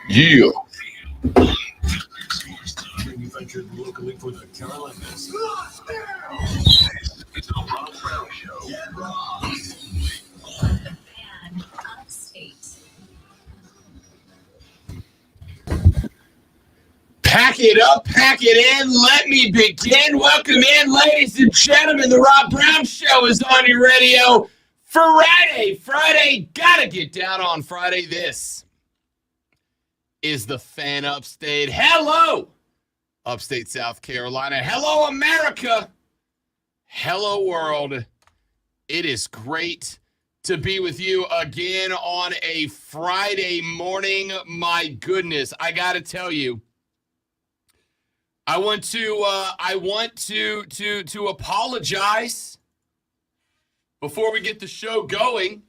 Yeah. Manufactured locally for the Carolinas. It's the Rob Brown Show. And upstate. Pack it up, pack it in. Let me begin. Welcome in, ladies and gentlemen. The Rob Brown Show is on your radio. Friday, gotta get down on Friday. This is the Fan Upstate. Hello, Upstate South Carolina. Hello, America. Hello, world. It is great to be with you again on a Friday morning. My goodness, I gotta tell you, I want to apologize before we get the show going,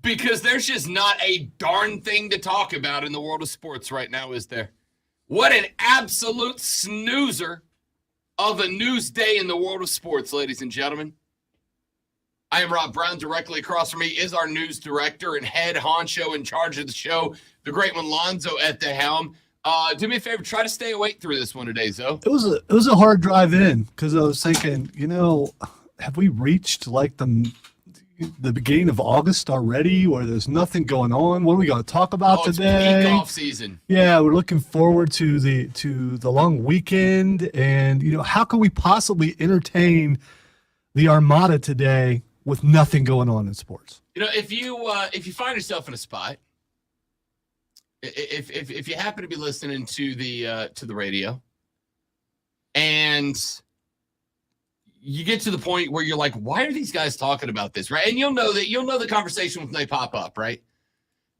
because there's just not a darn thing to talk about in the world of sports right now, is there? What an absolute snoozer of a news day in the world of sports, ladies and gentlemen. I am Rob Brown. Directly across from me is our news director and head honcho in charge of the show, the great one, Lonzo, at the helm. Do me a favor, try to stay awake through this one today, Zoe. It was a hard drive in, because I was thinking, have we reached like the beginning of August already, where there's nothing going on? What are we going to talk about today? It's peak off season. Yeah, we're looking forward to the long weekend, and how can we possibly entertain the Armada today with nothing going on in sports? If you find yourself in a spot, if you happen to be listening to the radio, and you get to the point where you're like, why are these guys talking about this, right? And you'll know the conversation when they pop up, right?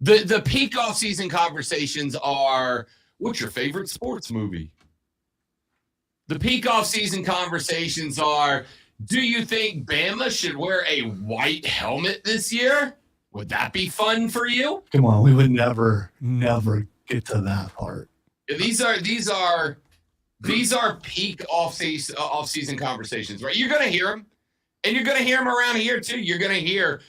The peak off season conversations are, what's your favorite sports movie? The peak off season conversations are, do you think Bama should wear a white helmet this year? Would that be fun for you? Come on, we would never get to that part. These are peak off-season conversations, right? You're gonna hear them, and you're gonna hear them around here too. You're gonna hear,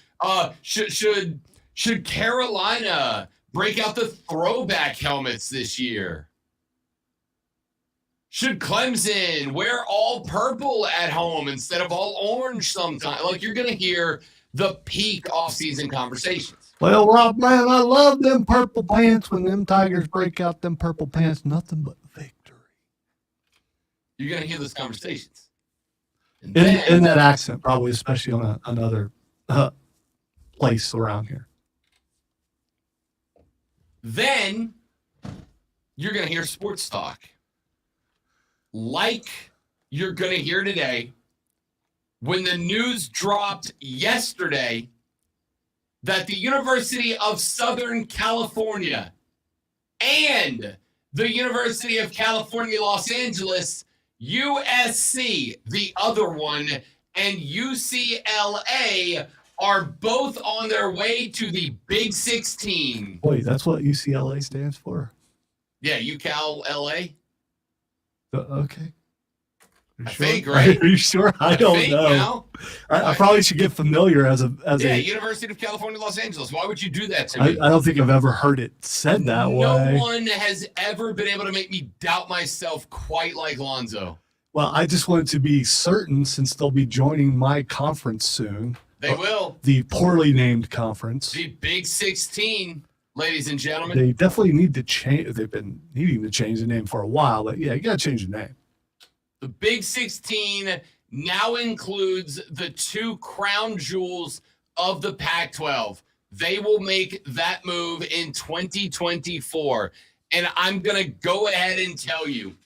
should Carolina break out the throwback helmets this year? Should Clemson wear all purple at home instead of all orange sometime? Like, you're gonna hear the peak off-season conversations. Well, Rob, man, I love them purple pants. When them Tigers break out them purple pants, nothing but victory. You're going to hear those conversations. In that accent, probably, especially on another place around here. Then you're going to hear sports talk. Like you're going to hear today, when the news dropped yesterday that the University of Southern California and the University of California, Los Angeles, USC, the other one, and UCLA are both on their way to the Big 16. Wait, that's what UCLA stands for? Yeah, UCal LA. Okay. I think, right? Are you sure? I don't know. I probably should get familiar as a University of California, Los Angeles. Why would you do that to me? I don't think I've ever heard it said that way. No one has ever been able to make me doubt myself quite like Lonzo. Well, I just wanted to be certain, since they'll be joining my conference soon. They will. The poorly named conference. The Big 16, ladies and gentlemen. They definitely need to change. They've been needing to change the name for a while, but yeah, you got to change the name. The Big 16 now includes the two crown jewels of the Pac-12. They will make that move in 2024. And I'm going to go ahead and tell you,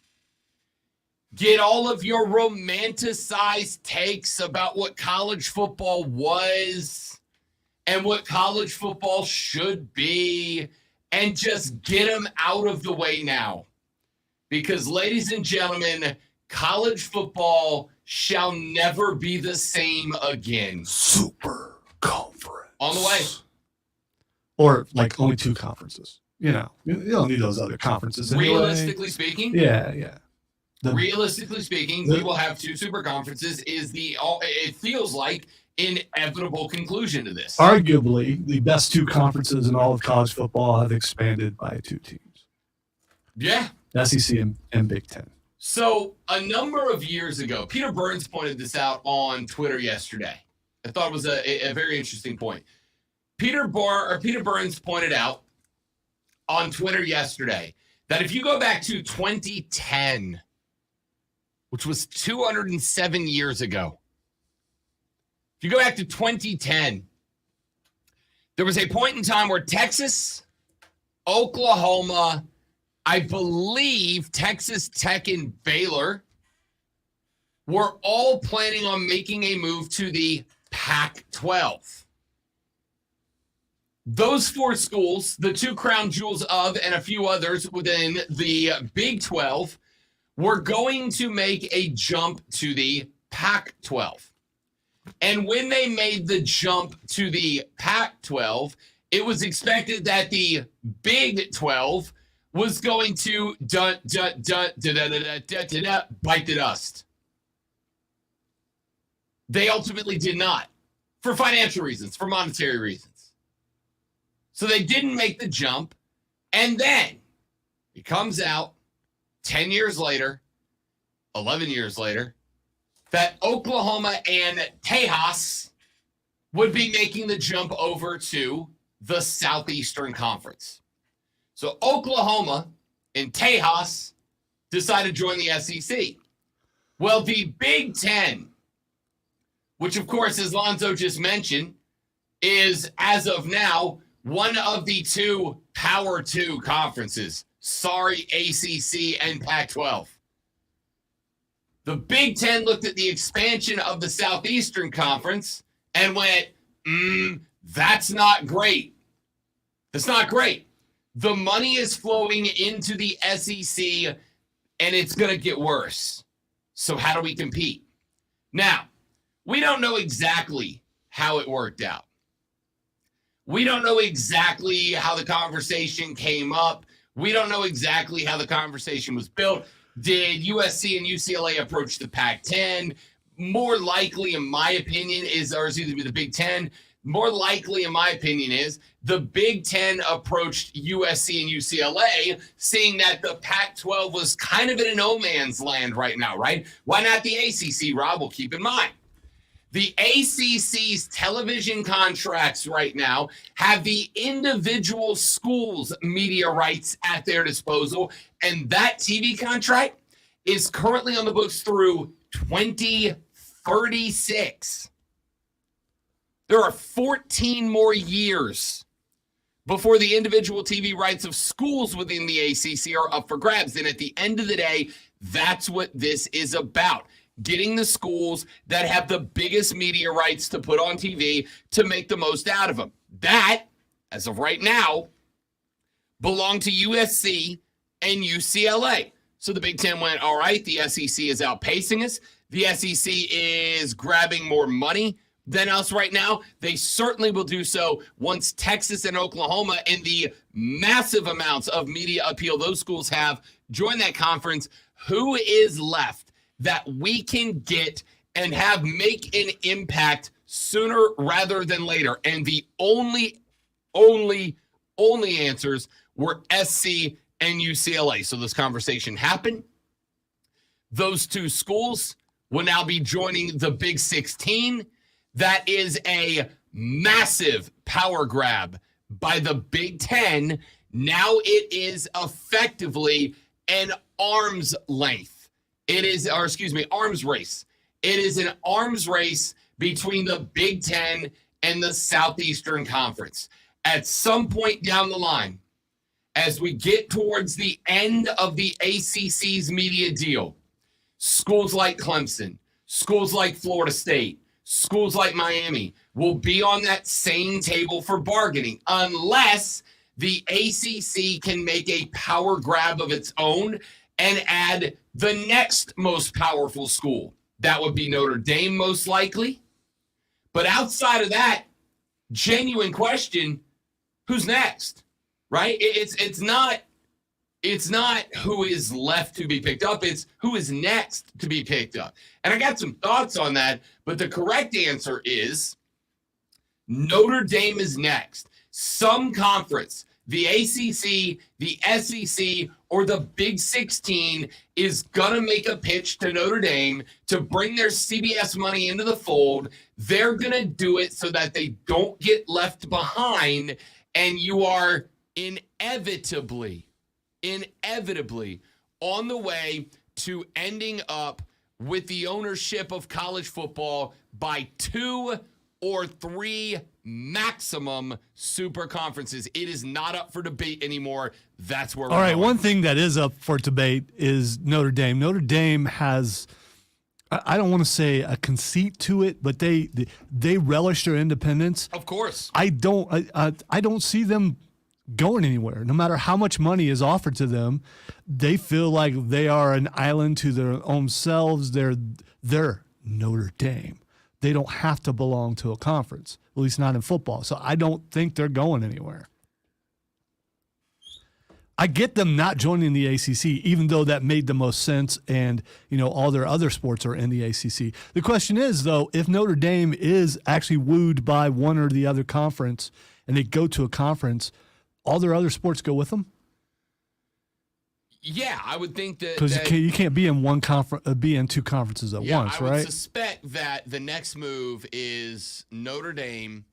get all of your romanticized takes about what college football was and what college football should be, and just get them out of the way now. Because, ladies and gentlemen, college football shall never be the same again. Super conference. On the way. Or like only two conferences. You don't need those other conferences anyway. Realistically speaking. Yeah. Realistically speaking, we will have two super conferences. It feels like inevitable conclusion to this. Arguably, the best two conferences in all of college football have expanded by 2 teams. Yeah. SEC and Big Ten. So a number of years ago, Peter Burns pointed this out on Twitter yesterday. I thought it was a very interesting point. Peter Burns pointed out on Twitter yesterday that if you go back to 2010, which was 207 years ago, if you go back to 2010, there was a point in time where Texas, Oklahoma, I believe Texas Tech and Baylor were all planning on making a move to the Pac-12. Those 4 schools, the 2 crown jewels of and a few others within the Big 12, were going to make a jump to the Pac-12. And when they made the jump to the Pac-12, it was expected that the Big 12 was going to bite the dust. They ultimately did not, for financial reasons, for monetary reasons. So they didn't make the jump. And then it comes out 10 years later, 11 years later, that Oklahoma and Tejas would be making the jump over to the Southeastern Conference. So Oklahoma and Tejas decided to join the SEC. Well, the Big Ten, which of course, as Lonzo just mentioned, is as of now one of the 2 Power 2 conferences. Sorry, ACC and Pac-12. The Big Ten looked at the expansion of the Southeastern Conference and went, that's not great. That's not great. The money is flowing into the SEC, and it's going to get worse. So how do we compete? Now, we don't know exactly how it worked out. We don't know exactly how the conversation came up. We don't know exactly how the conversation was built. Did USC and UCLA approach the Pac-10? More likely, in my opinion, the Big Ten. More likely, in my opinion, is the Big Ten approached USC and UCLA, seeing that the Pac-12 was kind of in a no man's land right now, right? Why not the ACC, Rob? Well, keep in mind, the ACC's television contracts right now have the individual schools' media rights at their disposal, and that TV contract is currently on the books through 2036. There are 14 more years before the individual TV rights of schools within the ACC are up for grabs. And at the end of the day, that's what this is about. Getting the schools that have the biggest media rights to put on TV to make the most out of them. That, as of right now, belong to USC and UCLA. So the Big Ten went, all right, the SEC is outpacing us. The SEC is grabbing more money than us right now. They certainly will do so once Texas and Oklahoma and the massive amounts of media appeal those schools have join that conference. Who is left that we can get and have make an impact sooner rather than later? And the only answers were SC and UCLA. So this conversation happened. Those 2 schools will now be joining the Big 16. That is a massive power grab by the Big Ten. Now it is effectively an arms race. It is an arms race between the Big Ten and the Southeastern Conference. At some point down the line, as we get towards the end of the ACC's media deal, schools like Clemson, schools like Florida State, schools like Miami will be on that same table for bargaining unless the ACC can make a power grab of its own and add the next most powerful school. That would be Notre Dame, most likely. But outside of that, genuine question, who's next, right? It's not It's not who is left to be picked up. It's who is next to be picked up. And I got some thoughts on that, but the correct answer is Notre Dame is next. Some conference, the ACC, the SEC, or the Big 16 is going to make a pitch to Notre Dame to bring their CBS money into the fold. They're going to do it so that they don't get left behind, and you are inevitably on the way to ending up with the ownership of college football by 2 or 3 maximum super conferences. It is not up for debate anymore. That's where we're All right, going. one thing that is up for debate is Notre Dame. Notre Dame has, I don't want to say a conceit to it, but they relish their independence. Of course. I don't see them going anywhere. No matter how much money is offered to them, they feel like they are an island to their own selves. They're Notre Dame. They don't have to belong to a conference, at least not in football. So I don't think they're going anywhere. I get them not joining the ACC, even though that made the most sense, and all their other sports are in the ACC. The question is, though, if Notre Dame is actually wooed by one or the other conference, and they go to a conference, all their other sports go with them. Yeah, I would think that because you can't be in one conference, be in 2 conferences at once, I would right? suspect that the next move is Notre Dame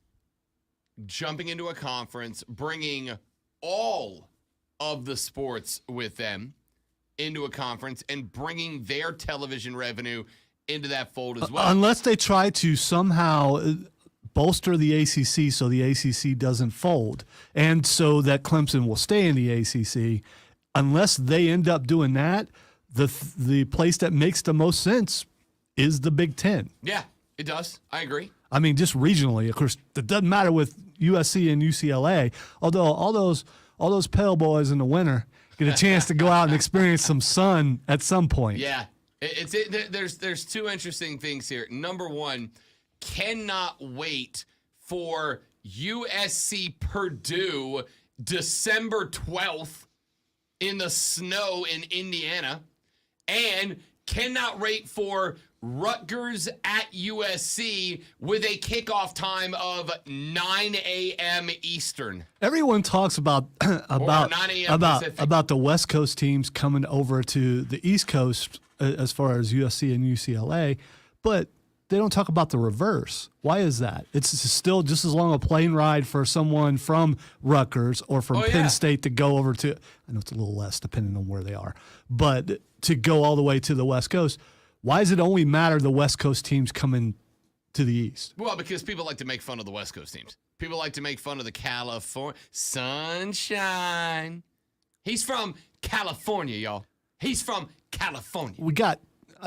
jumping into a conference, bringing all of the sports with them into a conference, and bringing their television revenue into that fold as well. Unless they try to somehow bolster the ACC so the ACC doesn't fold, and so that Clemson will stay in the ACC. Unless they end up doing that, the place that makes the most sense is the Big Ten. Yeah, it does. I agree. I mean, just regionally, of course, it doesn't matter with USC and UCLA. Although all those Pale Boys in the winter get a chance to go out and experience some sun at some point. Yeah, there's 2 interesting things here. Number one, cannot wait for USC Purdue December 12th. In the snow in Indiana, and cannot wait for Rutgers at USC with a kickoff time of 9 a.m. Eastern. Everyone talks about 9 a.m. Pacific. about the West Coast teams coming over to the East Coast as far as USC and UCLA, but they don't talk about the reverse. Why is that? It's still just as long a plane ride for someone from Rutgers or from Penn State to go over to, I know it's a little less depending on where they are, but to go all the way to the West Coast. Why does it only matter the West Coast teams coming to the East? Well, because people like to make fun of the West Coast teams. People like to make fun of the California sunshine. He's from California, y'all. He's from California. We got,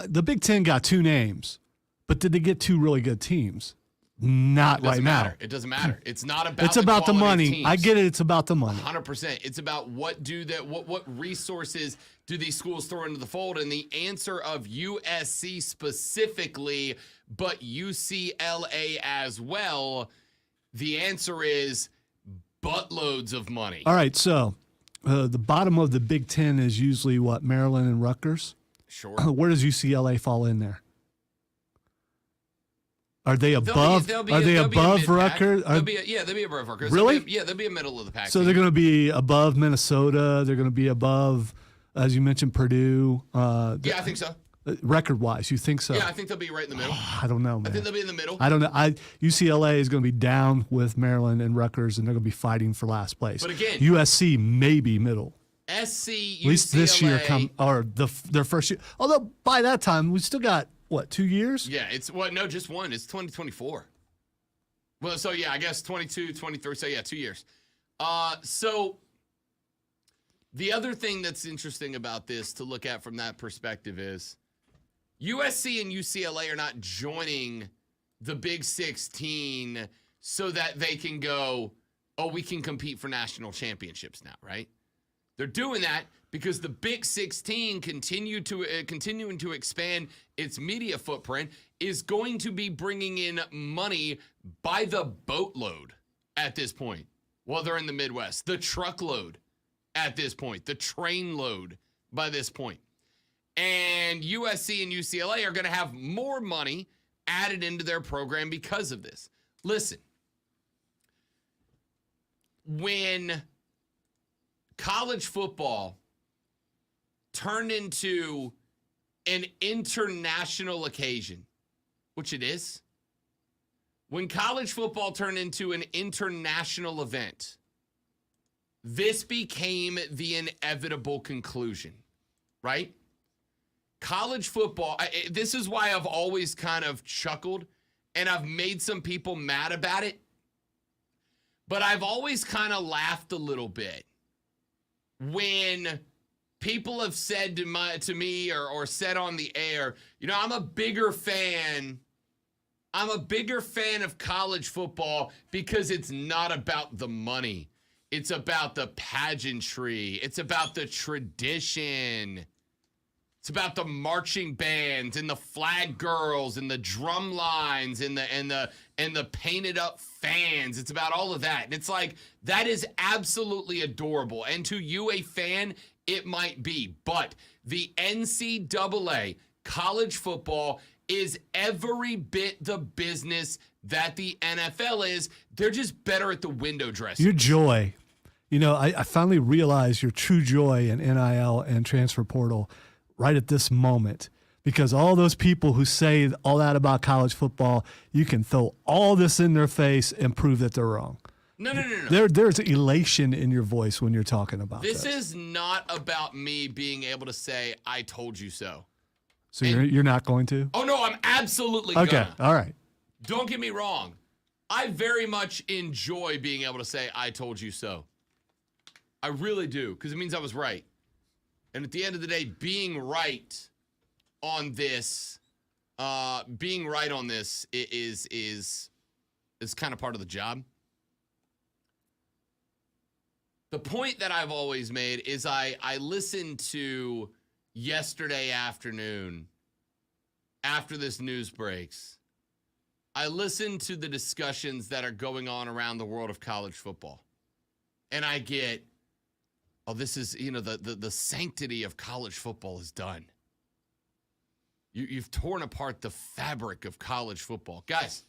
the Big Ten got 2 names. But did they get 2 really good teams? Not right now. It doesn't matter. It's not about. It's about the money. Teams. I get it. It's about the money. 100%. It's about what resources do these schools throw into the fold, and the answer of USC specifically, but UCLA as well. The answer is buttloads of money. All right. So the bottom of the Big Ten is usually what, Maryland and Rutgers. Sure. Where does UCLA fall in there? Are they above? Are they above Rutgers? They'll be above Rutgers. Really? They'll be a middle of the pack. So they're going to be above Minnesota. They're going to be above, as you mentioned, Purdue. Yeah, I think so. Record-wise, you think so? Yeah, I think they'll be right in the middle. I don't know, man. I think they'll be in the middle. I don't know. UCLA is going to be down with Maryland and Rutgers, and they're going to be fighting for last place. But again, USC may be middle. SC, UCLA. At least this year, their first year. Although by that time, we still got. What, 2 years? Yeah, no, just one. It's 2024. Well, so yeah, I guess 22, 23. So yeah, 2 years. So the other thing that's interesting about this to look at from that perspective is USC and UCLA are not joining the Big 16 so that they can go, oh, we can compete for national championships now, right? They're doing that because the Big 16 continuing to expand its media footprint is going to be bringing in money by the boatload at this point while they're in the Midwest. The truckload at this point, the train load by this point. And USC and UCLA are going to have more money added into their program because of this. Listen, when college football turned into an international occasion, which it is, when college football turned into an international event, this became the inevitable conclusion, right? College football, this is why I've always kind of chuckled, and I've made some people mad about it, but I've always kind of laughed a little bit when people have said to me or said on the air, I'm a bigger fan of college football because it's not about the money. It's about the pageantry. It's about the tradition. It's about the marching bands and the flag girls and the drum lines and the painted up fans. It's about all of that. And it's like, that is absolutely adorable. And to you, a fan, it might be. But the NCAA college football is every bit the business that the NFL is. They're just better at the window dressing. Your joy. I finally realized your true joy in NIL and transfer portal right at this moment, because all those people who say all that about college football, you can throw all this in their face and prove that they're wrong. No. There's elation in your voice when you're talking about this. This is not about me being able to say, I told you so. So you're not going to? Oh, no, I'm absolutely okay. gonna. All right. Don't get me wrong. I very much enjoy being able to say, I told you so. I really do, because it means I was right. And at the end of the day, being right on this is kind of part of the job. The point that I've always made is I listened to yesterday afternoon after this news breaks. I listened to the discussions that are going on around the world of college football. And I get, this is, the sanctity of college football is done. You've torn apart the fabric of college football. Guys.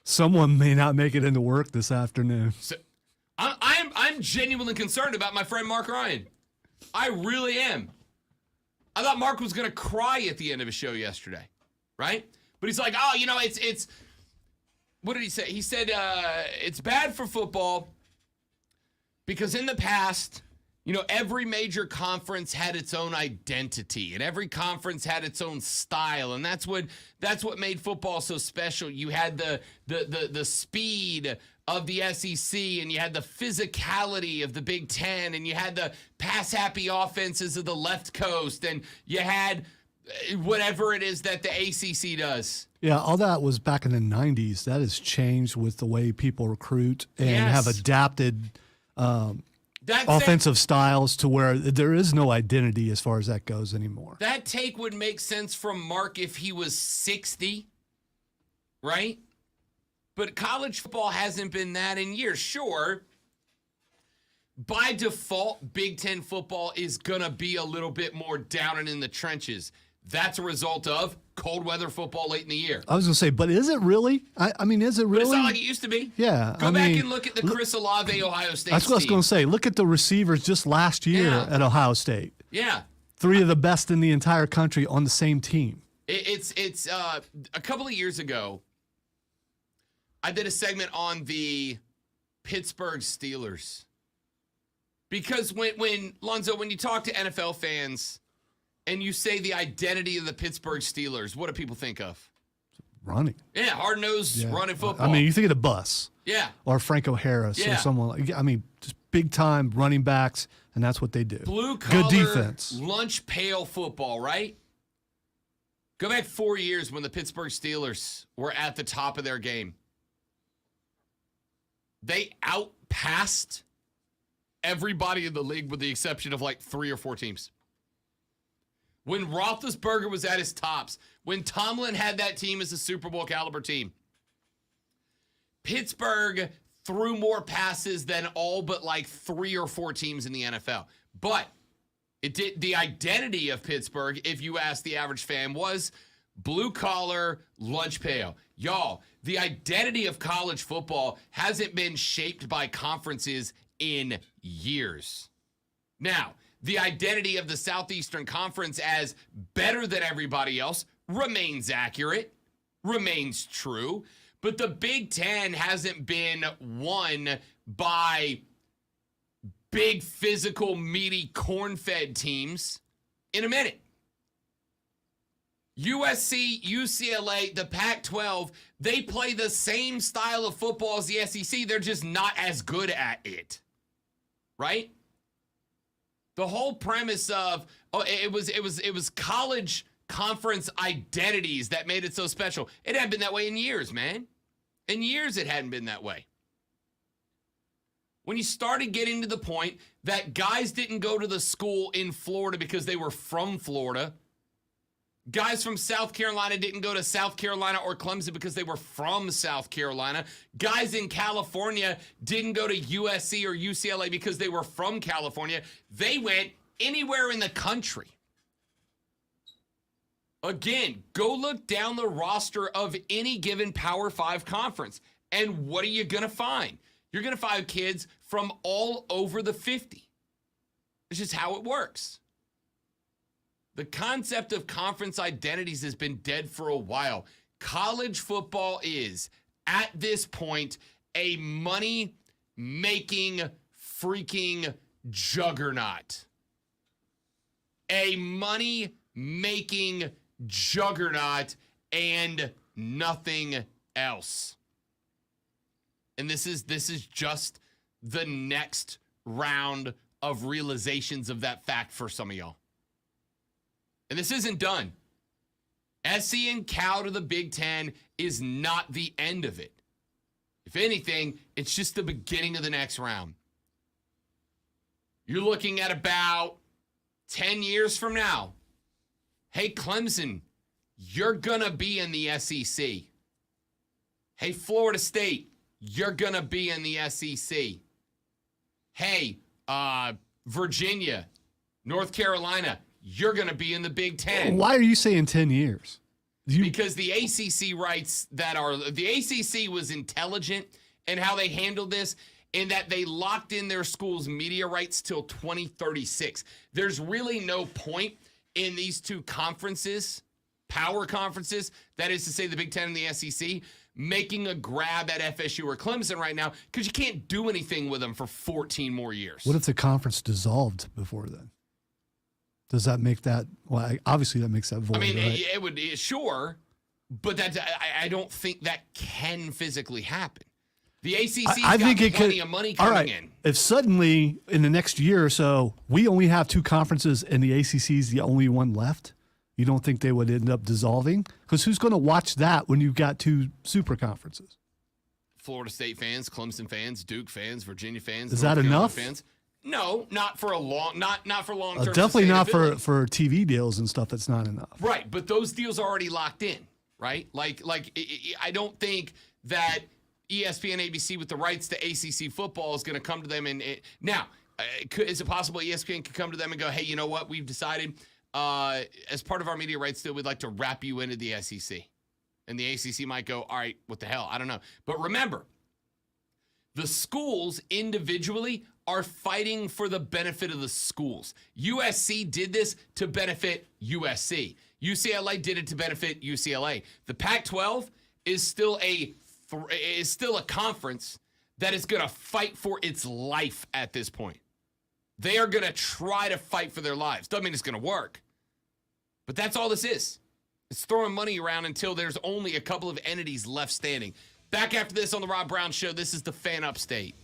Someone may not make it into work this afternoon. So, I'm genuinely concerned about my friend Mark Ryan. I really am. I thought Mark was going to cry at the end of his show yesterday, right? But he's like, it's what did he say? He said it's bad for football because in the past, every major conference had its own identity and every conference had its own style. And that's what made football so special. You had the speed of the SEC and you had the physicality of the Big Ten and you had the pass happy offenses of the left coast and you had whatever it is that the ACC does. Yeah, all that was back in the 90s. That has changed with the way people recruit and have adapted offensive styles to where there is no identity as far as that goes anymore. That take would make sense from Mark if he was 60, right? But college football hasn't been that in years. Sure, by default, Big Ten football is going to be a little bit more down and in the trenches. That's a result of cold weather football late in the year. I was going to say, but is it really? I mean, is it really? But it's not like it used to be. Yeah. Go back and look at the Chris Olave Ohio State That's what I was going to say. Look at the receivers just last year at Ohio State. Yeah. 3 of the best in the entire country on the same team. It's a couple of years ago, I did a segment on the Pittsburgh Steelers. Because when Lonzo, when you talk to NFL fans and you say the identity of the Pittsburgh Steelers, what do people think of? Running. Yeah, hard-nosed running football. I mean, you think of the Bus. Yeah. Or Franco Harris or someone like, just big-time running backs, and that's what they do. Blue-collar, good defense. Lunch pail football, right? Go back 4 years when the Pittsburgh Steelers were at the top of their game. They outpassed everybody in the league with the exception of like 3 or 4 teams. When Roethlisberger was at his tops, when Tomlin had that team as a Super Bowl caliber team, Pittsburgh threw more passes than all but like 3 or 4 teams in the NFL. But the identity of Pittsburgh, if you ask the average fan, was blue collar, lunch pail. Y'all, the identity of college football hasn't been shaped by conferences in years. Now, the identity of the Southeastern Conference as better than everybody else remains accurate, remains true, but the Big Ten hasn't been won by big, physical, meaty, corn-fed teams in a minute. USC, UCLA, the Pac-12, they play the same style of football as the SEC. They're just not as good at it, right? The whole premise of it was college conference identities that made it so special. It hadn't been that way in years, man. In years, it hadn't been that way. When you started getting to the point that guys didn't go to the school in Florida because they were from Florida. Guys from South Carolina didn't go to South Carolina or Clemson because they were from South Carolina. Guys in California didn't go to USC or UCLA because they were from California. They went anywhere in the country. Again, go look down the roster of any given Power 5 conference. And what are you going to find? You're going to find kids from all over the 50. It's just how it works. The concept of conference identities has been dead for a while. College football is, at this point, a money-making freaking juggernaut. A money-making juggernaut and nothing else. And this is just the next round of realizations of that fact for some of y'all. And this isn't done. SC and Cal to the Big Ten is not the end of it. If anything, it's just the beginning of the next round. You're looking at about 10 years from now. Hey, Clemson, you're going to be in the SEC. Hey, Florida State, you're going to be in the SEC. Hey, Virginia, North Carolina, you're going to be in the Big Ten. Why are you saying 10 years? Because the ACC rights the ACC was intelligent in how they handled this, in that they locked in their school's media rights till 2036. There's really no point in these two conferences, power conferences, that is to say the Big Ten and the SEC, making a grab at FSU or Clemson right now, because you can't do anything with them for 14 more years. What if the conference dissolved before then? Does that make that, well, obviously that makes that void, I mean, right? it would, sure, but I don't think that can physically happen. The ACC's got plenty of money coming in. If suddenly in the next year or so, we only have 2 conferences and the ACC's the only one left, you don't think they would end up dissolving? Because who's going to watch that when you've got 2 super conferences? Florida State fans, Clemson fans, Duke fans, Virginia fans. Is that enough? Fans. No, not for not for long term. Definitely not for TV deals and stuff. That's not enough. Right, but those deals are already locked in, right? Like I don't think that ESPN, ABC with the rights to ACC football is going to come to them now. Is it possible ESPN could come to them and go, hey, you know what? We've decided as part of our media rights deal, we'd like to wrap you into the SEC, and the ACC might go, all right, what the hell? I don't know, but remember, the schools individually are fighting for the benefit of the schools. USC did this to benefit USC. UCLA did it to benefit UCLA. The Pac-12 is still a conference that is going to fight for its life at this point. They are going to try to fight for their lives. Doesn't mean it's going to work. But that's all this is. It's throwing money around until there's only a couple of entities left standing. Back after this on the Rob Brown Show, this is the Fan Upstate.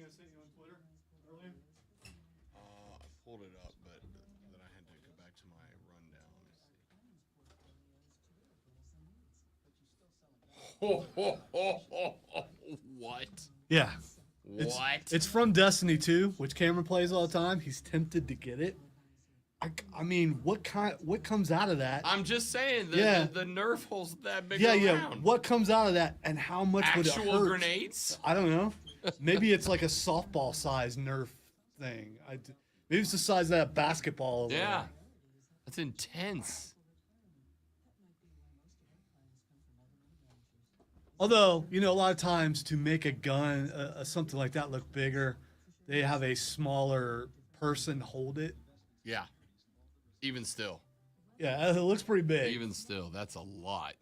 I sent you on Twitter earlier? I pulled it up, but then I had to go back to my rundown. What? Yeah. What? It's from Destiny 2, which Cameron plays all the time. He's tempted to get it. I mean, what comes out of that? I'm just saying, the Nerf hole's that big around. What comes out of that, and how much would it Actual hurt? grenades? I don't know. Maybe it's like a softball-sized Nerf thing. Maybe it's the size of that basketball. Over Yeah. there. That's intense. Although, a lot of times to make a gun, something like that look bigger, they have a smaller person hold it. Yeah. Even still. Yeah, it looks pretty big. Even still, that's a lot.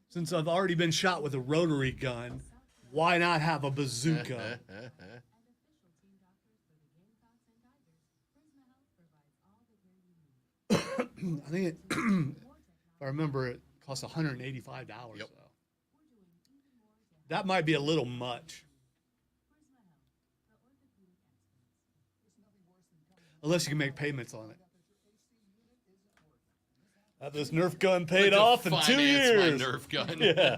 Since I've already been shot with a rotary gun, why not have a bazooka? I think it, if I remember, it costs $185. Yep. So. That might be a little much. Unless you can make payments on it. Have this Nerf gun paid off in 2 years. My Nerf gun. Yeah.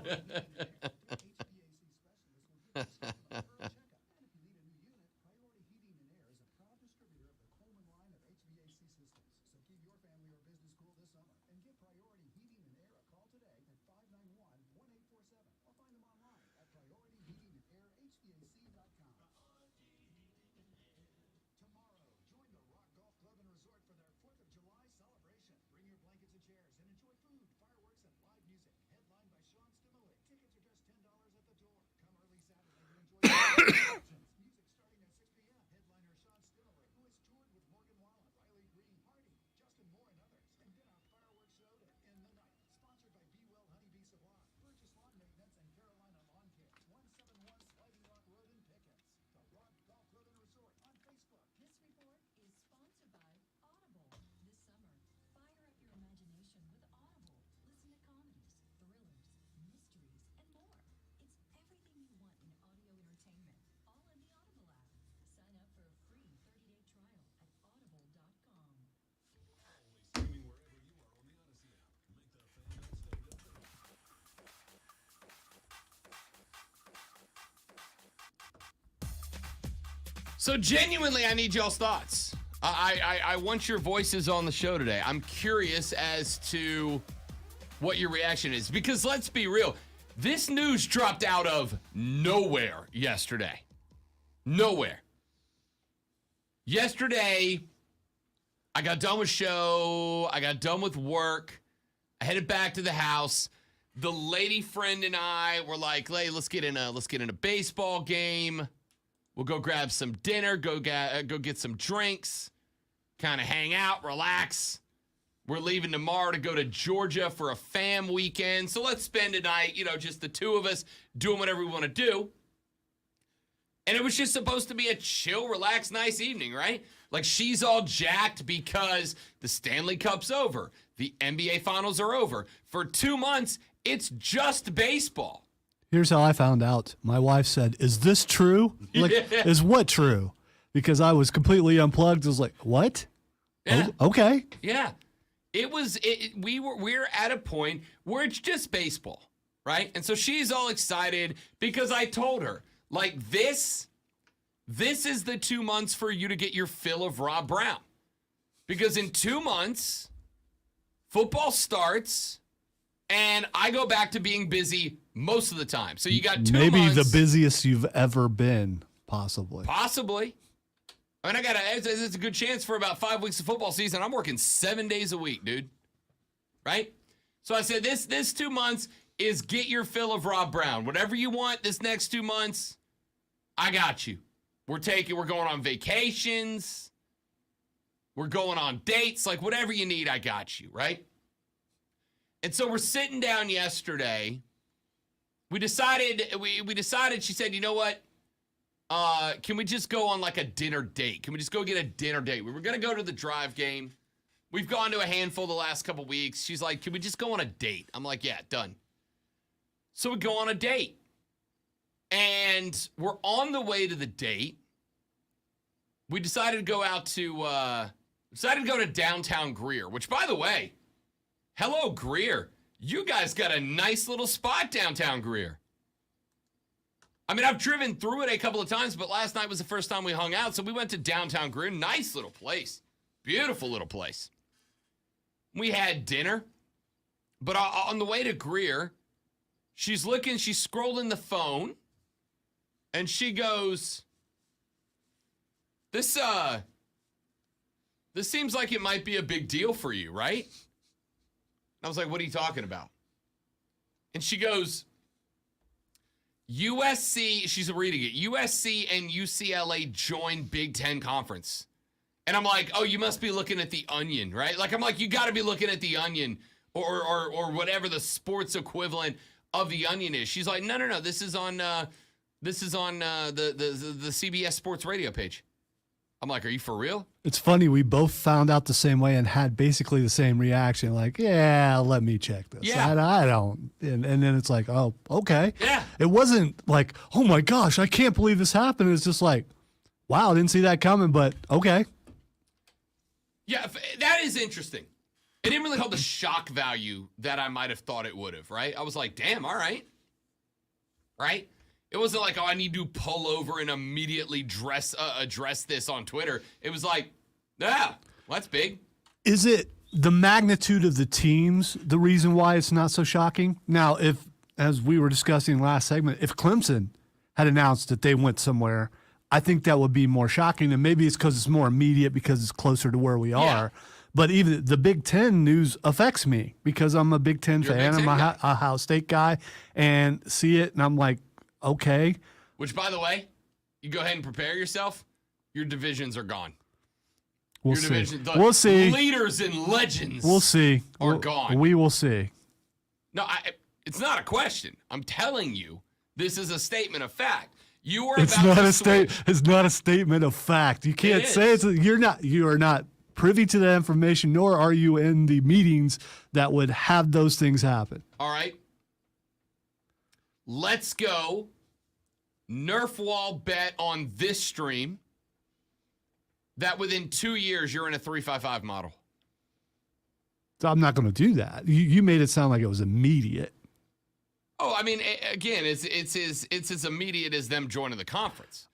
So genuinely, I need y'all's thoughts. I want your voices on the show today. I'm curious as to what your reaction is. Because let's be real, this news dropped out of nowhere yesterday. Nowhere. Yesterday, I got done with show. I got done with work. I headed back to the house. The lady friend and I were like, "Hey, let's get in a baseball game. We'll go grab some dinner, go get some drinks, kind of hang out, relax. We're leaving tomorrow to go to Georgia for a fam weekend. So let's spend a night, just the two of us doing whatever we want to do." And it was just supposed to be a chill, relaxed, nice evening, right? Like, she's all jacked because the Stanley Cup's over. The NBA Finals are over. For 2 months, it's just baseball. Here's how I found out. My wife said, "Is this true?" Like, is what true? Because I was completely unplugged. I was like, "What? Yeah. Oh, okay." Yeah. We're at a point where it's just baseball, right? And so she's all excited because I told her, like, this is the 2 months for you to get your fill of Rob Brown. Because in 2 months, football starts, and I go back to being busy most of the time. So you got 2 Maybe months. the busiest you've ever been, possibly. Possibly. I mean, it's a good chance for about 5 weeks of football season. I'm working 7 days a week, dude. Right? So I said, this 2 months is get your fill of Rob Brown. Whatever you want this next 2 months, I got you. We're going on vacations. We're going on dates. Like, whatever you need, I got you, right? And so we're sitting down yesterday. We decided, she said, "You know what? Can we just go on like a dinner date? Can we just go get a dinner date? We were going to go to the Drive game. We've gone to a handful the last couple weeks." She's like, "Can we just go on a date?" I'm like, "Yeah, done." So we go on a date. And we're on the way to the date. We decided to go to downtown Greer, which, by the way, hello, Greer. You guys got a nice little spot downtown Greer. I mean, I've driven through it a couple of times, but last night was the first time we hung out, so we went to downtown Greer. Nice little place. Beautiful little place. We had dinner, but on the way to Greer, she's scrolling the phone, and she goes, This seems like it might be a big deal for you, right? And I was like, what are you talking about? And she goes, USC, she's reading it, USC and UCLA joined Big Ten Conference. And I'm like, oh, you must be looking at the Onion, right? Like, I'm like, you got to be looking at the Onion or whatever the sports equivalent of the Onion is. She's like, no, this is on the CBS Sports Radio page. I'm like, are you for real? It's funny. We both found out the same way and had basically the same reaction. Like, yeah, let me check this. Yeah. I don't. And then it's like, oh, okay. Yeah. It wasn't like, oh my gosh, I can't believe this happened. It's just like, wow, I didn't see that coming, but okay. Yeah, that is interesting. It didn't really hold the shock value that I might have thought it would have, right? I was like, damn, all right. Right? It wasn't like, oh, I need to pull over and immediately address this on Twitter. It was like, yeah, well, that's big. Is it the magnitude of the teams the reason why it's not so shocking? Now, if, as we were discussing last segment, if Clemson had announced that they went somewhere, I think that would be more shocking. And maybe it's because it's more immediate because it's closer to where we are. But even the Big Ten news affects me because I'm a Big Ten fan. I'm a Ohio State guy and see it, and I'm like, okay. Which, by the way, you go ahead and prepare yourself. Your divisions are gone. We'll Your see. division, the We'll see. Leaders and legends. We'll see. Are gone. We will see. No, it's not a question. I'm telling you, this is a statement of fact. You are It's about not to a switch. It's not a statement of fact. You can't say it's. You are not privy to that information, nor are you in the meetings that would have those things happen. All right. Let's go. Nerf wall bet on this stream that within 2 years you're in a 355 model. So I'm not going to do that. You made it sound like it was immediate. Oh, I mean, again, it's as immediate as them joining the conference.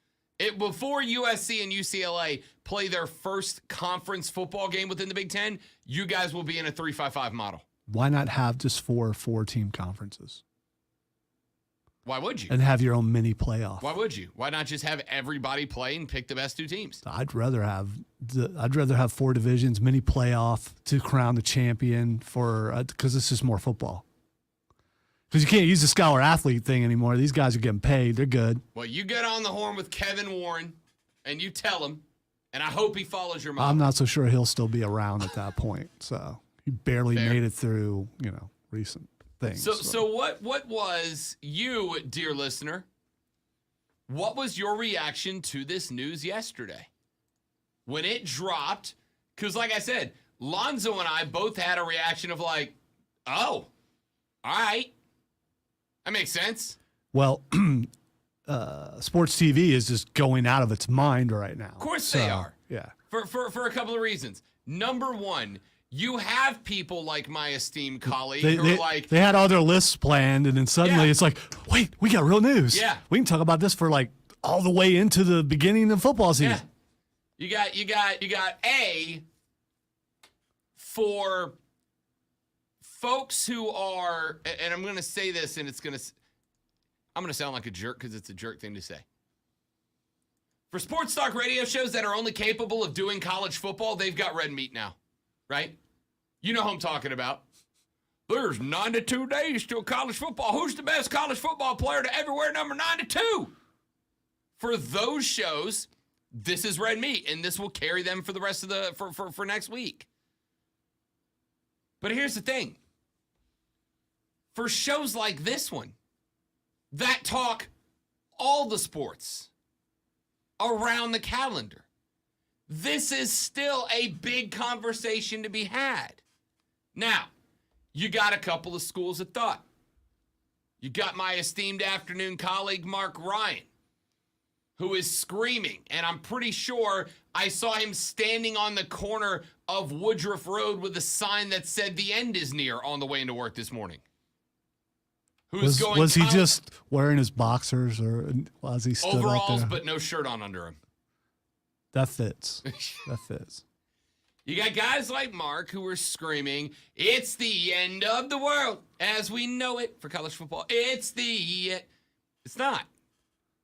Before USC and UCLA play their first conference football game within the Big Ten, you guys will be in a 355 model. Why not have just four-team conferences? Why would you? And have your own mini playoff. Why would you? Why not just have everybody play and pick the best two teams? I'd rather have four divisions, mini playoff to crown the champion because it's just more football. Because you can't use the scholar athlete thing anymore. These guys are getting paid. They're good. Well, you get on the horn with Kevin Warren and you tell him, and I hope he follows your model. I'm not so sure he'll still be around at that point. So he barely Fair. made it through, recent things. So what was you, dear listener, what was your reaction to this news yesterday? When it dropped, because like I said, Lonzo and I both had a reaction of like, oh, all right. That makes sense. Well, sports TV is just going out of its mind right now. Of course they are. Yeah. For a couple of reasons. Number one, you have people like my esteemed colleague who are like... They had all their lists planned, and then suddenly it's like, wait, we got real news. Yeah. We can talk about this for like all the way into the beginning of football season. Yeah. You got A, for folks who are, and I'm going to say this, and I'm going to sound like a jerk because it's a jerk thing to say. For sports talk radio shows that are only capable of doing college football, they've got red meat now, right? You know who I'm talking about. There's 92 days till college football. Who's the best college football player to ever wear number 92? For those shows, this is red meat, and this will carry them for the rest of for next week. But here's the thing. For shows like this one that talk all the sports around the calendar, this is still a big conversation to be had. Now, you got a couple of schools of thought. You got my esteemed afternoon colleague, Mark Ryan, who is screaming, and I'm pretty sure I saw him standing on the corner of Woodruff Road with a sign that said the end is near on the way into work this morning. Was he just wearing his boxers, or was he stood overalls, out there? but no shirt on under him? That fits. That fits. You got guys like Mark who are screaming, "It's the end of the world as we know it for college football." It's not.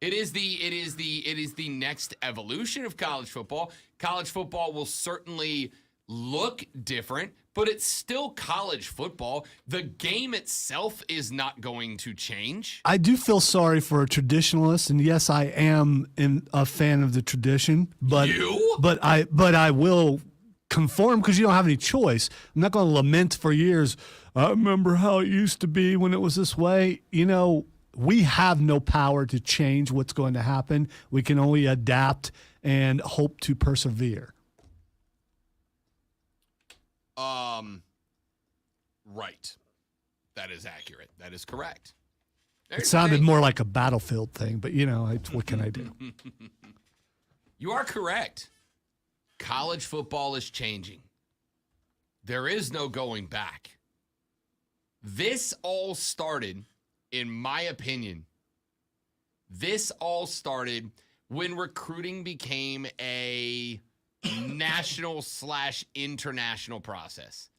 It is the next evolution of college football. College football will certainly look different, but it's still college football. The game itself is not going to change. I do feel sorry for a traditionalist, and yes, I am a fan of the tradition. But I will conform because you don't have any choice. I'm not going to lament for years. I remember how it used to be when it was this way. We have no power to change what's going to happen. We can only adapt and hope to persevere. Right. That is accurate. That is correct. It sounded more like a battlefield thing, but what can I do? You are correct. College football is changing. There is no going back. This all started, in my opinion, when recruiting became a national/international process.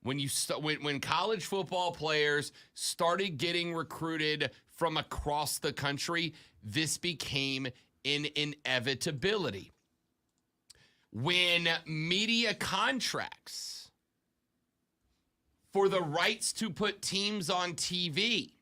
When college football players started getting recruited from across the country, this became an inevitability. When media contracts for the rights to put teams on TV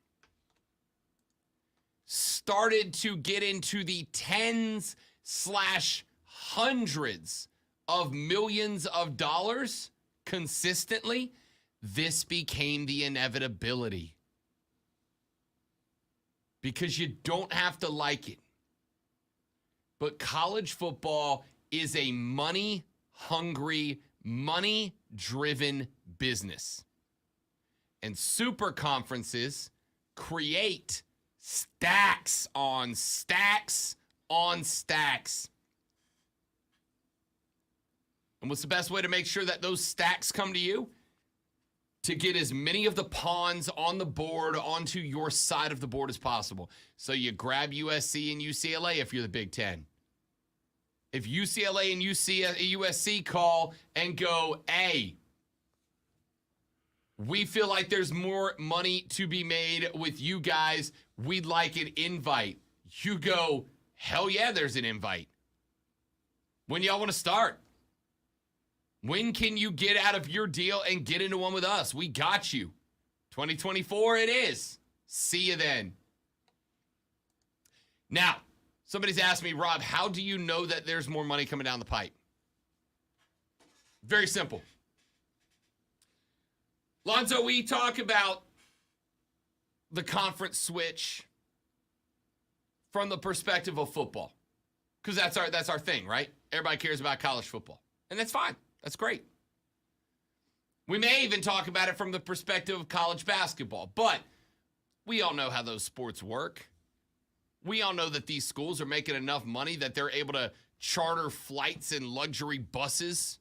started to get into the tens/hundreds of millions of dollars consistently, this became the inevitability. Because you don't have to like it. But college football is a money-hungry, money-driven business. And super conferences create stacks on stacks on stacks. And what's the best way to make sure that those stacks come to you? To get as many of the pawns on the board onto your side of the board as possible. So you grab USC and UCLA if you're the Big Ten. If UCLA and USC call and go, "Hey, we feel like there's more money to be made with you guys. We'd like an invite." You go, "Hell yeah, there's an invite. When y'all want to start? When can you get out of your deal and get into one with us? We got you. 2024 it is. See you then." Now, somebody's asked me, "Rob, how do you know that there's more money coming down the pipe?" Very simple. Lonzo, we talk about the conference switch from the perspective of football, because that's our thing, right? Everybody cares about college football, and that's fine. That's great. We may even talk about it from the perspective of college basketball, but we all know how those sports work. We all know that these schools are making enough money that they're able to charter flights and luxury buses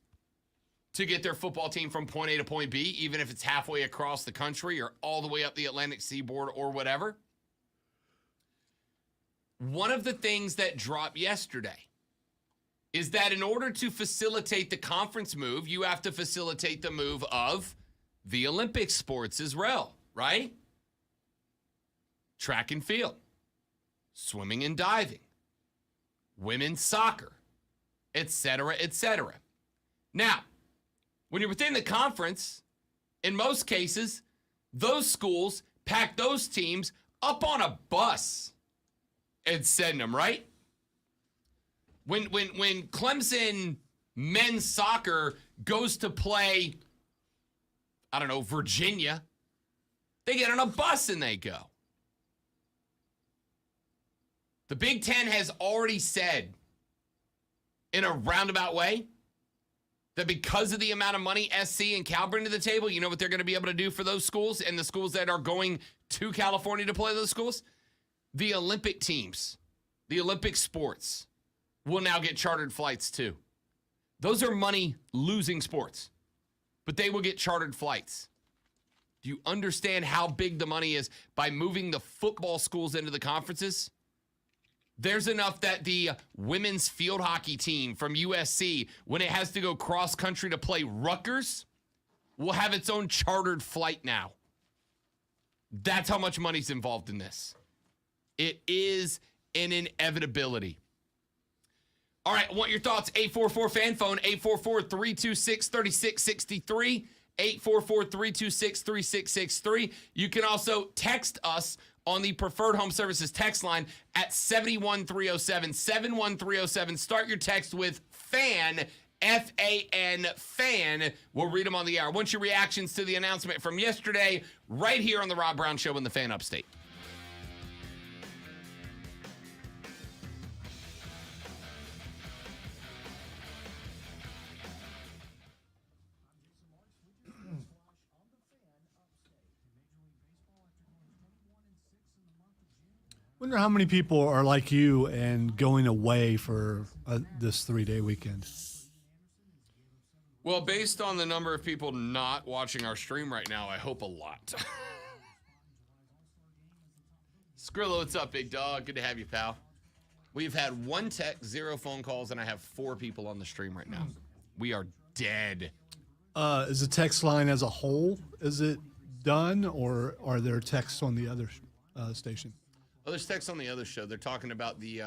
to get their football team from point A to point B, even if it's halfway across the country or all the way up the Atlantic seaboard or whatever. One of the things that dropped yesterday is that in order to facilitate the conference move, you have to facilitate the move of the Olympic sports as well, right? Track and field, swimming and diving, women's soccer, etc., etc. Now, when you're within the conference, in most cases, those schools pack those teams up on a bus and send them, right? When Clemson men's soccer goes to play, I don't know, Virginia, they get on a bus and they go. The Big Ten has already said, in a roundabout way, that because of the amount of money SC and Cal bring to the table, you know what they're going to be able to do for those schools and the schools that are going to California to play those schools? The Olympic teams, the Olympic sports will now get chartered flights too. Those are money-losing sports, but they will get chartered flights. Do you understand how big the money is by moving the football schools into the conferences? There's enough that the women's field hockey team from USC, when it has to go cross-country to play Rutgers, will have its own chartered flight now. That's how much money's involved in this. It is an inevitability. All right, I want your thoughts. 844-FAN phone, 844-326-3663, 844-326-3663. You can also text us on the Preferred Home Services text line at 71307, 71307. Start your text with FAN, F-A-N, FAN. We'll read them on the air. I want your reactions to the announcement from yesterday right here on the Rob Brown Show in the Fan Upstate. Wonder how many people are like you and going away for this 3-day weekend. Well, based on the number of people not watching our stream right now, I hope a lot. Skrillo, what's up, big dog? Good to have you, pal. We've had 1 text, 0 phone calls, and I have 4 people on the stream right now. We are dead. Is the text line as a whole, is it done, or are there texts on the other station? Oh, there's text on the other show. They're talking about the,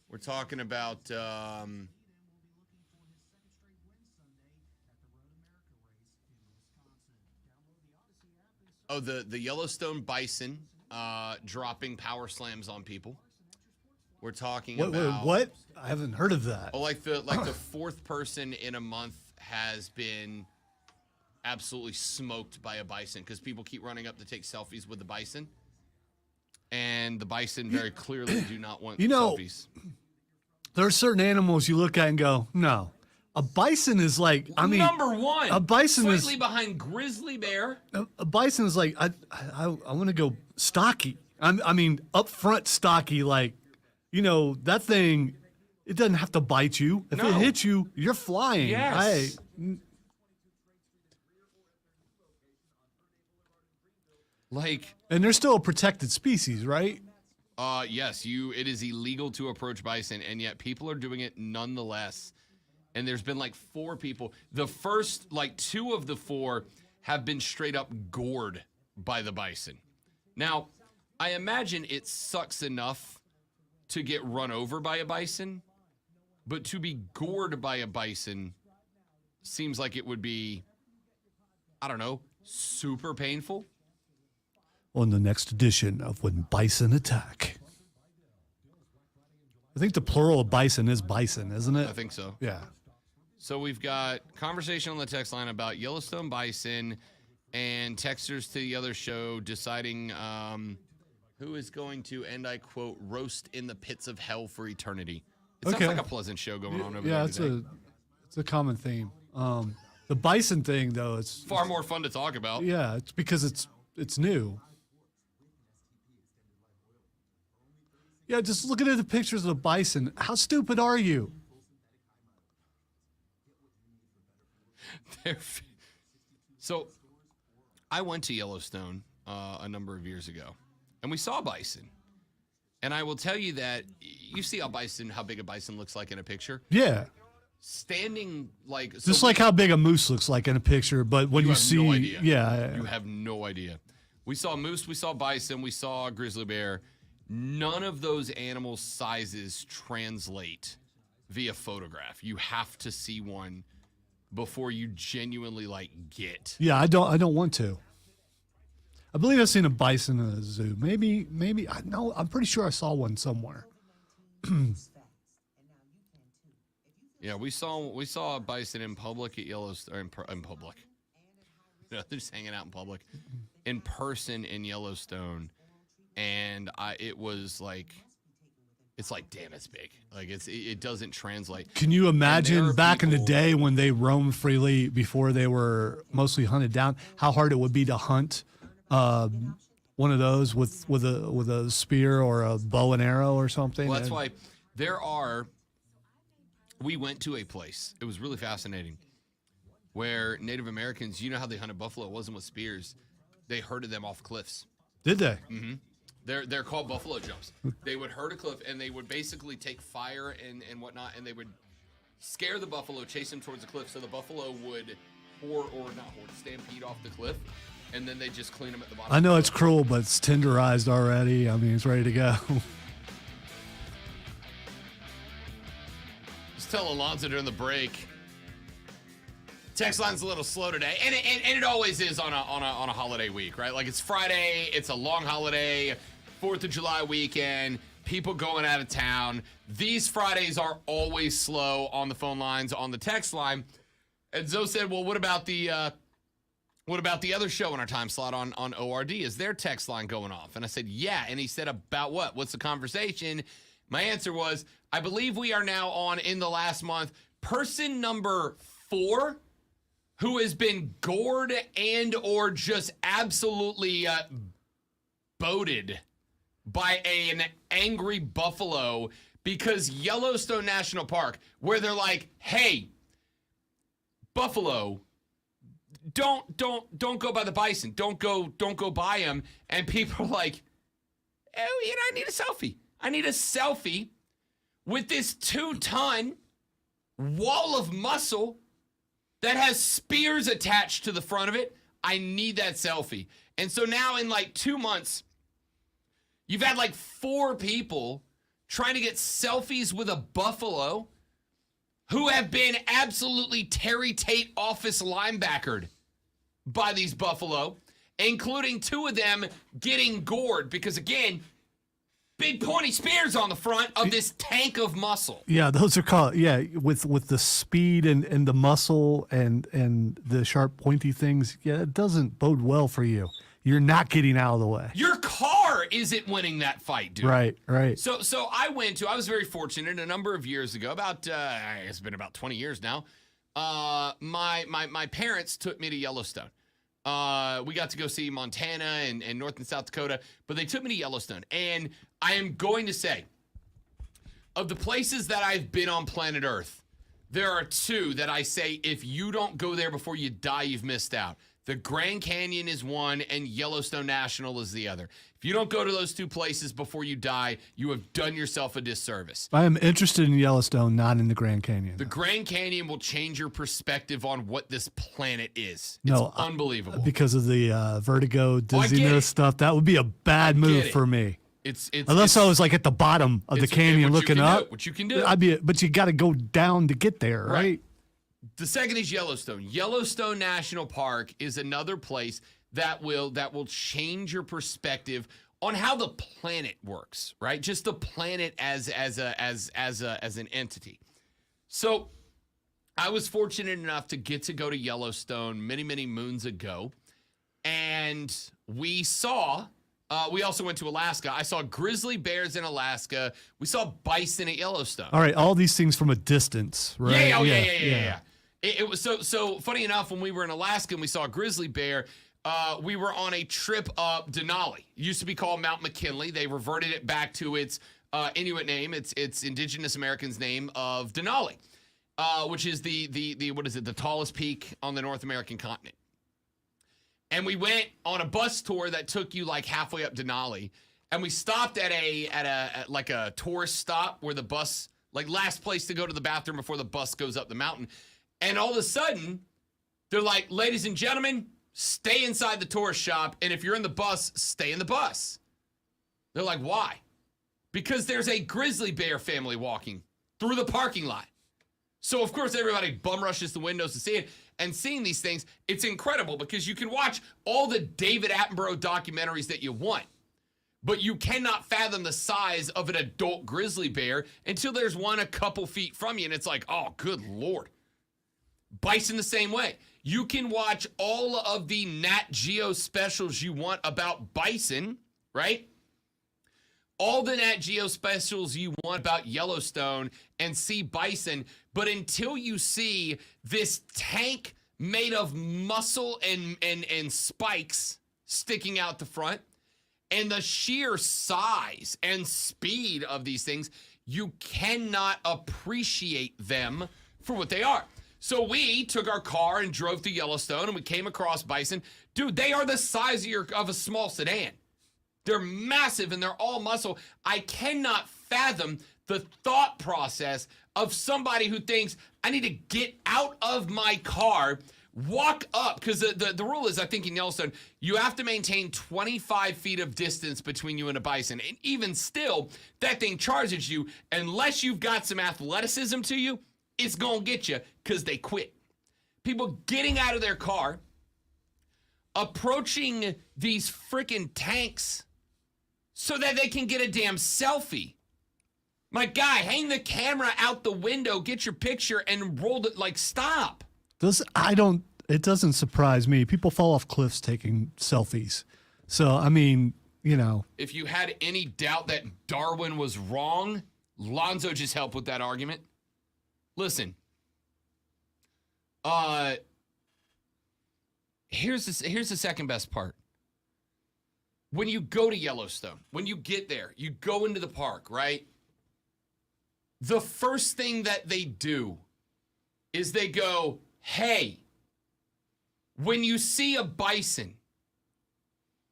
we're talking about, the Yellowstone Bison dropping power slams on people. We're talking about what? I haven't heard of that. Oh, like the 4th person in a month has been absolutely smoked by a bison because people keep running up to take selfies with the bison. And the bison very clearly do not want selfies. There are certain animals you look at and go, no. A bison is like, number 1. A bison is slightly behind grizzly bear. A bison is like, I want to go stocky. I mean, up front stocky, like, that thing, it doesn't have to bite you. If it hits you, you're flying. Yes. And they're still a protected species, right? Yes, it is illegal to approach bison, and yet people are doing it nonetheless. And there's been 4 people. The first, 2 of the 4 have been straight up gored by the bison. Now, I imagine it sucks enough to get run over by a bison, but to be gored by a bison seems like it would be, I don't know, super painful. On the next edition of When Bison Attack. I think the plural of bison is bison, isn't it? I think so. Yeah. So we've got conversation on the text line about Yellowstone bison and texters to the other show deciding who is going to, and I quote, roast in the pits of hell for eternity. It sounds like a pleasant show going on over there today. It's a common theme. The bison thing, though, it's far more fun to talk about. Yeah, it's because it's new. Yeah, just looking at the pictures of the bison. How stupid are you? So I went to Yellowstone a number of years ago, and we saw bison. And I will tell you that you see how big a bison looks like in a picture. Yeah. Standing just like how big a moose looks like in a picture, but when you see, no idea. Yeah, you have no idea. We saw moose, we saw bison, we saw grizzly bear. None of those animal sizes translate via photograph. You have to see one before you genuinely get. Yeah, I don't want to. I believe I've seen a bison in a zoo. Maybe I'm pretty sure I saw one somewhere. Yeah, we saw a bison in public at Yellowstone, in public. They're just hanging out in public, in person in Yellowstone, and it was it's like, damn, it's big. Like it doesn't translate. Can you imagine back in the people- day when they roamed freely before they were mostly hunted down, how hard it would be to hunt one of those with a spear or a bow and arrow or something? Well, that's why we went to a place. It was really fascinating where Native Americans, you know how they hunted buffalo? It wasn't with spears. They herded them off cliffs. Did they? They're called buffalo jumps. They would herd a cliff, and they would basically take fire and whatnot, and they would scare the buffalo, chase them towards the cliff, so the buffalo would stampede off the cliff, and then they just clean them at the bottom. I know it's cruel, but it's tenderized already. I mean, it's ready to go. Just tell Alonzo during the break. Text line's a little slow today, and it always is on a holiday week, right? Like it's Friday, it's a long holiday, 4th of July weekend, people going out of town. These Fridays are always slow on the phone lines, on the text line. And Zoe said, "Well, what about the other show in our time slot on ORD? Is their text line going off?" And I said, "Yeah." And he said, "About what? What's the conversation?" My answer was, "I believe we are now on, in the last month, person number 4 who has been gored and or just absolutely boated by an angry buffalo because Yellowstone National Park, where they're like, hey, buffalo, don't go by the bison. Don't go by them." And people are like, "Oh, I need a selfie. I need a selfie with this 2-ton wall of muscle that has spears attached to the front of it. I need that selfie." And so now in like 2 months, you've had like 4 people trying to get selfies with a buffalo who have been absolutely Terry Tate office linebackered by these buffalo, including 2 of them getting gored because, again, big pointy spears on the front of this tank of muscle. Yeah, those are called, with the speed and the muscle and the sharp pointy things. Yeah, it doesn't bode well for you. You're not getting out of the way. Your car isn't winning that fight, dude. Right. So I was very fortunate a number of years ago, it's been about 20 years now. My parents took me to Yellowstone. We got to go see Montana and North and South Dakota, but they took me to Yellowstone. And I am going to say, of the places that I've been on planet Earth, there are 2 that I say, if you don't go there before you die, you've missed out. The Grand Canyon is one, and Yellowstone National is the other. If you don't go to those 2 places before you die, you have done yourself a disservice. I am interested in Yellowstone, not in the Grand Canyon. The Grand Canyon will change your perspective on what this planet is. No, it's unbelievable. Because of the vertigo, I get dizziness it. stuff, that would be a bad move it. for me. It's Unless I was like at the bottom of the it's- canyon what you looking can up. do, what you can do. But you got to go down to get there, right? The second is Yellowstone. Yellowstone National Park is another place that will change your perspective on how the planet works, right? Just the planet as an entity. So I was fortunate enough to get to go to Yellowstone many moons ago, and we saw. We also went to Alaska. I saw grizzly bears in Alaska. We saw bison at Yellowstone. All right, all these things from a distance, right? Yeah. It was so funny enough, when we were in Alaska and we saw a grizzly bear, we were on a trip up Denali. It used to be called Mount McKinley. They reverted it back to its Inuit name, its Indigenous Americans name of Denali, which is the tallest peak on the North American continent. And we went on a bus tour that took you like halfway up Denali, and we stopped at a tourist stop where the bus, like last place to go to the bathroom before the bus goes up the mountain. And all of a sudden, they're like, "Ladies and gentlemen, stay inside the tourist shop, and if you're in the bus, stay in the bus." They're like, "Why?" "Because there's a grizzly bear family walking through the parking lot." So, of course, everybody bum rushes the windows to see it. And seeing these things, it's incredible because you can watch all the David Attenborough documentaries that you want, but you cannot fathom the size of an adult grizzly bear until there's one a couple feet from you, and it's like, oh, good Lord. Bison the same way. You can watch all of the Nat Geo specials you want about bison, right? all the Nat Geo specials you want about Yellowstone and see bison, but until you see this tank made of muscle and spikes sticking out the front, and the sheer size and speed of these things, you cannot appreciate them for what they are. So we took our car and drove through Yellowstone, and we came across bison. Dude, they are the size of a small sedan. They're massive, and they're all muscle. I cannot fathom the thought process of somebody who thinks, I need to get out of my car, walk up, because the rule is, I think in Yellowstone, you have to maintain 25 feet of distance between you and a bison. And even still, that thing charges you. Unless you've got some athleticism to you, it's going to get you because they quit. People getting out of their car, approaching these freaking tanks so that they can get a damn selfie. My guy, hang the camera out the window, get your picture, and roll it. Like, stop. It doesn't surprise me. People fall off cliffs taking selfies. So, I mean, you know. If you had any doubt that Darwin was wrong, Lonzo just helped with that argument. Listen. Here's the second best part. When you go to Yellowstone, when you get there, you go into the park, right? The first thing that they do is they go, hey, when you see a bison,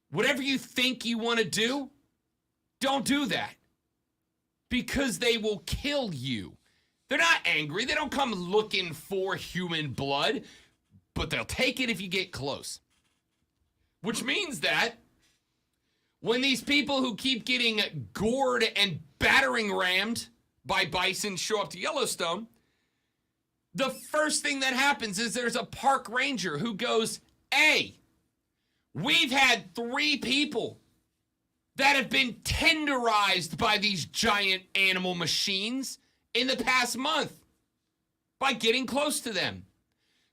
whatever you think you want to do, don't do that. Because they will kill you. They're not angry. They don't come looking for human blood, but they'll take it if you get close. Which means that when these people who keep getting gored and battering rammed by bison show up to Yellowstone, the first thing that happens is there's a park ranger who goes, hey, we've had 3 people that have been tenderized by these giant animal machines in the past month by getting close to them.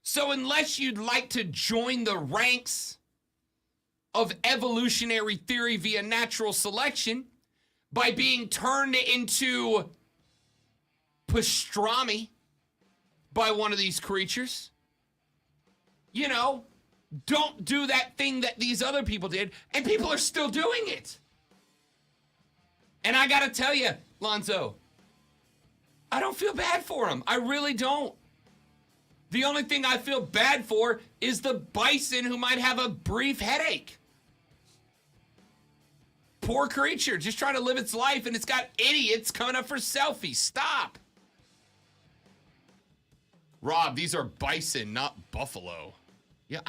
So unless you'd like to join the ranks of evolutionary theory via natural selection by being turned into pastrami by one of these creatures, you know, don't do that thing that these other people did, and people are still doing it. And I gotta tell you, Lonzo, I don't feel bad for them. I really don't. The only thing I feel bad for is the bison who might have a brief headache. Poor creature, just trying to live its life, and it's got idiots coming up for selfies. Stop. Rob, these are bison, not buffalo. Yeah,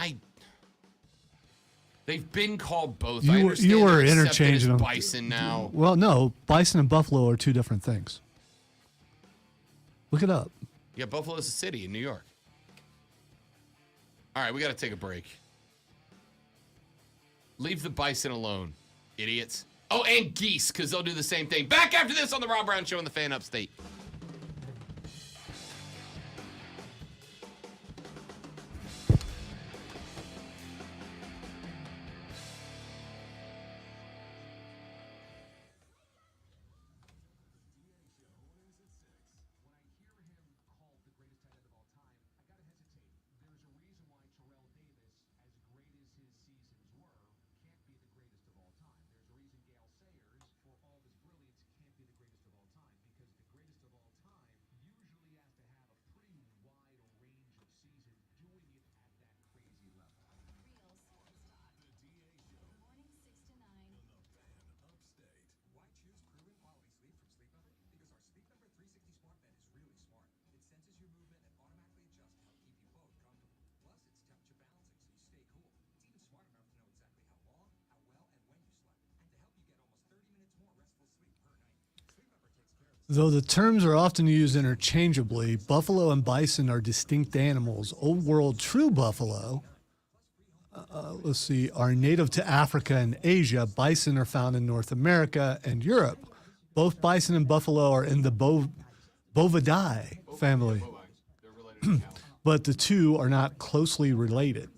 they've been called both. I understand You were they're accepted interchanging as them. bison now. Well, no, bison and buffalo are 2 different things. Look it up. Yeah, Buffalo's a city in New York. All right, we got to take a break. Leave the bison alone, idiots. Oh, and geese, because they'll do the same thing. Back after this on the Rob Brown Show in the Fan Upstate. Though the terms are often used interchangeably, buffalo and bison are distinct animals. Old World true buffalo, are native to Africa and Asia. Bison are found in North America and Europe. Both bison and buffalo are in the Bovidae family, but the two are not closely related.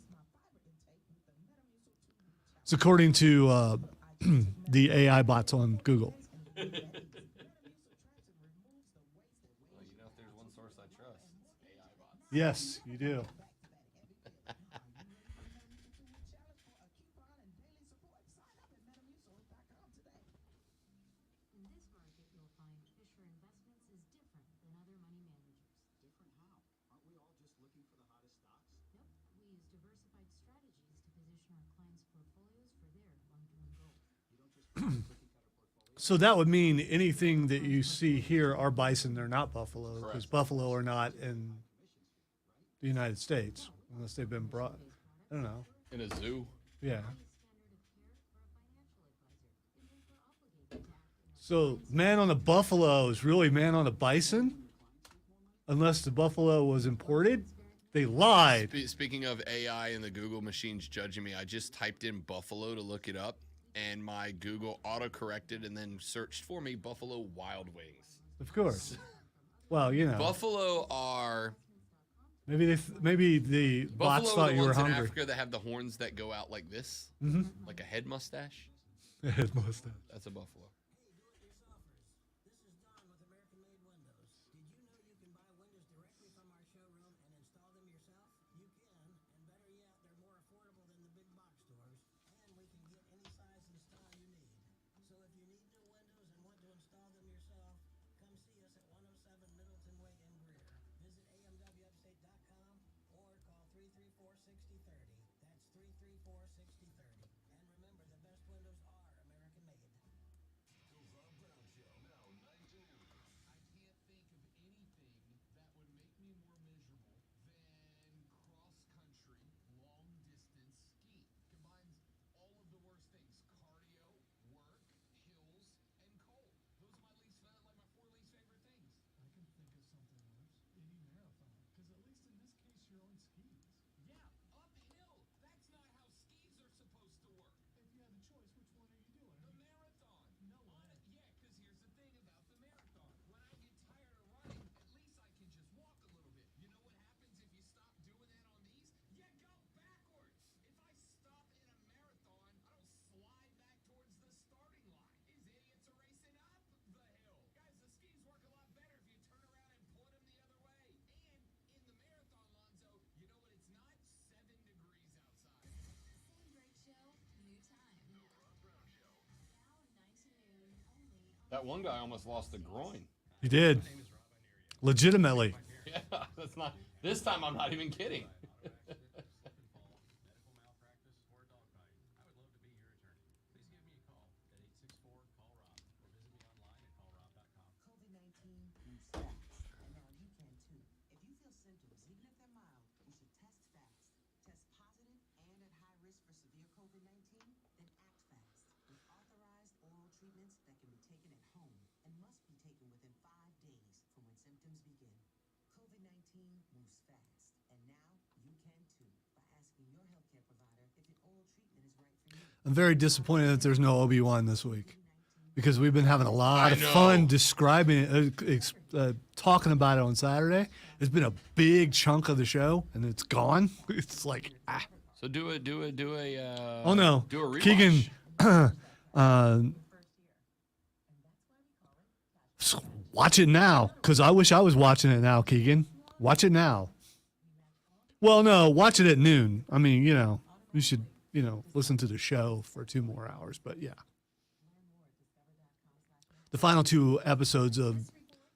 It's according to the AI bots on Google. Well, you know, if there's one source I trust, it's AI bots. Yes, you do. In this market, you'll find Fisher Investments is different than other money managers. Different how? Aren't we all just looking for the hottest stocks? Nope, we use diversified strategies to position our clients' portfolios for their long-term goals. You don't just pick a cookie cutter portfolio. So that would mean anything that you see here are bison. They're not buffalo because Correct. buffalo are not in the United States unless they've been brought. I don't know. In a zoo. Yeah. Standard of care for a financial advisor, even for obligated to act in a So man on a buffalo is really man on a bison, unless the buffalo was imported. They lied. Speaking of AI and the Google machines judging me, I just typed in buffalo to look it up, and my Google auto-corrected and then searched for me Buffalo Wild Wings. Of course. Well, you know, Buffalo are maybe the bots buffalo are thought the you were ones in hungry. Africa that have the horns that go out like this, like a head mustache. Head mustache. That's a buffalo. This is Don with American Made Windows. Did you know you can buy windows directly from our showroom and install them yourself? You can, and better yet, they're more affordable than the big box stores, and we can get any size and style you need. So if you need new windows and want to install them yourself, come see us at 107 Middleton Way in Greer. Visit amwupstate.com or call 334-6030. That's 334-6030. And remember, the best windows are American made. Same great show, new time. Now 9 to noon, only on That one guy almost lost a groin. You did. Legitimately. Yeah, that's not. This time I'm not even kidding. Medical malpractice, or a dog bite. I would love to be your attorney. Please give me a call at 864-CALL-ROB or visit me online at callrob.com. COVID-19 moves fast, and now you can too. If you feel symptoms, even if they're mild, you should test fast. Test positive and at high risk for severe COVID-19, then act fast. With authorized oral treatments that can be taken at home and must be taken within 5 days from when symptoms begin. COVID-19 moves fast, and now you can too by asking your healthcare provider if an oral treatment is right for you. I'm very disappointed that there's no Obi-Wan this week because we've been having a lot I of know. fun describing it, talking about it on Saturday. It's been a big chunk of the show, and it's gone. It's like, ah. So do a. Oh no, Do a rewatch. Keegan. Watch it now, because I wish I was watching it now, Keegan. Watch it now. Well, no, watch it at noon. I mean, you know, you should, you know, listen to the show for 2 more hours. But yeah, the final 2 episodes of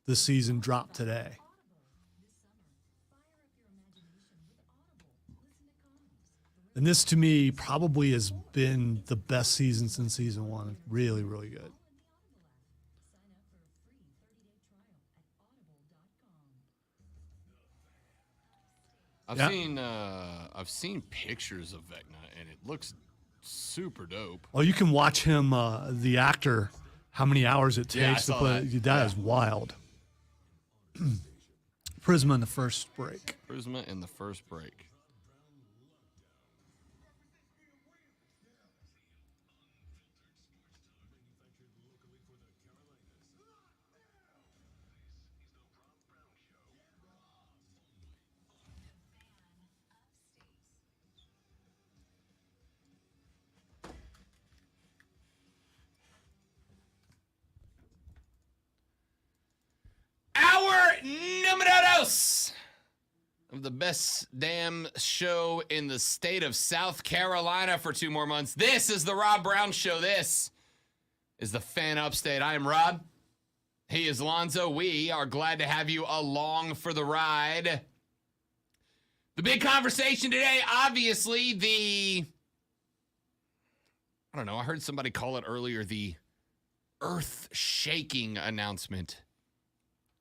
the season dropped today. this summer. Fire up your imagination with Audible. Listen to comics. And this, to me, probably has been the best season since season 1. Really, really good. In the Audible app. Sign up for a free 30-day trial at audible.com. I've seen pictures of Vecna, and it looks super dope. Oh, you can watch him, the actor, how many hours it Yeah, I takes to saw put. that. That is wild. Prisma in the first break. Prisma in the first break. hosts of the best damn show in the state of South Carolina for 2 more months. This is the Rob Brown Show. This is the Fan Upstate. I am Rob. He is Lonzo. We are glad to have you along for the ride. The big conversation today, obviously, I don't know, I heard somebody call it earlier, the earth-shaking announcement.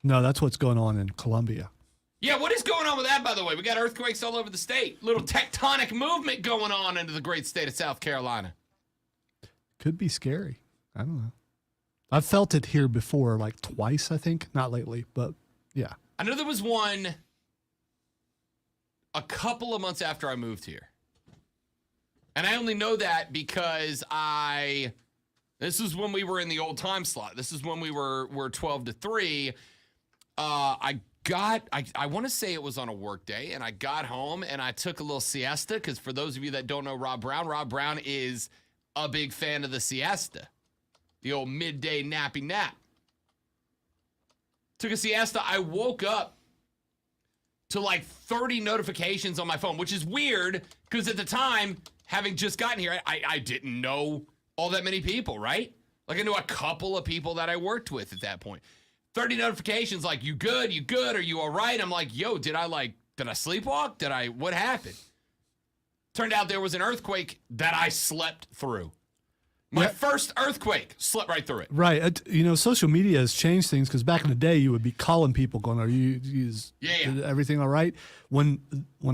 No, that's what's going on in Colombia. Yeah, what is going on with that, by the way? We got earthquakes all over the state. Little tectonic movement going on into the great state of South Carolina. Could be scary. I don't know. I've felt it here before, like twice, I think. Not lately, but yeah. I know there was one a couple of months after I moved here. And I only know that because this is when we were in the old time slot. This is when we were 12 to 3. I want to say it was on a work day, and I got home and I took a little siesta because for those of you that don't know Rob Brown is a big fan of the siesta, the old midday nappy nap. Took a siesta. I woke up to like 30 notifications on my phone, which is weird because at the time, having just gotten here, I didn't know all that many people, right? Like I knew a couple of people that I worked with at that point. 30 notifications like, you good? You good? Are you all right? I'm like, yo, did I sleepwalk? What happened? Turned out there was an earthquake that I slept through. My first earthquake, slept right through it. Right. Social media has changed things because back in the day, you would be calling people going, are you everything all right? When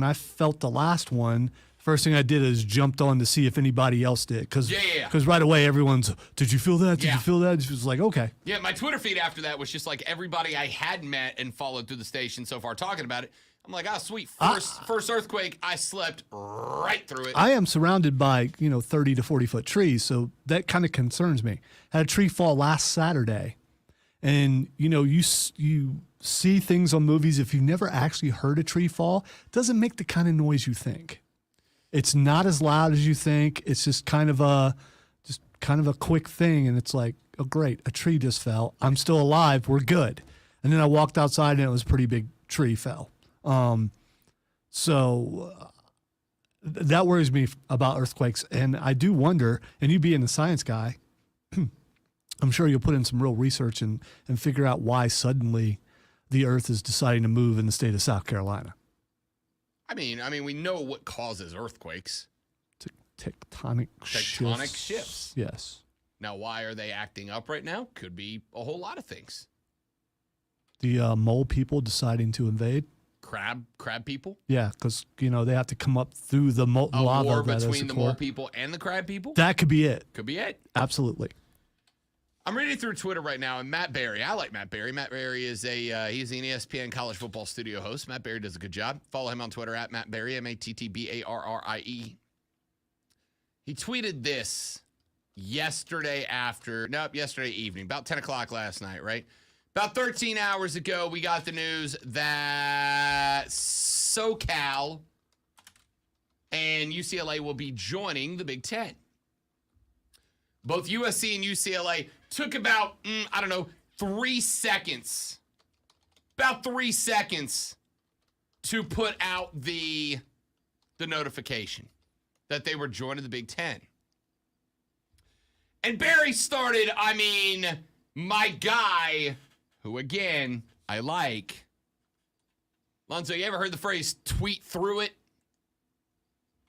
I felt the last one, first thing I did is jumped on to see if anybody else did. Because right away, everyone's, did you feel that? Did you feel that? It was like, okay. Yeah, my Twitter feed after that was just like everybody I had met and followed through the station so far talking about it. I'm like, sweet. First earthquake, I slept right through it. I am surrounded by, 30 to 40-foot trees, so that kind of concerns me. Had a tree fall last Saturday, and, you see things on movies. If you've never actually heard a tree fall, it doesn't make the kind of noise you think. It's not as loud as you think. It's just kind of a quick thing, and it's like, oh great, a tree just fell. I'm still alive. We're good. And then I walked outside, and it was a pretty big tree fell. That worries me about earthquakes, and I do wonder. And you being a science guy, I'm sure you'll put in some real research and figure out why suddenly the Earth is deciding to move in the state of South Carolina. I mean, we know what causes earthquakes. Tectonic shifts. Yes. Now, why are they acting up right now? Could be a whole lot of things. The mole people deciding to invade. Crab people? Yeah, because, they have to come up through the lava. A war between the mole people and the crab people? That could be it. Could be it. Absolutely. I'm reading through Twitter right now, and Matt Berry. I like Matt Berry. Matt Berry is he's an ESPN college football studio host. Matt Berry does a good job. Follow him on Twitter at Matt Berry, MattBarrie. He tweeted this yesterday evening, about 10 o'clock last night, right? About 13 hours ago, we got the news that SoCal and UCLA will be joining the Big Ten. Both USC and UCLA took about, 3 seconds. About 3 seconds to put out the notification that they were joining the Big Ten. And Barry started, my guy, who again, I like. Lonzo, you ever heard the phrase tweet through it?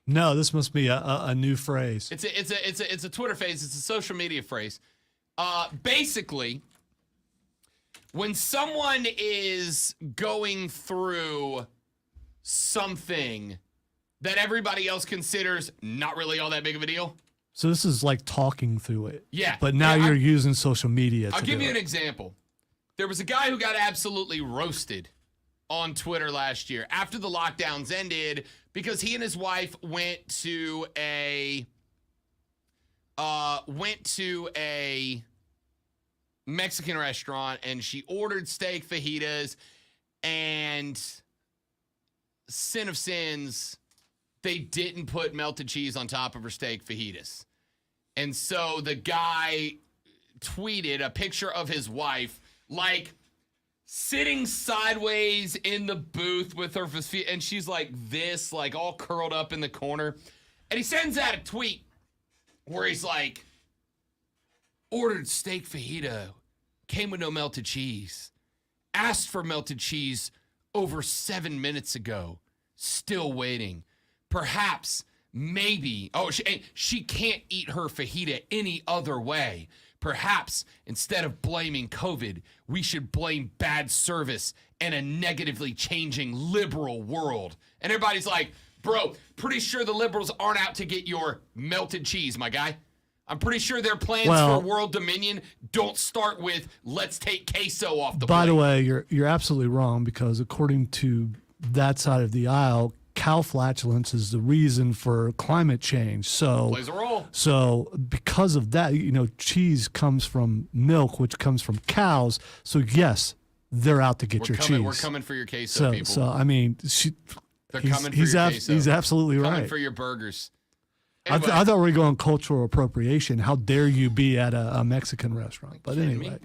No, this must be a new phrase. It's a Twitter phrase. It's a social media phrase. Basically, when someone is going through something that everybody else considers not really all that big of a deal. So this is like talking through it. Yeah. But now you're using social media. I'll give you an example. There was a guy who got absolutely roasted on Twitter last year after the lockdowns ended because he and his wife went to a Mexican restaurant and she ordered steak fajitas, and sin of sins, they didn't put melted cheese on top of her steak fajitas. And so the guy tweeted a picture of his wife, like sitting sideways in the booth with her feet, and she's like this, like all curled up in the corner. And he sends out a tweet where he's like, ordered steak fajita, came with no melted cheese. Asked for melted cheese over 7 minutes ago. Still waiting. Perhaps, maybe. Oh, she can't eat her fajita any other way. Perhaps, instead of blaming COVID, we should blame bad service and a negatively changing liberal world. And everybody's like, bro, pretty sure the liberals aren't out to get your melted cheese, my guy. I'm pretty sure their plans for world dominion don't start with let's take queso off the plate. By the way, you're absolutely wrong, because according to that side of the aisle, cow flatulence is the reason for climate change. So plays a role. So because of that, cheese comes from milk, which comes from cows. So yes, they're out to get your cheese. We're coming for your queso, people. So I mean, they're coming for your queso. He's absolutely right. Coming for your burgers. Anyway. I thought we were going cultural appropriation. How dare you be at a Mexican restaurant? But anyway.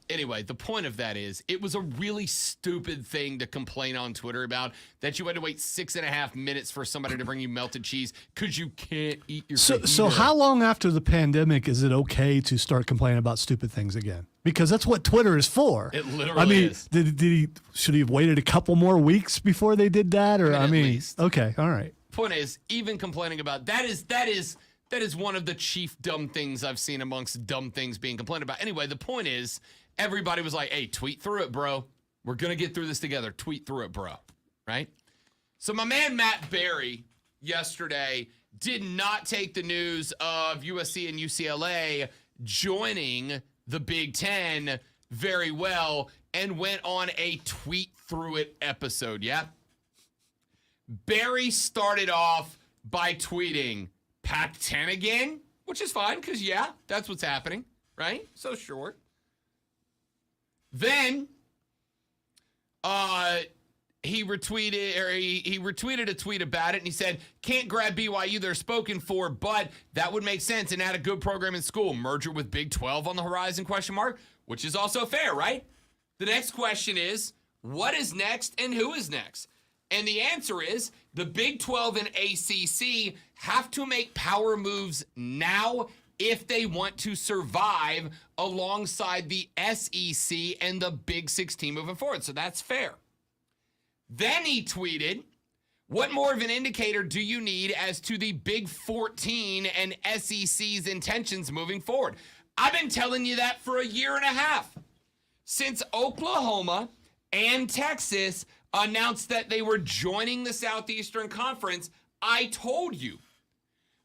Anyway, the point of that is it was a really stupid thing to complain on Twitter about, that you had to wait 6.5 minutes for somebody to bring you melted cheese because you can't eat your fajita. So how long after the pandemic is it okay to start complaining about stupid things again? Because that's what Twitter is for. It literally is. Should he have waited a couple more weeks before they did that? Or at least. Okay, all right. Point is, even complaining about that is one of the chief dumb things I've seen amongst dumb things being complained about. Anyway, the point is, everybody was like, hey, tweet through it, bro. We're going to get through this together. Tweet through it, bro. Right? So my man Matt Berry yesterday did not take the news of USC and UCLA joining the Big Ten very well and went on a tweet through it episode. Yeah? Barry started off by tweeting, Pac-10 again, which is fine because, yeah, that's what's happening, right? So short. Then he retweeted a tweet about it, and he said, can't grab BYU, they're spoken for, but that would make sense and add a good program in school. Merger with Big 12 on the horizon, ? Which is also fair, right? The next question is, what is next and who is next? And the answer is the Big 12 and ACC have to make power moves now if they want to survive alongside the SEC and the Big 16 moving forward. So that's fair. Then he tweeted, what more of an indicator do you need as to the Big 14 and SEC's intentions moving forward? I've been telling you that for 1.5 years. Since Oklahoma and Texas announced that they were joining the Southeastern Conference, I told you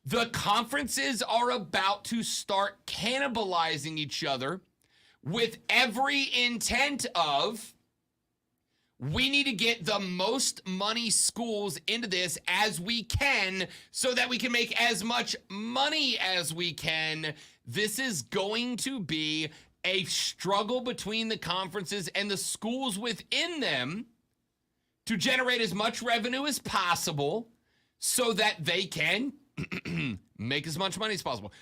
the conferences are about to start cannibalizing each other with every intent of, we need to get the most money schools into this as we can so that we can make as much money as we can. This is going to be a struggle between the conferences and the schools within them to generate as much revenue as possible so that they can make as much money as possible.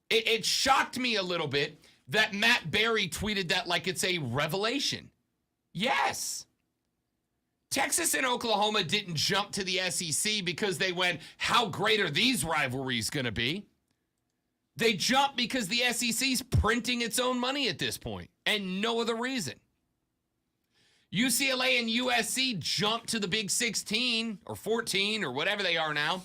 It shocked me a little bit that Matt Berry tweeted that like it's a revelation. Yes. Texas and Oklahoma didn't jump to the SEC because they went, how great are these rivalries going to be? They jumped because the SEC's printing its own money at this point and no other reason. UCLA and USC jumped to the Big 16 or 14 or whatever they are now.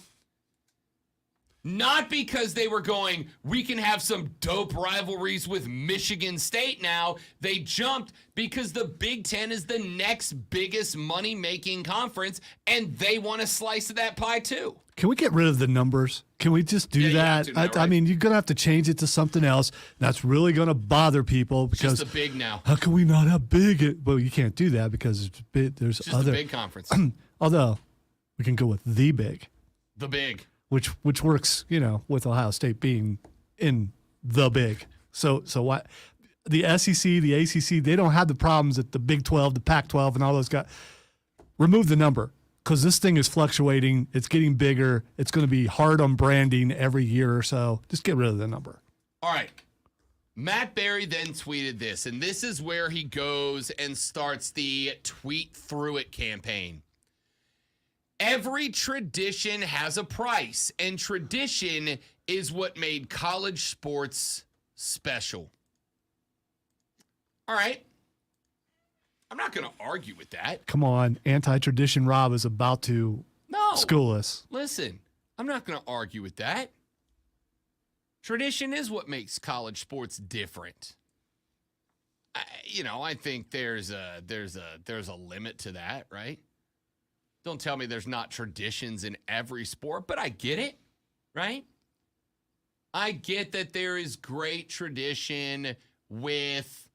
Not because they were going, we can have some dope rivalries with Michigan State now. They jumped because the Big Ten is the next biggest money-making conference, and they want a slice of that pie too. Can we get rid of the numbers? Can we just do that? I mean, you're going to have to change it to something else. That's really going to bother people because just the big now. How can we not have big? Well, you can't do that because there's just other the big conference. Although we can go with the big. The big. Which works, with Ohio State being in the big. So what? The SEC, the ACC, they don't have the problems that the Big 12, the Pac-12, and all those guys. Remove the number because this thing is fluctuating. It's getting bigger. It's going to be hard on branding every year or so. Just get rid of the number. All right. Matt Berry then tweeted this, and this is where he goes and starts the tweet through it campaign. Every tradition has a price, and tradition is what made college sports special. All right. I'm not going to argue with that. Come on, anti-tradition Rob is about to No. school us. Listen, I'm not going to argue with that. Tradition is what makes college sports different. I think there's a limit to that, right? Don't tell me there's not traditions in every sport, but I get it, right? I get that there is great tradition with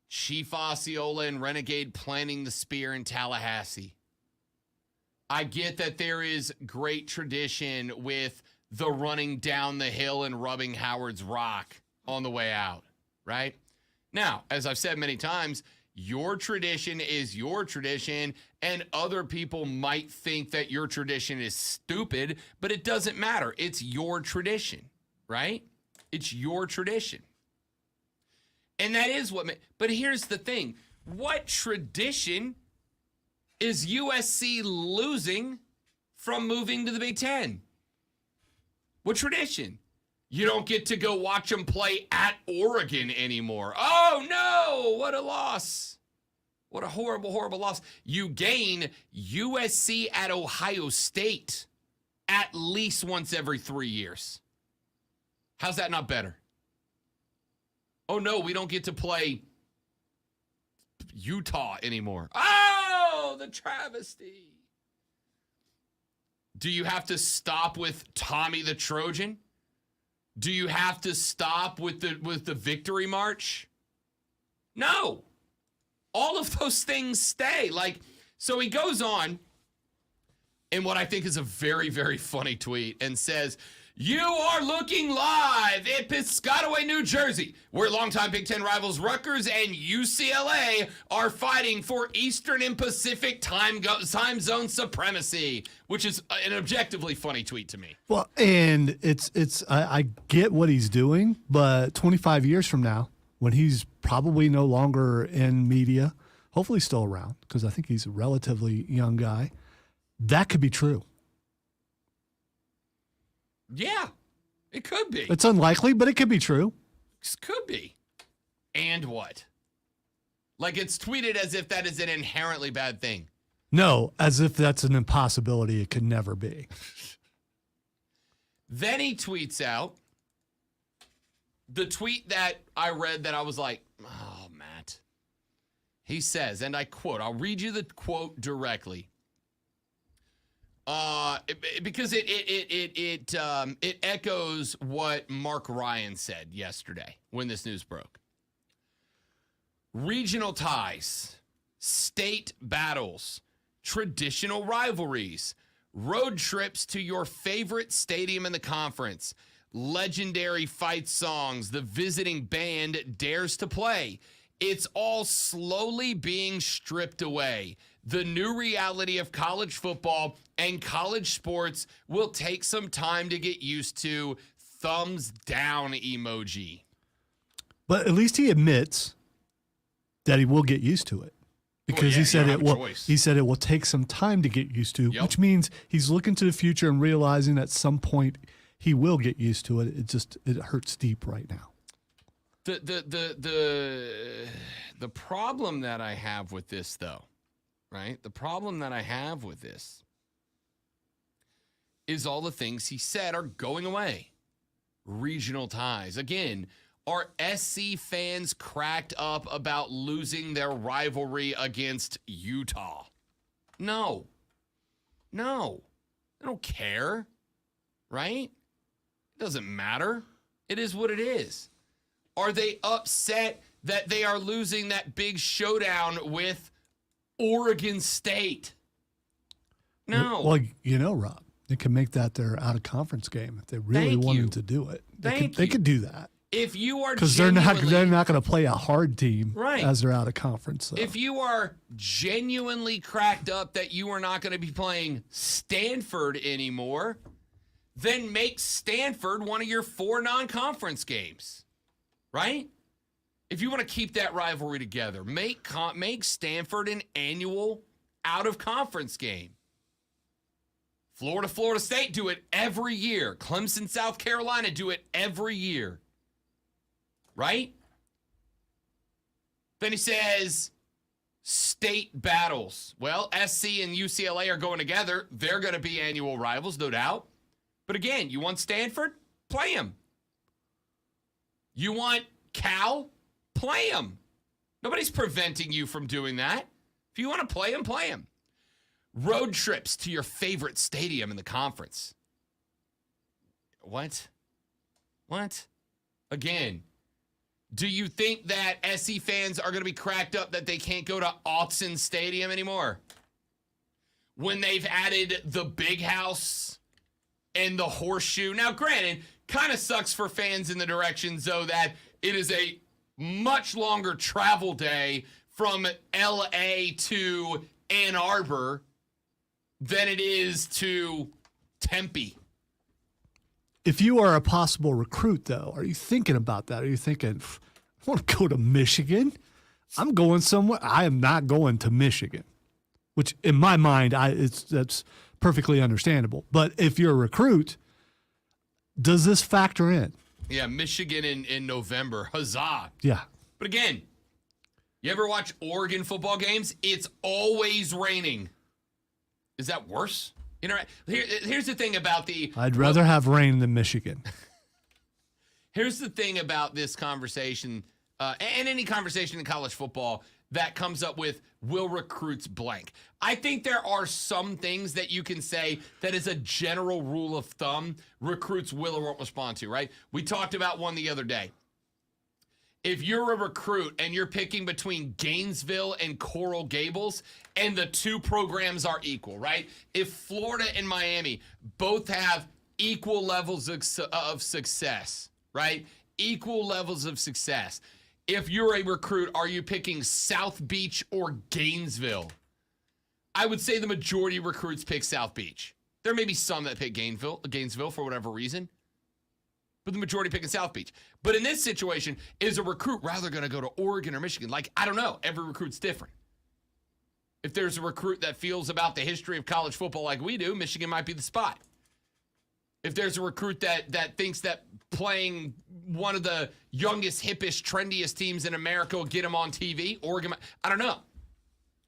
Chief Osceola and Renegade planting the spear in Tallahassee. I get that there is great tradition with the running down the hill and rubbing Howard's rock on the way out, right? Now, as I've said many times, your tradition is your tradition, and other people might think that your tradition is stupid, but it doesn't matter. It's your tradition, right? It's your tradition. And that is what, but here's the thing. What tradition is USC losing from moving to the Big Ten? What tradition? You don't get to go watch them play at Oregon anymore. Oh, no, what a loss. What a horrible, horrible loss. You gain USC at Ohio State at least once every 3 years. How's that not better? Oh, no, we don't get to play Utah anymore. Oh, the travesty. Do you have to stop with Tommy the Trojan? Do you have to stop with the victory march? No. All of those things stay. So he goes on in what I think is a very, very funny tweet and says, "You are looking live in Piscataway, New Jersey, where longtime Big Ten rivals Rutgers and UCLA are fighting for Eastern and Pacific time zone supremacy," which is an objectively funny tweet to me. Well, and I get what he's doing, but 25 years from now, when he's probably no longer in media, hopefully still around, because I think he's a relatively young guy, that could be true. Yeah, it could be. It's unlikely, but it could be true. It could be. And what? It's tweeted as if that is an inherently bad thing. No, as if that's an impossibility. It could never be. Then he tweets out the tweet that I read that I was like, oh, Matt. He says, and I quote, I'll read you the quote directly. Because it echoes what Mark Ryan said yesterday when this news broke. Regional ties, state battles, traditional rivalries, road trips to your favorite stadium in the conference, legendary fight songs the visiting band dares to play. It's all slowly being stripped away. The new reality of college football and college sports will take some time to get used to. Thumbs down emoji. But at least he admits that he will get used to it, because he said it will. Choice. He said it will take some time to get used to, Yep. which means he's looking to the future and realizing at some point he will get used to it. It hurts deep right now. The problem that I have with this, though, right? The problem that I have with this is all the things he said are going away. Regional ties. Again, are SC fans cracked up about losing their rivalry against Utah? No. No. They don't care, right? It doesn't matter. It is what it is. Are they upset that they are losing that big showdown with Oregon State? No. Well, Rob, they can make that their out-of-conference game if they really Thank wanted you. to do it. Thank They you. could do that, If you are because they're not going to play a hard team Right. as they're out of conference. So. If you are genuinely cracked up that you are not going to be playing Stanford anymore, then make Stanford one of your 4 non-conference games, right? if you want to keep that rivalry together, make Stanford an annual out-of-conference game. Florida State do it every year. Clemson, South Carolina do it every year. Right? Then he says state battles. Well, SC and UCLA are going together. They're going to be annual rivals, no doubt. But again, you want Stanford? Play them. You want Cal? Play them. Nobody's preventing you from doing that. If you want to play them, play them. Road trips to your favorite stadium in the conference. What? Again, do you think that SC fans are going to be cracked up that they can't go to Autzen Stadium anymore? When they've added the Big House and the Horseshoe. Now, granted, kind of sucks for fans in the directions, though, that it is a much longer travel day from LA to Ann Arbor than it is to Tempe. If you are a possible recruit, though, are you thinking about that? Are you thinking, I want to go to Michigan? I'm going somewhere. I am not going to Michigan, which in my mind, that's perfectly understandable. But if you're a recruit, does this factor in? Yeah, Michigan in November. Huzzah. Yeah. But again, you ever watch Oregon football games? It's always raining. Is that worse? You know, here's the thing about I'd rather have rain than Michigan. Here's the thing about this conversation, and any conversation in college football that comes up with, will recruits blank? I think there are some things that you can say that is a general rule of thumb recruits will or won't respond to, right? We talked about one the other day. If you're a recruit and you're picking between Gainesville and Coral Gables and the two programs are equal, right? If Florida and Miami both have equal levels of success, right? Equal levels of success. If you're a recruit, are you picking South Beach or Gainesville? I would say the majority of recruits pick South Beach. There may be some that pick Gainesville for whatever reason, but the majority picking South Beach. But in this situation, is a recruit rather going to go to Oregon or Michigan? Like, I don't know. Every recruit's different. If there's a recruit that feels about the history of college football like we do, Michigan might be the spot. If there's a recruit that thinks that playing one of the youngest, hippest, trendiest teams in America will get them on TV, Oregon, I don't know.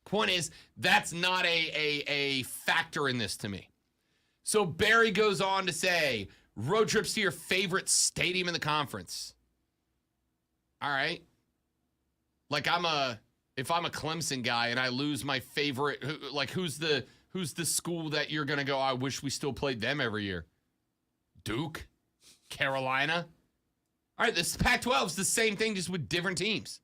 Point is, that's not a factor in this to me. So Barry goes on to say, road trips to your favorite stadium in the conference. All right. Like if I'm a Clemson guy and I lose my favorite, who's the school that you're going to go, I wish we still played them every year? Duke? Carolina? All right, this Pac-12 is the same thing, just with different teams.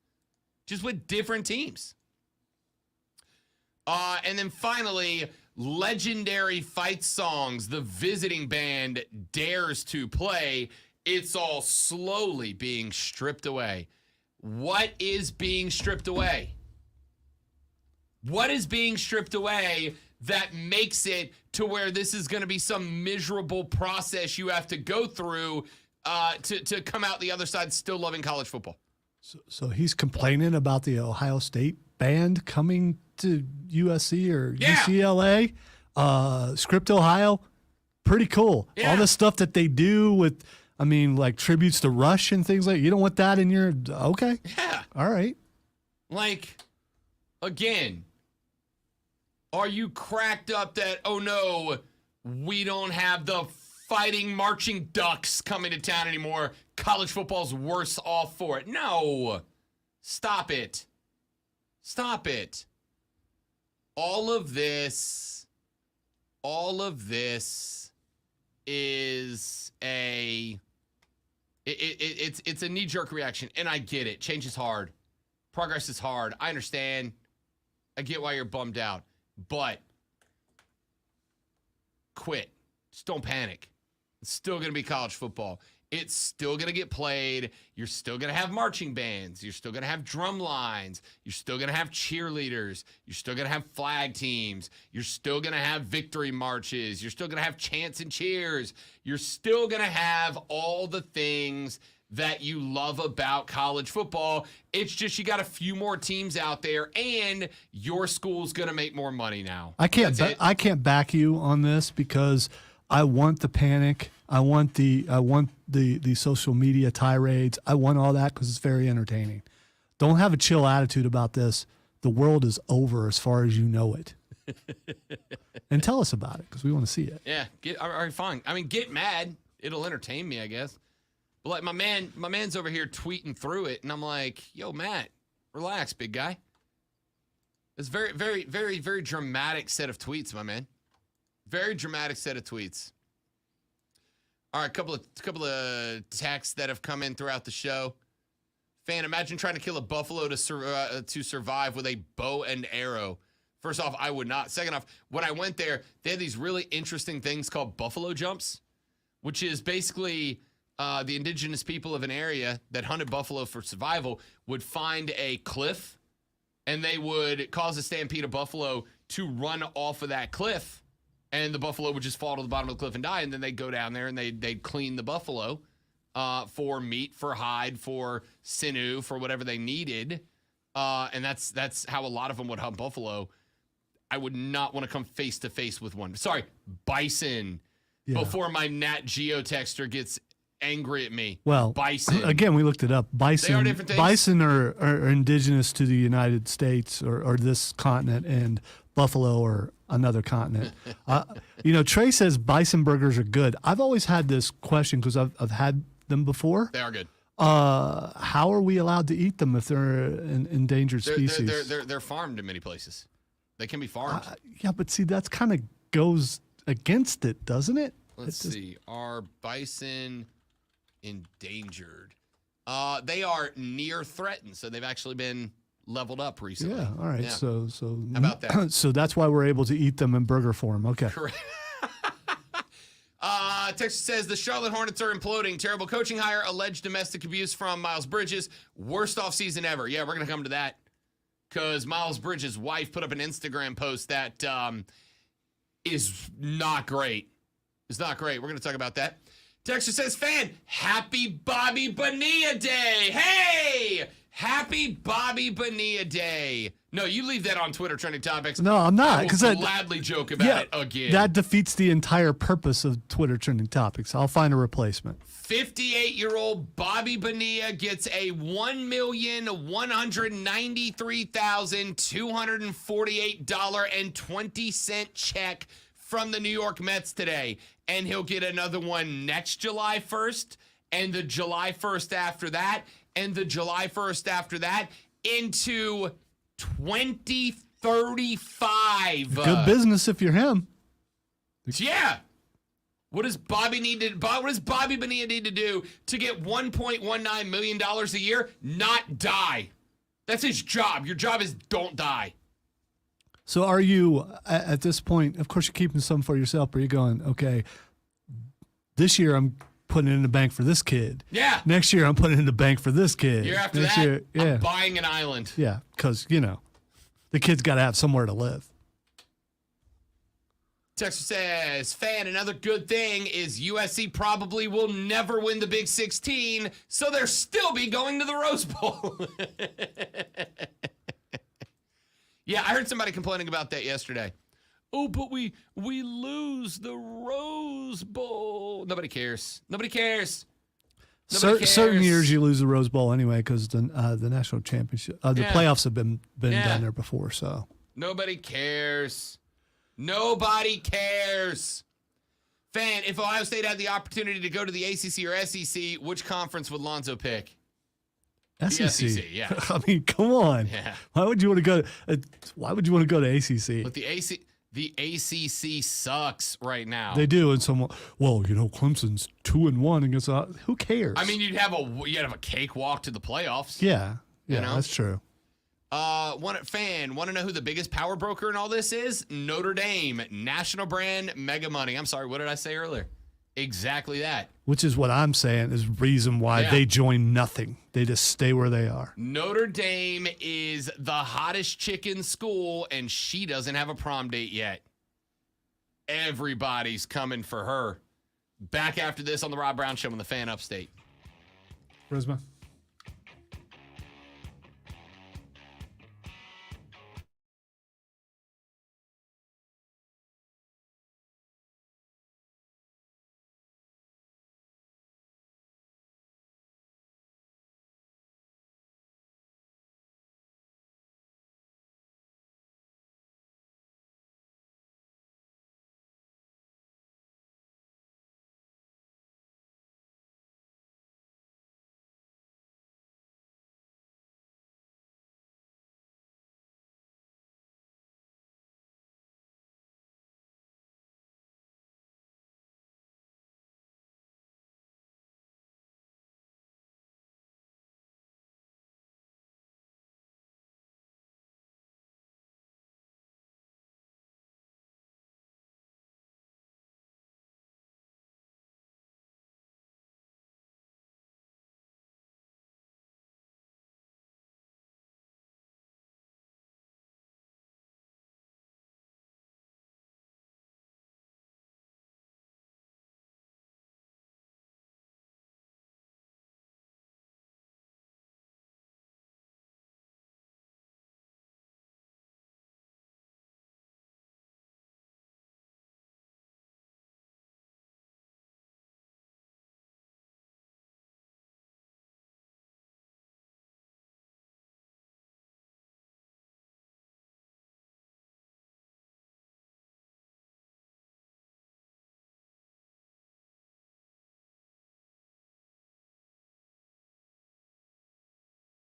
And then finally, legendary fight songs the visiting band dares to play. It's all slowly being stripped away. What is being stripped away? What is being stripped away that makes it to where this is going to be some miserable process you have to go through to come out the other side still loving college football? So he's complaining about the Ohio State band coming to USC or UCLA, Script, Ohio. Pretty cool. Yeah. All the stuff that they do with, like tributes to Rush and things like, you don't want that in your, okay. Yeah. All right. Like, again, are you cracked up that, oh no, we don't have the fighting marching ducks coming to town anymore? College football's worse off for it. No. Stop it. All of this is it's a knee-jerk reaction, and I get it. Change is hard. Progress is hard. I understand. I get why you're bummed out. But quit. Just don't panic. It's still going to be college football. It's still going to get played. You're still going to have marching bands. You're still going to have drum lines. You're still going to have cheerleaders. You're still going to have flag teams. You're still going to have victory marches. You're still going to have chants and cheers. You're still going to have all the things that you love about college football. It's just you got a few more teams out there, and your school's going to make more money now. I can't That's it. I can't back you on this because I want the panic. I want the social media tirades. I want all that because it's very entertaining. Don't have a chill attitude about this. The world is over as far as you know it. And tell us about it because we want to see it. Yeah, all right, fine. I mean, get mad. It'll entertain me, I guess. But like my man's over here tweeting through it, and I'm like, yo, Matt, relax, big guy. It's very, very, very, very dramatic set of tweets, my man. Very dramatic set of tweets. All right, couple of texts that have come in throughout the show. Fan, imagine trying to kill a buffalo to survive with a bow and arrow. First off, I would not. Second off, when I went there, they had these really interesting things called buffalo jumps, which is basically the indigenous people of an area that hunted buffalo for survival would find a cliff, and they would cause a stampede of buffalo to run off of that cliff, and the buffalo would just fall to the bottom of the cliff and die, and then they'd go down there and they'd clean the buffalo for meat, for hide, for sinew, for whatever they needed, and that's how a lot of them would hunt buffalo. I would not want to come face to face with one. Sorry, bison. Yeah. Before my Nat Geo texter gets angry at me. Well, bison. Again, we looked it up. Bison. They are different things. Bison are indigenous to the United States or this continent, and buffalo are another continent. Trey says bison burgers are good. I've always had this question because I've had them before. They are good. How are we allowed to eat them if they're an endangered species? They're farmed in many places. They can be farmed. Yeah, but see, that's kind of goes against it, doesn't it? Let's see. Are bison endangered? They are near threatened, so they've actually been leveled up recently. Yeah. All right. Yeah. So How about that? So that's why we're able to eat them in burger form. Okay. Correct. Texas says the Charlotte Hornets are imploding. Terrible coaching hire, alleged domestic abuse from Miles Bridges. Worst offseason ever. Yeah, we're going to come to that because Miles Bridges' wife put up an Instagram post that is not great. It's not great. We're going to talk about that. Texas says, fan, happy Bobby Bonilla Day. Hey, happy Bobby Bonilla Day. No, you leave that on Twitter trending topics. No, I'm not. I will gladly joke about it again. That defeats the entire purpose of Twitter trending topics. I'll find a replacement. 58-year-old Bobby Bonilla gets a $1,193,248.20 check from the New York Mets today. And he'll get another one next July 1st, and the July 1st after that, and the July 1st after that, into 2035. Good business if you're him. Yeah. What does Bobby Bonilla need to do to get $1.19 million a year? Not die. That's his job. Your job is don't die. So are you, at this point, of course you're keeping some for yourself, but you're going, okay, this year I'm putting it in the bank for this kid. Yeah. Next year I'm putting it in the bank for this kid. Year after Next that, year, yeah. I'm buying an island. Yeah, because, the kid's got to have somewhere to live. Texas says, fan, another good thing is USC probably will never win the Big 16, so they'll still be going to the Rose Bowl. Yeah, I heard somebody complaining about that yesterday. Oh, but we lose the Rose Bowl. Nobody cares. Nobody cares. Nobody cares. Certain years you lose the Rose Bowl anyway because the national championship, the playoffs have been done there before. So nobody cares. Nobody cares. Fan, if Ohio State had the opportunity to go to the ACC or SEC, which conference would Lonzo pick? SEC. The SEC, yeah. I mean, come on. Yeah. Why would you want to go? Why would you want to go to ACC? But the ACC sucks right now. They do, and Clemson's 2-1 against. Who cares? I mean, you'd have a cakewalk to the playoffs. Yeah, You know? that's true. Want to know who the biggest power broker in all this is? Notre Dame, national brand, mega money. I'm sorry, what did I say earlier? Exactly that. Which is what I'm saying is reason why they join nothing. They just stay where they are. Notre Dame is the hottest chick in school, and she doesn't have a prom date yet. Everybody's coming for her. Back after this on the Rob Brown Show on the Fan Upstate. Charisma.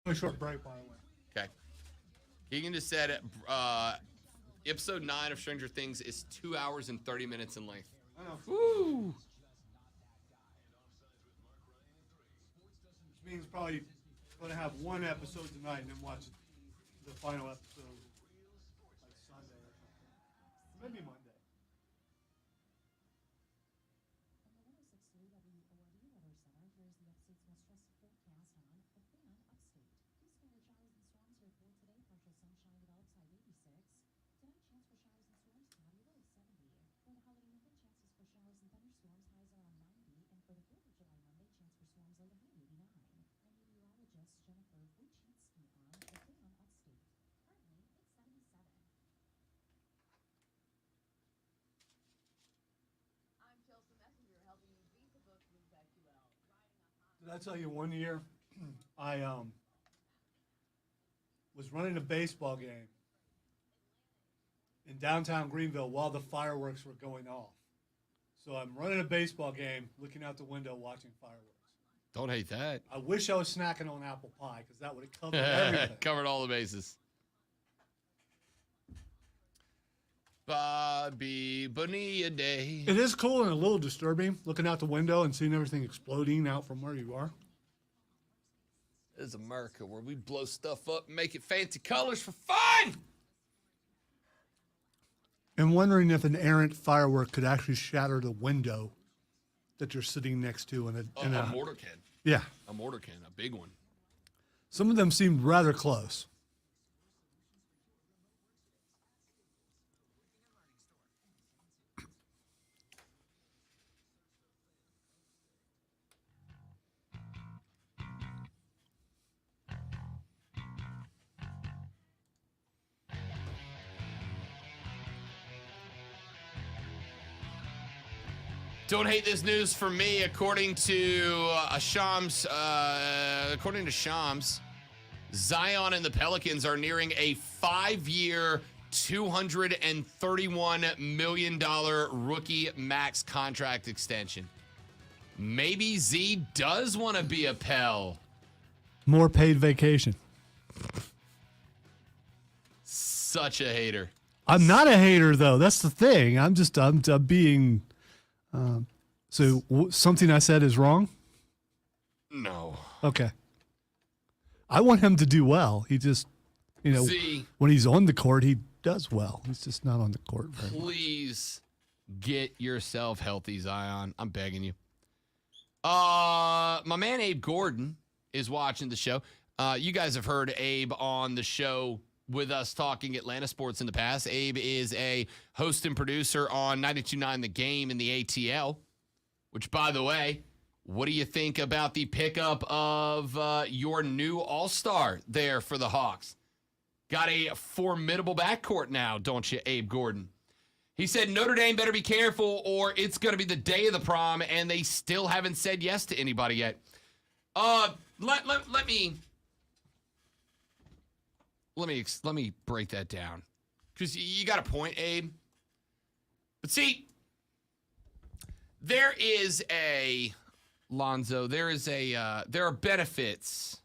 A short break, by the way. Okay. Keegan just said episode 9 of Stranger Things is 2 hours and 30 minutes in length. I know. Woo! Which means probably going to have one episode tonight and then watch the final episode like Sunday or something. Maybe Monday. From the 106.3 WORD Weather Center, here's the upstate's most trusted forecast on the fan upstate. Peaceful with showers and storms here for today. Partial sunshine with all high 86. Tonight, chance for showers and storms, cloudy, low 70. For the holiday weekend, chances for showers and thunderstorms, highs around 90. And for the 4th of July Monday, chance for storms, low to high 89. I'm meteorologist Jennifer Wojcicki on the fan upstate. Currently, it's 77. I'm Chelsea Messenger, helping you beat the book with BetQL. Did I tell you one year I was running a baseball game in downtown Greenville while the fireworks were going off. So I'm running a baseball game, looking out the window, watching fireworks. Don't hate that. I wish I was snacking on apple pie because that would have covered everything. Covered all the bases. Bobby Bonilla Day. It is cool and a little disturbing looking out the window and seeing everything exploding out from where you are. This is America where we blow stuff up and make it fancy colors for fun. And wondering if an errant firework could actually shatter the window that you're sitting next to in A mortar can. yeah. A mortar can, a big one. Some of them seemed rather close. Don't hate this news for me, according to Shams. Zion and the Pelicans are nearing a 5-year, $231 million rookie max contract extension. Maybe Z does want to be a Pel. More paid vacation. Such a hater. I'm not a hater though. That's the thing. I'm being. Something I said is wrong? No. Okay. I want him to do well. He just, Z, when he's on the court, he does well. He's just not on the court very much. please get yourself healthy, Zion. I'm begging you. My man Abe Gordon is watching the show. You guys have heard Abe on the show with us talking Atlanta sports in the past. Abe is a host and producer on 92.9 The Game in the ATL, which, by the way, What do you think about the pickup of your new all-star there for the Hawks? Got a formidable backcourt now, don't you, Abe Gordon? He said Notre Dame better be careful or it's going to be the day of the prom, and they still haven't said yes to anybody yet. Let me break that down, because you got a point, Abe. But see, there are benefits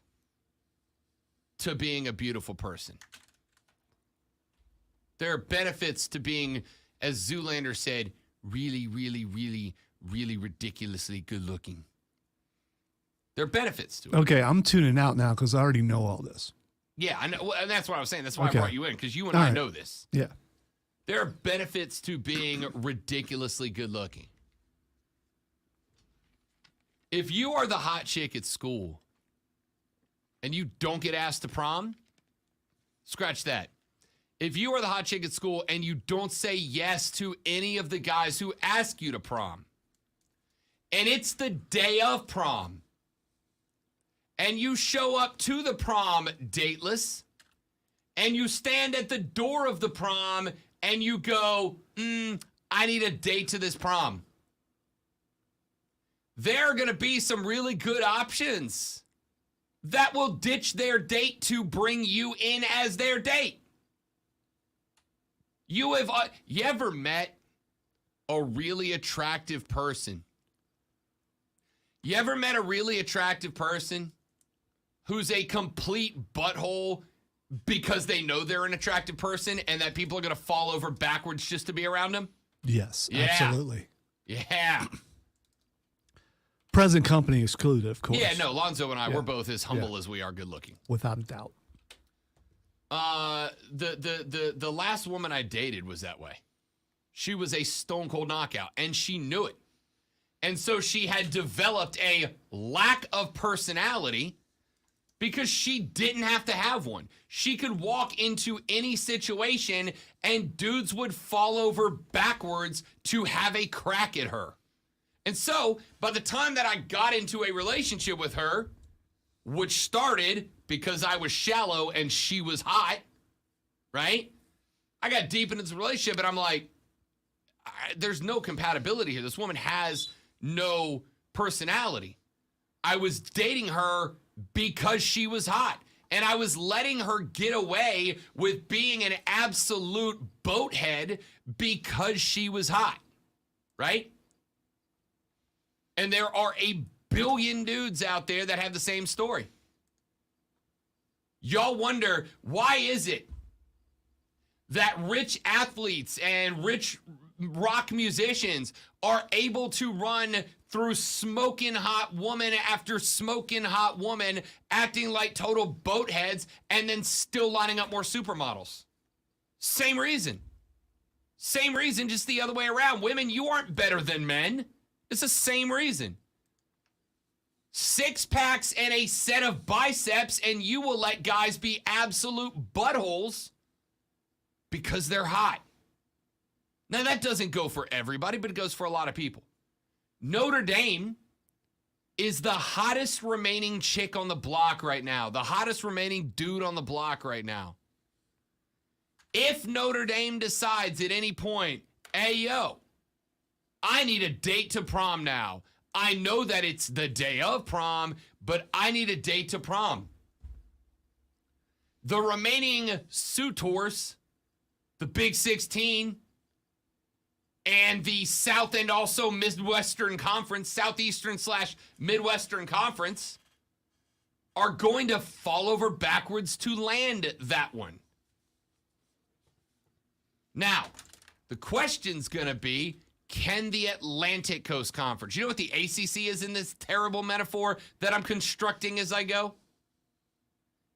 to being a beautiful person. There are benefits to being, as Zoolander said, really, really, really, really ridiculously good looking. There are benefits to it. Okay, I'm tuning out now because I already know all this. Yeah, I know, well, and that's what I was saying. That's why Okay. I brought you in, because you and All I right. know this. Yeah. There are benefits to being ridiculously good looking. If you are the hot chick at school and you don't get asked to prom, scratch that. If you are the hot chick at school and you don't say yes to any of the guys who ask you to prom, and it's the day of prom, and you show up to the prom dateless, and you stand at the door of the prom and you go, I need a date to this prom. There are going to be some really good options that will ditch their date to bring you in as their date. You ever met a really attractive person? You ever met a really attractive person who's a complete butthole because they know they're an attractive person and that people are going to fall over backwards just to be around them? Yes, Yeah. absolutely. Yeah. Present company excluded, of course. Yeah, no, Lonzo and I, Yeah. we're both as humble Yeah. as we are good looking. Without a doubt. The last woman I dated was that way. She was a stone cold knockout, and she knew it. And so she had developed a lack of personality because she didn't have to have one. She could walk into any situation and dudes would fall over backwards to have a crack at her. And so by the time that I got into a relationship with her, which started because I was shallow and she was hot, right? I got deep into this relationship and I'm like, there's no compatibility here. This woman has no personality. I was dating her because she was hot. And I was letting her get away with being an absolute boathead because she was hot, right? And there are a billion dudes out there that have the same story. Y'all wonder, why is it that rich athletes and rich rock musicians are able to run through smoking hot woman after smoking hot woman, acting like total boatheads, and then still lining up more supermodels? Same reason. Same reason, just the other way around. Women, you aren't better than men. It's the same reason. 6 packs and a set of biceps, and you will let guys be absolute buttholes because they're hot. Now, that doesn't go for everybody, but it goes for a lot of people. Notre Dame is the hottest remaining chick on the block right now, the hottest remaining dude on the block right now. If Notre Dame decides at any point, hey, yo, I need a date to prom now. I know that it's the day of prom, but I need a date to prom. The remaining suitors, the Big 16, and the South and also Midwestern Conference, Southeastern/Midwestern Conference, are going to fall over backwards to land that one. Now, the question's going to be, can the Atlantic Coast Conference, you know what the ACC is in this terrible metaphor that I'm constructing as I go?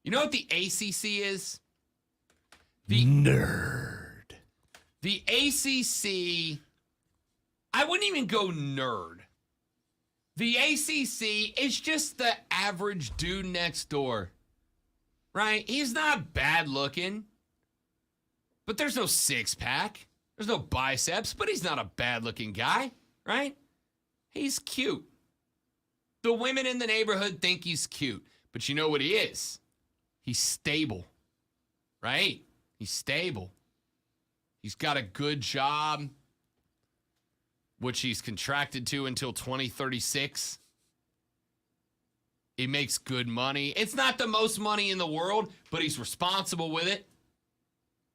You know what the ACC is? Nerd. The ACC, I wouldn't even go nerd. The ACC is just the average dude next door, right? He's not bad looking, but there's no 6-pack. There's no biceps, but he's not a bad looking guy, right? He's cute. The women in the neighborhood think he's cute. But you know what he is? He's stable, right? He's stable. He's got a good job, which he's contracted to until 2036. He makes good money. It's not the most money in the world, but he's responsible with it.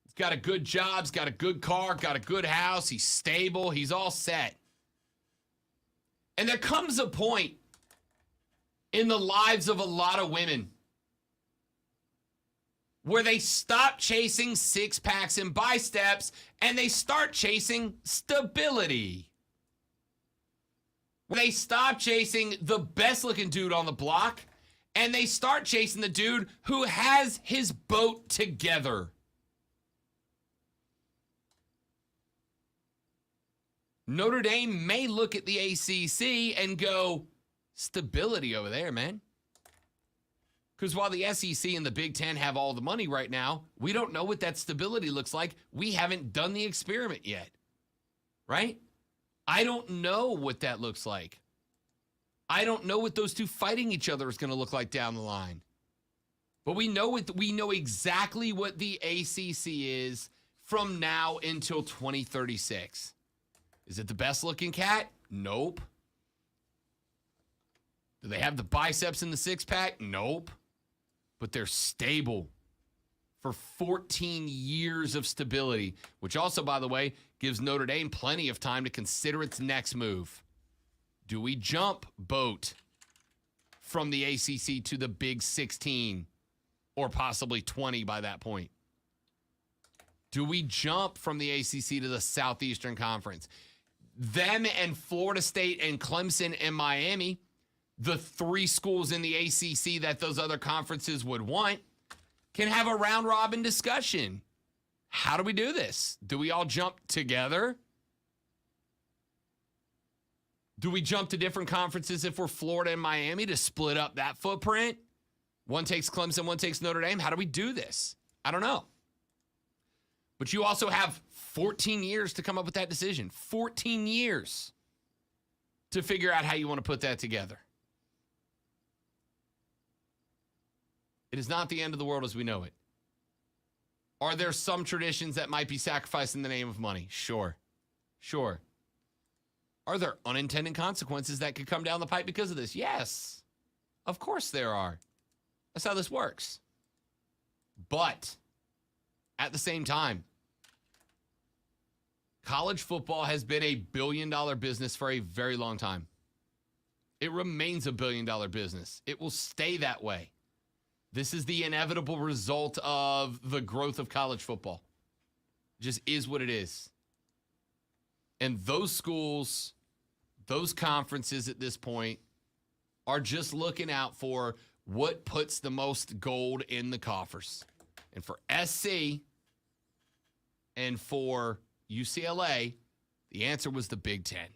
He's got a good job. He's got a good car, got a good house. He's stable. He's all set. And there comes a point in the lives of a lot of women where they stop chasing six packs and biceps and they start chasing stability. They stop chasing the best looking dude on the block and they start chasing the dude who has his boat together. Notre Dame may look at the ACC and go, stability over there, man. Because while the SEC and the Big Ten have all the money right now, we don't know what that stability looks like. We haven't done the experiment yet, right? I don't know what that looks like. I don't know what those two fighting each other is going to look like down the line. But we know exactly what the ACC is from now until 2036. Is it the best looking cat? Nope. Do they have the biceps in the six pack? Nope. But they're stable for 14 years of stability, which also, by the way, gives Notre Dame plenty of time to consider its next move. Do we jump boat from the ACC to the Big 16 or possibly 20 by that point? Do we jump from the ACC to the Southeastern Conference? Them and Florida State and Clemson and Miami, the three schools in the ACC that those other conferences would want, can have a round robin discussion. How do we do this? Do we all jump together? Do we jump to different conferences if we're Florida and Miami to split up that footprint? One takes Clemson, one takes Notre Dame. How do we do this? I don't know. But you also have 14 years to come up with that decision. 14 years to figure out how you want to put that together. It is not the end of the world as we know it. Are there some traditions that might be sacrificed in the name of money? Sure. Sure. Are there unintended consequences that could come down the pipe because of this? Yes. Of course there are. That's how this works. But at the same time, college football has been a billion-dollar business for a very long time. It remains a billion-dollar business. It will stay that way. This is the inevitable result of the growth of college football. It just is what it is. And those schools, those conferences at this point are just looking out for what puts the most gold in the coffers. And for SC and for UCLA, the answer was the Big Ten.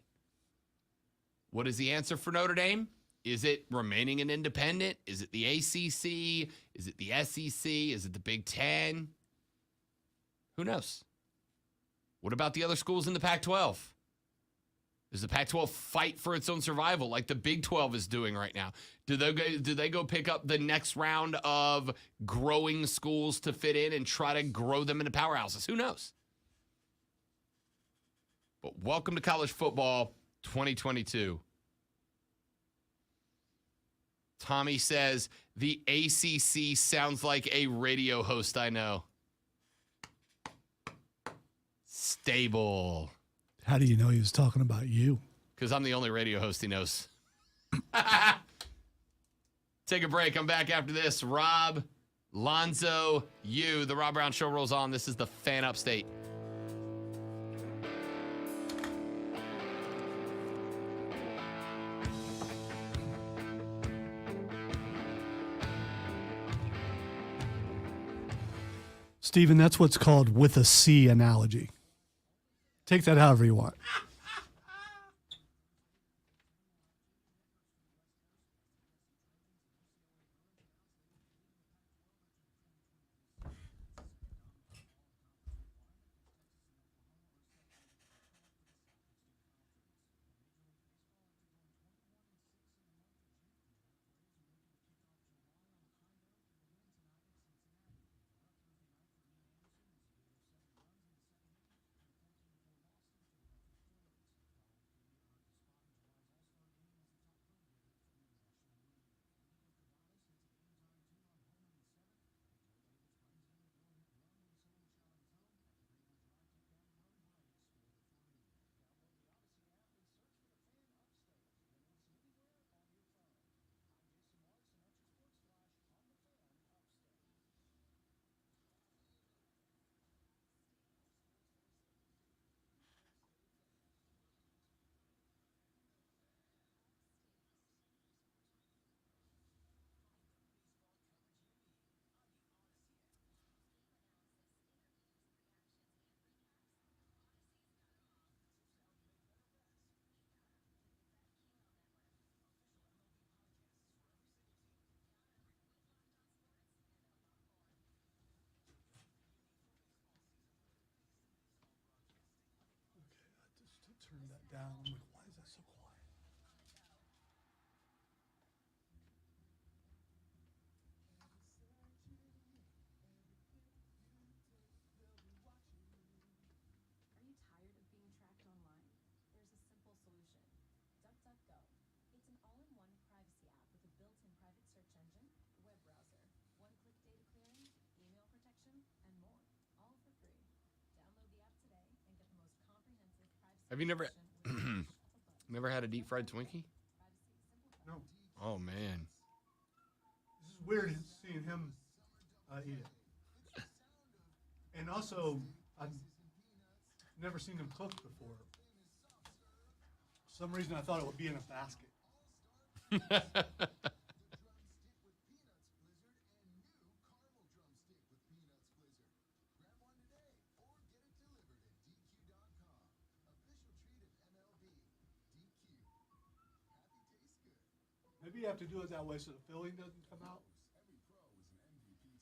What is the answer for Notre Dame? Is it remaining an independent? Is it the ACC? Is it the SEC? Is it the Big Ten? Who knows? What about the other schools in the Pac-12? Does the Pac-12 fight for its own survival like the Big 12 is doing right now? Do they go pick up the next round of growing schools to fit in and try to grow them into powerhouses? Who knows? But welcome to college football 2022. Tommy says, the ACC sounds like a radio host I know. Stable. How do you know he was talking about you? Because I'm the only radio host he knows. Take a break. I'm back after this. Rob, Lonzo, you. The Rob Brown Show rolls on. This is the Fan Upstate. Stephen, that's what's called with a C analogy. Take that however you want. turned that down. I'm like, why is that so quiet? Are you tired of being tracked online? There's a simple solution. DuckDuckGo. It's an all-in-one privacy app with a built-in private search engine, web browser, one-click data clearing, email protection, and more. All for free. Download the app today and get the most comprehensive privacy Have you never protection with a push of a button. never had a deep fried Twinkie? Privacy simplified. No. Oh man. This is weird seeing him eat it. And also, I've never seen him cook before. For some reason, I thought it would be in a basket. Maybe you have to do it that way so the filling doesn't come out.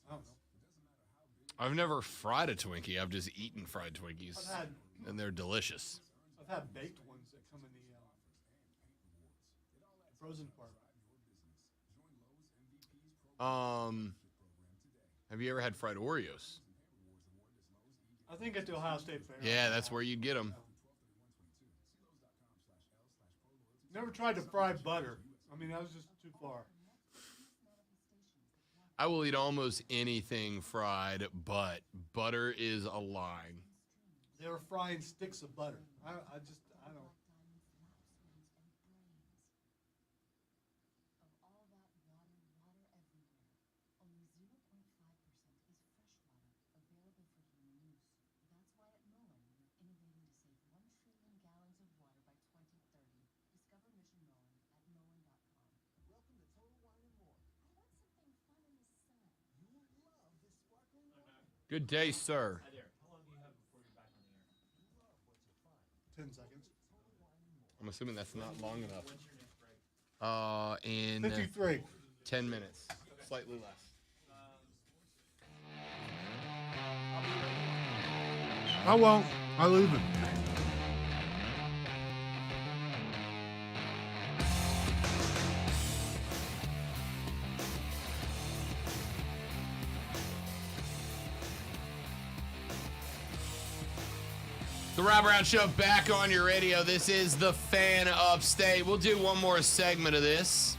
I don't know. I've never fried a Twinkie. I've just eaten fried Twinkies, I've had and they're delicious. I've had baked ones that come in the frozen part. Have you ever had fried Oreos? I think at the Ohio State Fair. Yeah, that's where you'd get them. Never tried to fry butter. I mean, that was just too far. I will eat almost anything fried, but butter is a line. They were frying sticks of butter. I don't. Of all that water everywhere, only 0.5% is fresh water available for human use. That's why at Moen, we're innovating to save 1 trillion gallons of water by 2030. Discover Mission Moen at moen.com. Welcome to Total Wine and More. I want something fun in the sun. You will love this sparkling wine. Good day, sir. Hi there. How long do you have before you're back on the air? 10 seconds. I'm assuming that's not long enough. When's your next break? In 53. 10 minutes, slightly less. I won't. I leave it. The Rob Brown Show back on your radio. This is the Fan Upstate. We'll do one more segment of this.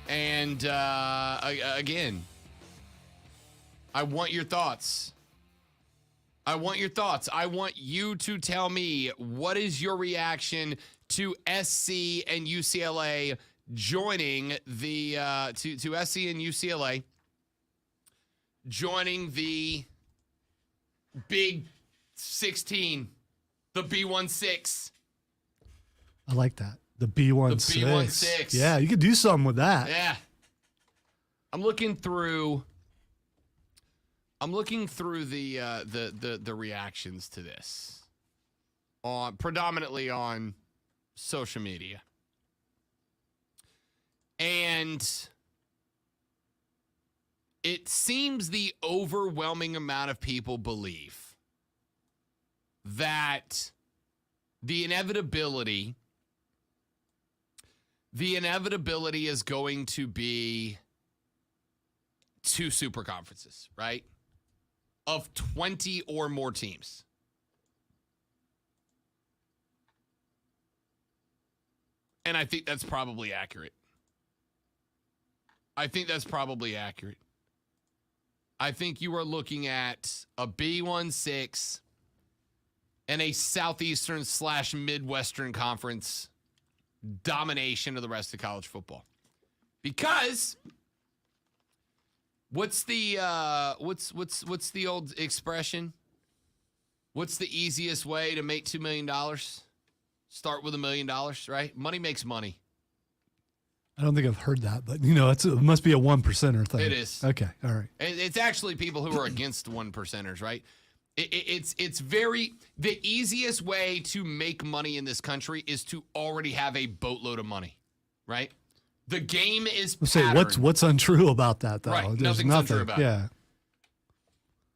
And again, I want your thoughts. I want your thoughts. I want you to tell me, what is your reaction to SC and UCLA joining the to SC and UCLA joining the Big 16, the B16. I like that. The B16. The B16. Yeah, you could do something with that. Yeah. I'm looking through the reactions to this predominantly on social media. And it seems the overwhelming amount of people believe that the inevitability is going to be 2 super conferences, right? Of 20 or more teams. And I think that's probably accurate. I think you are looking at a B16 and a Southeastern/Midwestern Conference domination of the rest of college football. Because what's the old expression? What's the easiest way to make $2 million? Start with $1 million, right? Money makes money. I don't think I've heard that, but it must be a 1%er thing. It is. Okay, all right. It's actually people who are against 1%ers, right? It's very, the easiest way to make money in this country is to already have a boatload of money, right? The game is Let's say patterned. what's untrue about that though? Right, There's nothing's nothing. untrue about it. Yeah.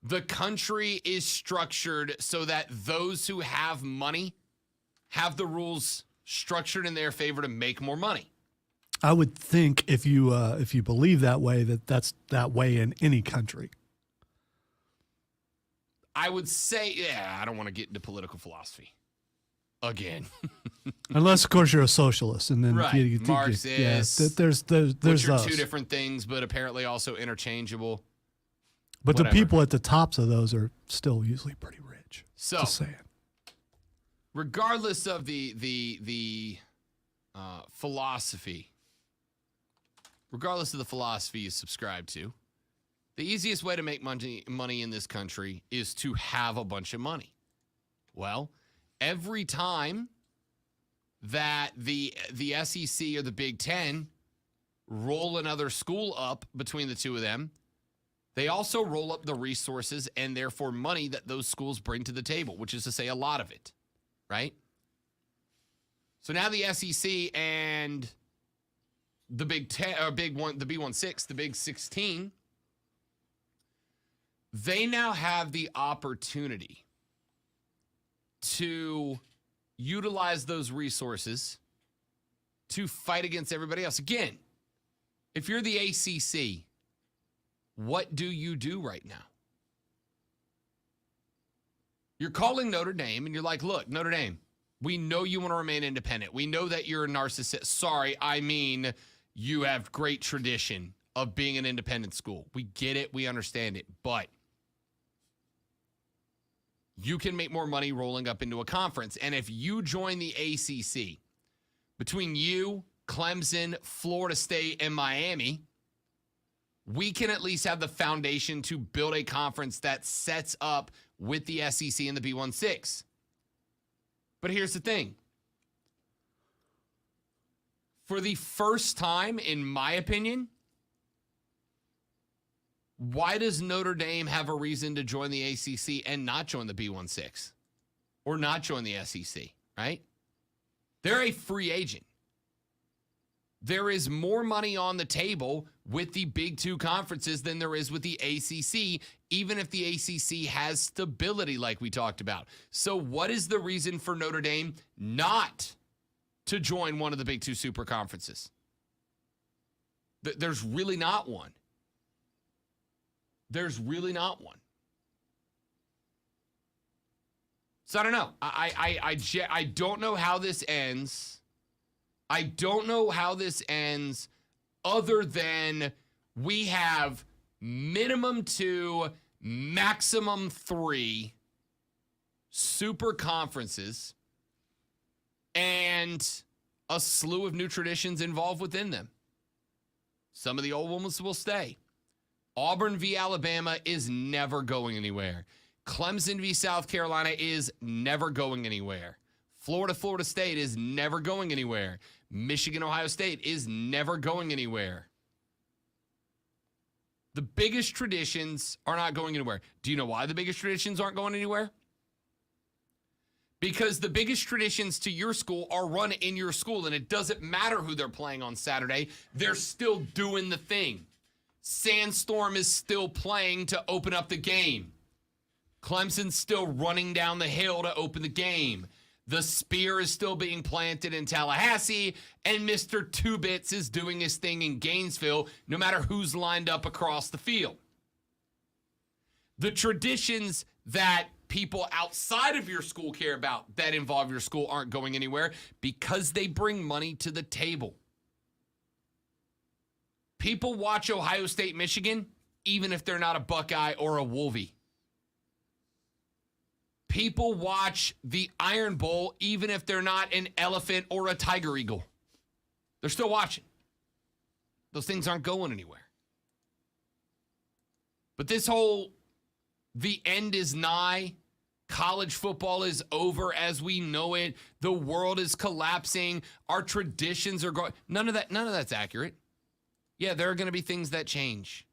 The country is structured so that those who have money have the rules structured in their favor to make more money. I would think if you believe that way, that's that way in any country. I would say, I don't want to get into political philosophy again. Unless, of course, you're a socialist, and then Right. Marxist. there's Which are those. two different things, but apparently also interchangeable. But whatever. the people at the tops of those are still usually pretty rich. So, Just saying. regardless of the philosophy, regardless of the philosophy you subscribe to, the easiest way to make money in this country is to have a bunch of money. Well, every time that the SEC or the Big Ten roll another school up between the two of them, they also roll up the resources and therefore money that those schools bring to the table, which is to say a lot of it, right? So now the SEC and the Big Ten, or the B16, the Big 16, they now have the opportunity to utilize those resources to fight against everybody else. Again, if you're the ACC, what do you do right now? You're calling Notre Dame and you're like, look, Notre Dame, we know you want to remain independent. We know that you're a narcissist. Sorry, I mean, you have great tradition of being an independent school. We get it. We understand it. But you can make more money rolling up into a conference. And if you join the ACC, between you, Clemson, Florida State, and Miami, we can at least have the foundation to build a conference that sets up with the SEC and the B16. But here's the thing. For the first time, in my opinion, why does Notre Dame have a reason to join the ACC and not join the B16 or not join the SEC, right? They're a free agent. There is more money on the table with the big two conferences than there is with the ACC, even if the ACC has stability like we talked about. So what is the reason for Notre Dame not to join one of the big two super conferences? There's really not one. There's really not one. So I don't know. I don't know how this ends. I don't know how this ends other than we have minimum 2, maximum 3 super conferences and a slew of new traditions involved within them. Some of the old ones will stay. Auburn v. Alabama is never going anywhere. Clemson v. South Carolina is never going anywhere. Florida State is never going anywhere. Michigan, Ohio State is never going anywhere. The biggest traditions are not going anywhere. Do you know why the biggest traditions aren't going anywhere? Because the biggest traditions to your school are run in your school, and it doesn't matter who they're playing on Saturday. They're still doing the thing. Sandstorm is still playing to open up the game. Clemson's still running down the hill to open the game. The spear is still being planted in Tallahassee, and Mr. Two Bits is doing his thing in Gainesville, no matter who's lined up across the field. The traditions that people outside of your school care about that involve your school aren't going anywhere because they bring money to the table. People watch Ohio State, Michigan, even if they're not a Buckeye or a Wolvie. People watch the Iron Bowl, even if they're not an Elephant or a Tiger Eagle. They're still watching. Those things aren't going anywhere. But this whole, the end is nigh, college football is over as we know it, the world is collapsing, our traditions are going, none of that's accurate. Yeah, there are going to be things that change.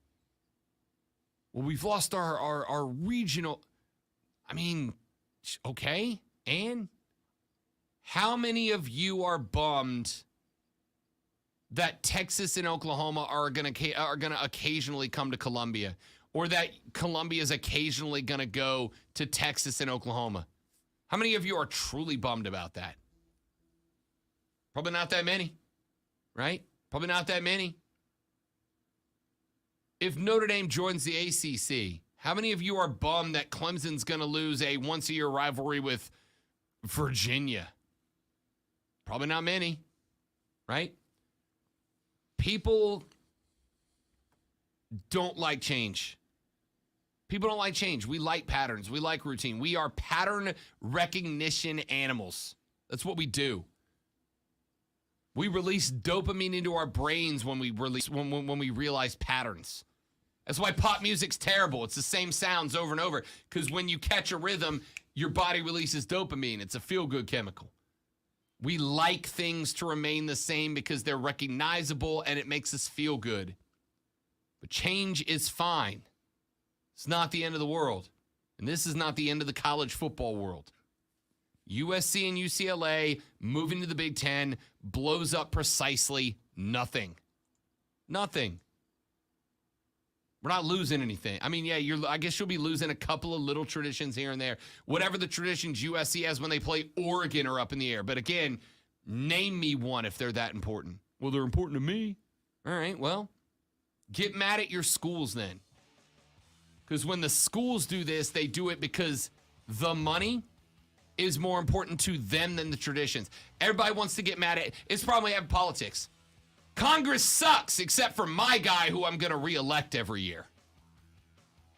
Well, we've lost our regional, okay, and how many of you are bummed that Texas and Oklahoma are gonna occasionally come to Columbia, or that Columbia is occasionally going to go to Texas and Oklahoma? How many of you are truly bummed about that? Probably not that many, right? Probably not that many. If Notre Dame joins the ACC, how many of you are bummed that Clemson's going to lose a once-a-year rivalry with Virginia? Probably not many, right? People don't like change. People don't like change. We like patterns. We like routine. We are pattern recognition animals. That's what we do. We release dopamine into our brains when we realize patterns. That's why pop music's terrible. It's the same sounds over and over, because when you catch a rhythm, your body releases dopamine. It's a feel-good chemical. We like things to remain the same because they're recognizable and it makes us feel good. But change is fine. It's not the end of the world. And this is not the end of the college football world. USC and UCLA moving to the Big Ten blows up precisely nothing. Nothing. We're not losing anything. I mean, yeah, I guess you'll be losing a couple of little traditions here and there. Whatever the traditions USC has when they play Oregon are up in the air. But again, name me one if they're that important. Well, they're important to me. All right, well, get mad at your schools then. Because when the schools do this, they do it because the money is more important to them than the traditions. Everybody wants to get mad at it. It's probably have politics. Congress sucks, except for my guy who I'm going to reelect every year.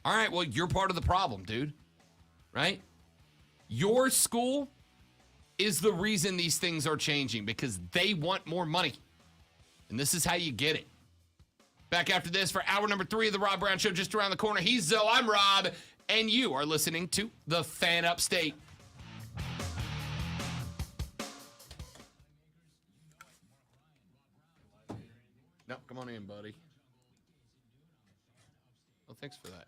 All right, well, you're part of the problem, dude. Right? Your school is the reason these things are changing, because they want more money. And this is how you get it. Back after this for hour number 3 of the Rob Brown Show, just around the corner. He's Zoe, I'm Rob, and you are listening to The Fan Upstate. No, come on in, buddy. Well, thanks for that.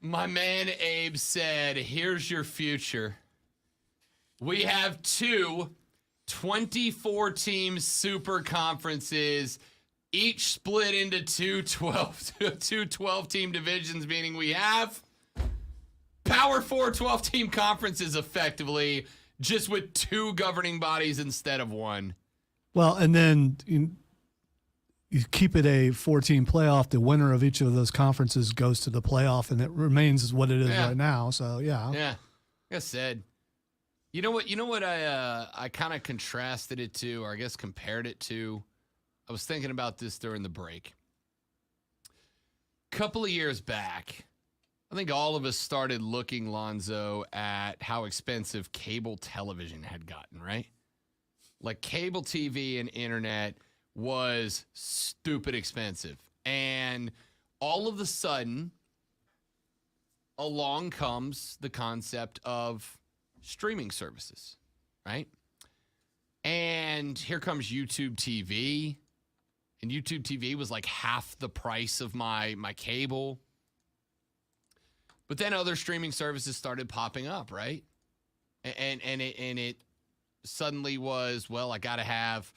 My man Abe said, here's your future. We have two 24-team super conferences, each split into two 12-team divisions, meaning we have Power 4 12-team conferences effectively, just with two governing bodies instead of one. Well, and then you keep it a 14 playoff. The winner of each of those conferences goes to the playoff, and it remains what it is right now. So, yeah. Yeah. Like I said, you know what I kind of contrasted it to, or I guess compared it to? I was thinking about this during the break. A couple of years back, I think all of us started looking, Lonzo, at how expensive cable television had gotten, right? Like cable TV and internet was stupid expensive. And all of a sudden, along comes the concept of streaming services, right? And here comes YouTube TV. And YouTube TV was like half the price of my cable. But then other streaming services started popping up, right? And it suddenly was, well, I gotta have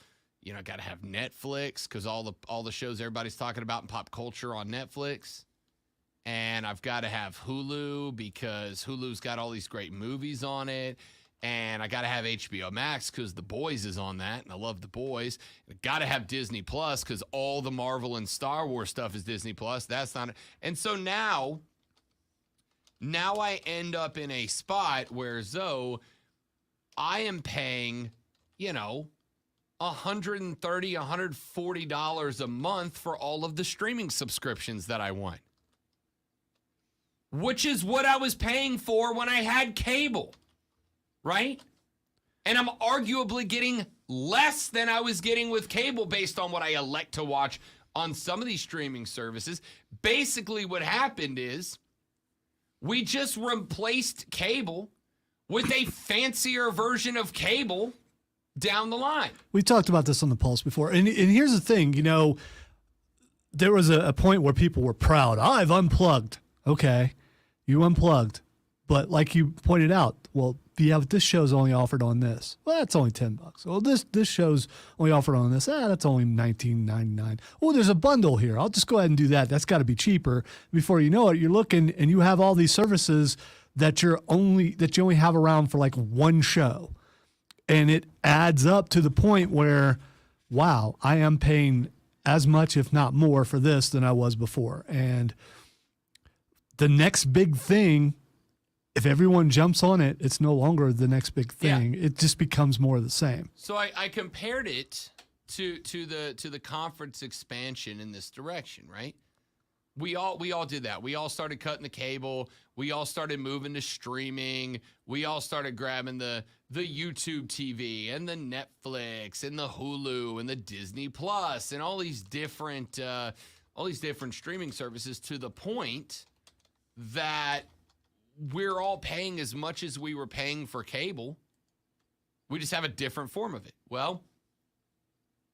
Netflix because all the shows everybody's talking about in pop culture on Netflix. And I've got to have Hulu because Hulu's got all these great movies on it. And I got to have HBO Max because The Boys is on that, and I love The Boys. I got to have Disney Plus because all the Marvel and Star Wars stuff is Disney Plus. That's not it. And so now I end up in a spot where, Zoe, I am paying, $130, $140 a month for all of the streaming subscriptions that I want, which is what I was paying for when I had cable, right? And I'm arguably getting less than I was getting with cable based on what I elect to watch on some of these streaming services. Basically, what happened is we just replaced cable with a fancier version of cable down the line. We talked about this on the Pulse before. And here's the thing, there was a point where people were proud. I've unplugged. Okay, you unplugged. But like you pointed out, well, yeah, this show's only offered on this. Well, that's only $10. Well, this show's only offered on this. That's only $19.99. Oh, there's a bundle here. I'll just go ahead and do that. That's got to be cheaper. Before you know it, you're looking and you have all these services that you only have around for like one show. And it adds up to the point where, wow, I am paying as much, if not more, for this than I was before. And the next big thing, if everyone jumps on it, it's no longer the next big thing. Yeah. It just becomes more of the same. So I compared it to the conference expansion in this direction, right? We all did that. We all started cutting the cable. We all started moving to streaming. We all started grabbing the YouTube TV and the Netflix and the Hulu and the Disney Plus and all these different streaming services, to the point that we're all paying as much as we were paying for cable. We just have a different form of it. Well,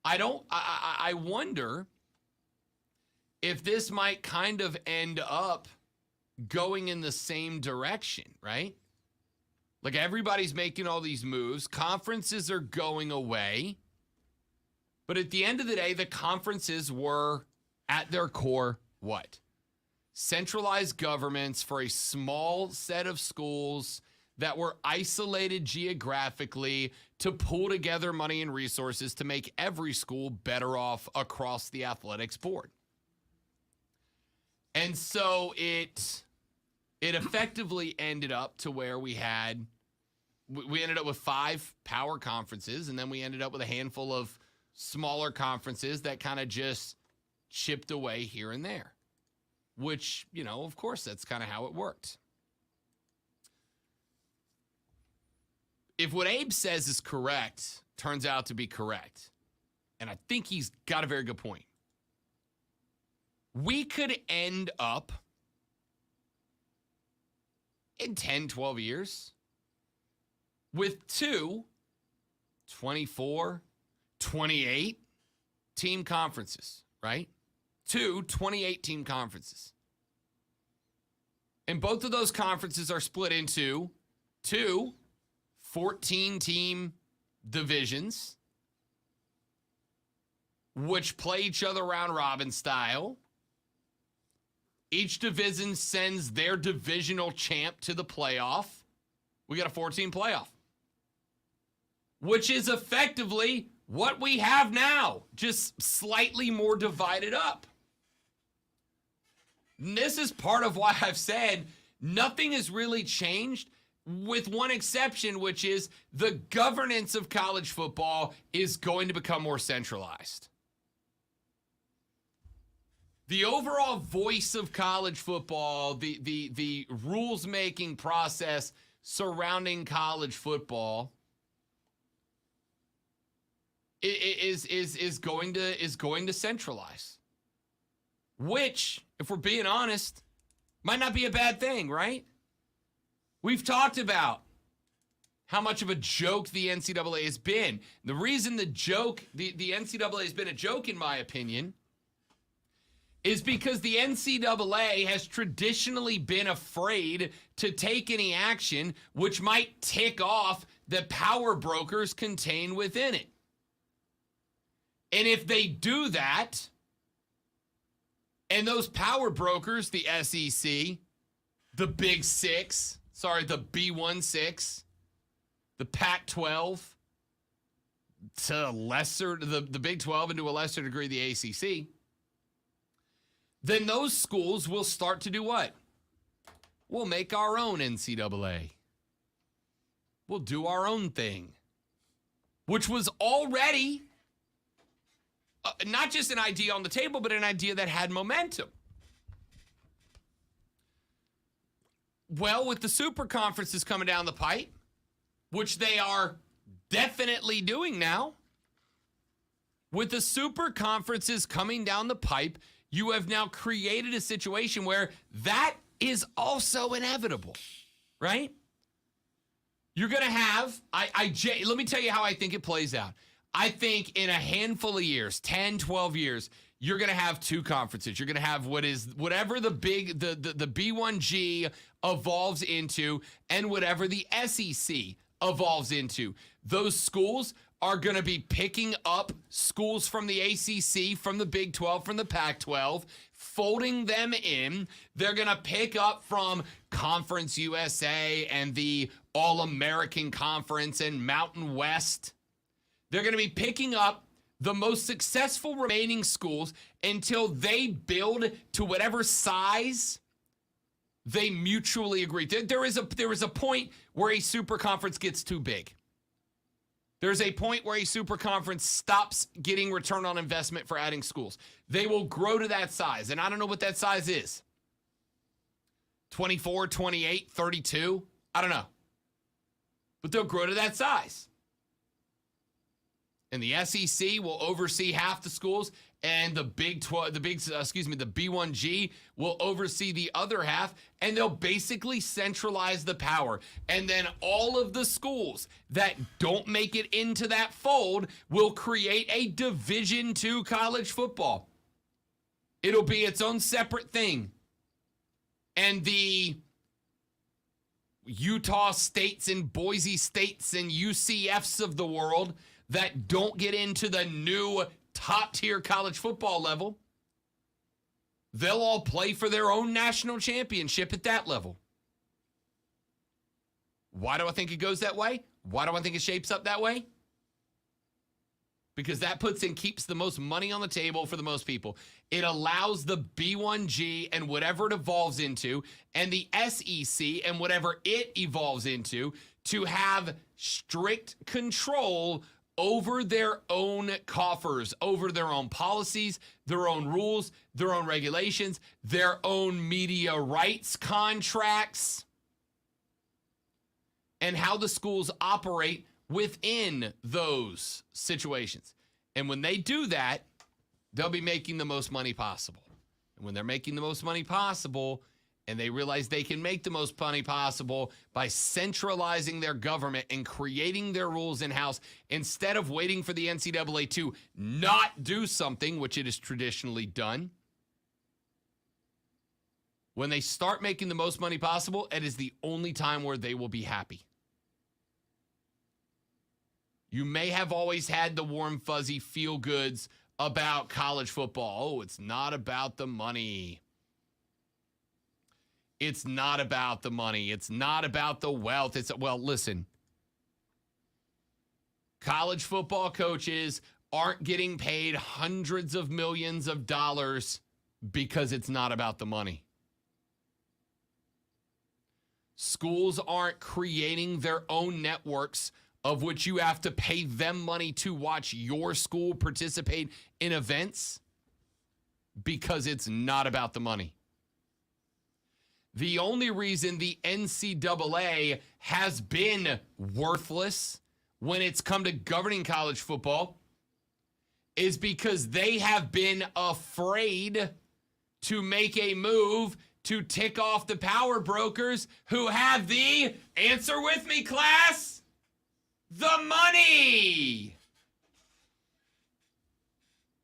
I wonder if this might kind of end up going in the same direction, right? Like, everybody's making all these moves. Conferences are going away. But at the end of the day, the conferences were, at their core, what? Centralized governments for a small set of schools that were isolated geographically to pool together money and resources to make every school better off across the athletics board. And so it effectively ended up to where we ended up with 5 power conferences, and then we ended up with a handful of smaller conferences that kind of just chipped away here and there. Which, of course, that's kind of how it worked. If what Abe says is correct, turns out to be correct, and I think he's got a very good point, we could end up in 10, 12 years with 2 24, 28 team conferences, right? 2 28-team conferences. And both of those conferences are split into two 14-team divisions, which play each other round robin style. Each division sends their divisional champ to the playoff. We got a 14 playoff, which is effectively what we have now, just slightly more divided up. And this is part of why I've said nothing has really changed, with one exception, which is the governance of college football is going to become more centralized. The overall voice of college football, the rules-making process surrounding college football is going to centralize. Which, if we're being honest, might not be a bad thing, right? We've talked about how much of a joke the NCAA has been. The reason the NCAA has been a joke, in my opinion, is because the NCAA has traditionally been afraid to take any action which might tick off the power brokers contained within it. And if they do that, and those power brokers, the SEC, the Big Six, the B16, the Pac-12, the Big 12, and to a lesser degree the ACC, then those schools will start to do what? We'll make our own NCAA. We'll do our own thing, which was already not just an idea on the table, but an idea that had momentum. Well, with the super conferences coming down the pipe, which they are definitely doing now, with the super conferences coming down the pipe, you have now created a situation where that is also inevitable, right? You're going to have, let me tell you how I think it plays out. I think in a handful of years, 10, 12 years, you're going to have two conferences. You're going to have whatever the B1G evolves into and whatever the SEC evolves into. Those schools are going to be picking up schools from the ACC, from the Big 12, from the Pac-12, folding them in. They're going to pick up from Conference USA and the All-American Conference and Mountain West. They're going to be picking up the most successful remaining schools until they build to whatever size they mutually agree. There is a point where a super conference gets too big. There's a point where a super conference stops getting return on investment for adding schools. They will grow to that size, and I don't know what that size is. 24, 28, 32, I don't know. But they'll grow to that size. And the SEC will oversee half the schools, and the B1G will oversee the other half, and they'll basically centralize the power. And then all of the schools that don't make it into that fold will create a Division II college football. It'll be its own separate thing. And the Utah States and Boise States and UCFs of the world that don't get into the new top-tier college football level, they'll all play for their own national championship at that level. Why do I think it goes that way? Why do I think it shapes up that way? Because that puts and keeps the most money on the table for the most people. It allows the B1G and whatever it evolves into, and the SEC and whatever it evolves into, to have strict control over their own coffers, over their own policies, their own rules, their own regulations, their own media rights contracts, and how the schools operate within those situations. And when they do that, they'll be making the most money possible. And when they're making the most money possible, and they realize they can make the most money possible by centralizing their government and creating their rules in-house instead of waiting for the NCAA to not do something, which it has traditionally done, When they start making the most money possible, it is the only time where they will be happy. You may have always had the warm, fuzzy feel-goods about college football. Oh, it's not about the money. It's not about the money. It's not about the wealth. Well, listen. College football coaches aren't getting paid hundreds of millions of dollars because it's not about the money. Schools aren't creating their own networks of which you have to pay them money to watch your school participate in events because it's not about the money. The only reason the NCAA has been worthless when it's come to governing college football is because they have been afraid to make a move to tick off the power brokers who have the, answer with me, class, the money.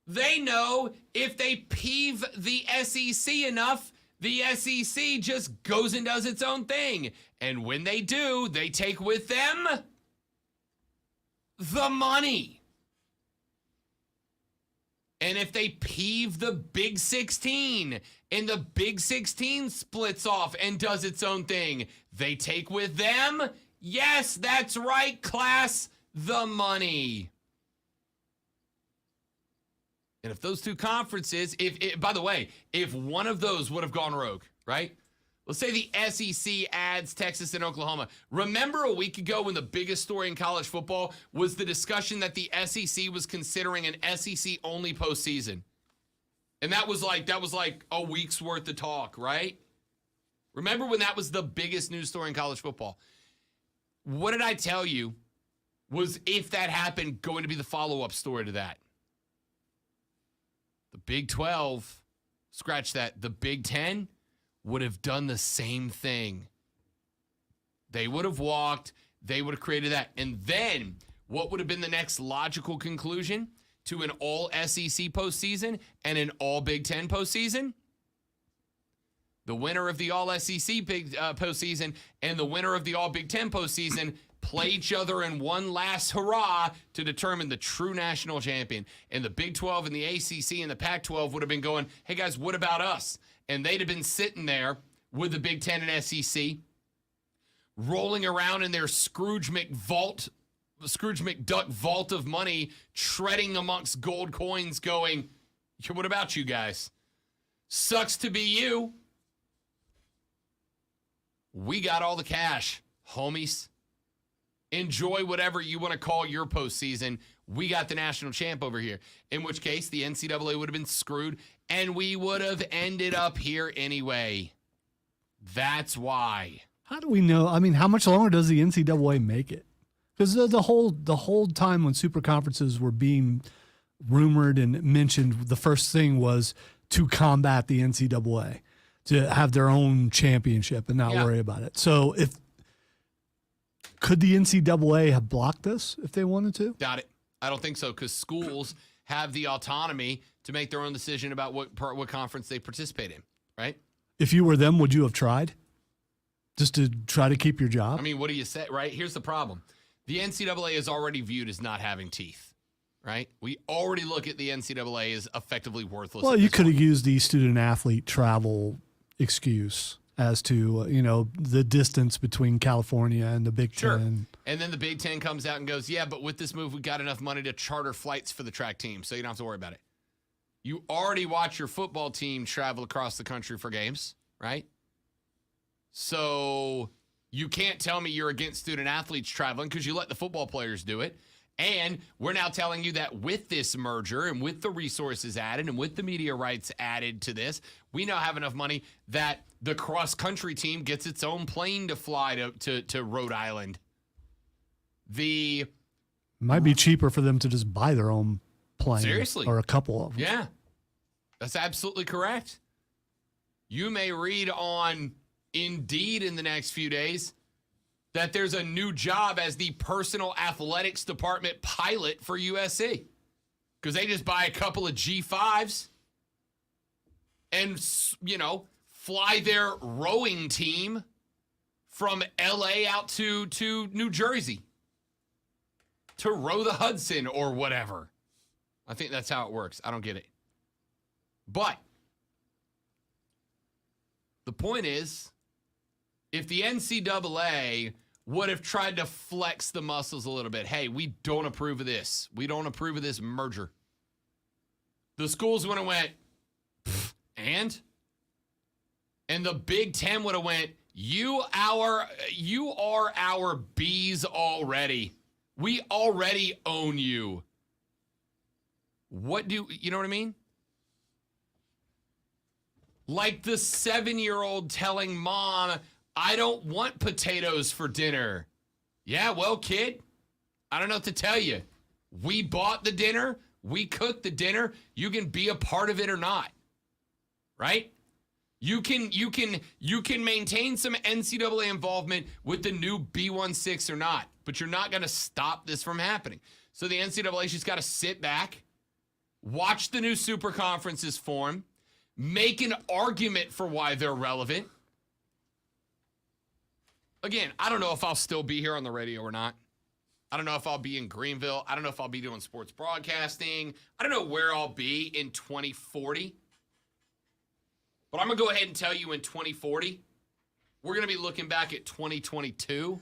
They know if they peeve the SEC enough, the SEC just goes and does its own thing. And when they do, they take with them the money. And if they peeve the Big 16 and the Big 16 splits off and does its own thing, they take with them, yes, that's right, class, the money. And if those two conferences, by the way, if one of those would have gone rogue, right? Let's say the SEC adds Texas and Oklahoma. Remember a week ago when the biggest story in college football was the discussion that the SEC was considering an SEC-only postseason? And that was like a week's worth of talk, right? Remember when that was the biggest news story in college football? What did I tell you was, if that happened, going to be the follow-up story to that? The Big 12, scratch that, the Big 10 would have done the same thing. They would have walked, they would have created that. And then what would have been the next logical conclusion to an all SEC postseason and an all Big 10 postseason? The winner of the all SEC postseason and the winner of the all Big 10 postseason play each other in one last hurrah to determine the true national champion. And the Big 12 and the ACC and the Pac-12 would have been going, hey guys, what about us? And they'd have been sitting there with the Big 10 and SEC, rolling around in their Scrooge McDuck vault of money, treading amongst gold coins going, what about you guys? Sucks to be you. We got all the cash, homies. Enjoy whatever you want to call your postseason. We got the national champ over here. In which case, the NCAA would have been screwed, and we would have ended up here anyway. That's why. How do we know? I mean, how much longer does the NCAA make it? Because the whole time when super conferences were being rumored and mentioned, the first thing was to combat the NCAA, to have their own championship and not worry about it. So could the NCAA have blocked this if they wanted to? Doubt it. I don't think so, because schools have the autonomy to make their own decision about what conference they participate in, right? If you were them, would you have tried? Just to try to keep your job? I mean, what do you say, right? Here's the problem. The NCAA is already viewed as not having teeth, right? We already look at the NCAA as effectively worthless. Well, you could have used the student-athlete travel excuse as to, the distance between California and the Big Ten. And then the Big Ten comes out and goes, yeah, but with this move, we got enough money to charter flights for the track team, so you don't have to worry about it. You already watch your football team travel across the country for games, right? So you can't tell me you're against student athletes traveling because you let the football players do it. And we're now telling you that with this merger and with the resources added and with the media rights added to this, we now have enough money that the cross-country team gets its own plane to fly to Rhode Island. Might be cheaper for them to just buy their own plane. Seriously. Or a couple of them. Yeah, that's absolutely correct. You may read on Indeed in the next few days that there's a new job as the personal athletics department pilot for USC because they just buy a couple of G5s and, fly their rowing team from LA out to New Jersey to row the Hudson or whatever. I think that's how it works. I don't get it. But the point is, if the NCAA would have tried to flex the muscles a little bit, hey, we don't approve of this. We don't approve of this merger. The schools would have went, and the Big Ten would have went, you are our bees already. We already own you. You know what I mean? Like the 7-year-old telling mom, I don't want potatoes for dinner. Yeah, well, kid, I don't know what to tell you. We bought the dinner. We cooked the dinner. You can be a part of it or not. Right? You can maintain some NCAA involvement with the new B16 or not, but you're not going to stop this from happening. So the NCAA's just got to sit back, watch the new super conferences form, make an argument for why they're relevant. Again, I don't know if I'll still be here on the radio or not. I don't know if I'll be in Greenville. I don't know if I'll be doing sports broadcasting. I don't know where I'll be in 2040. But I'm going to go ahead and tell you in 2040, we're going to be looking back at 2022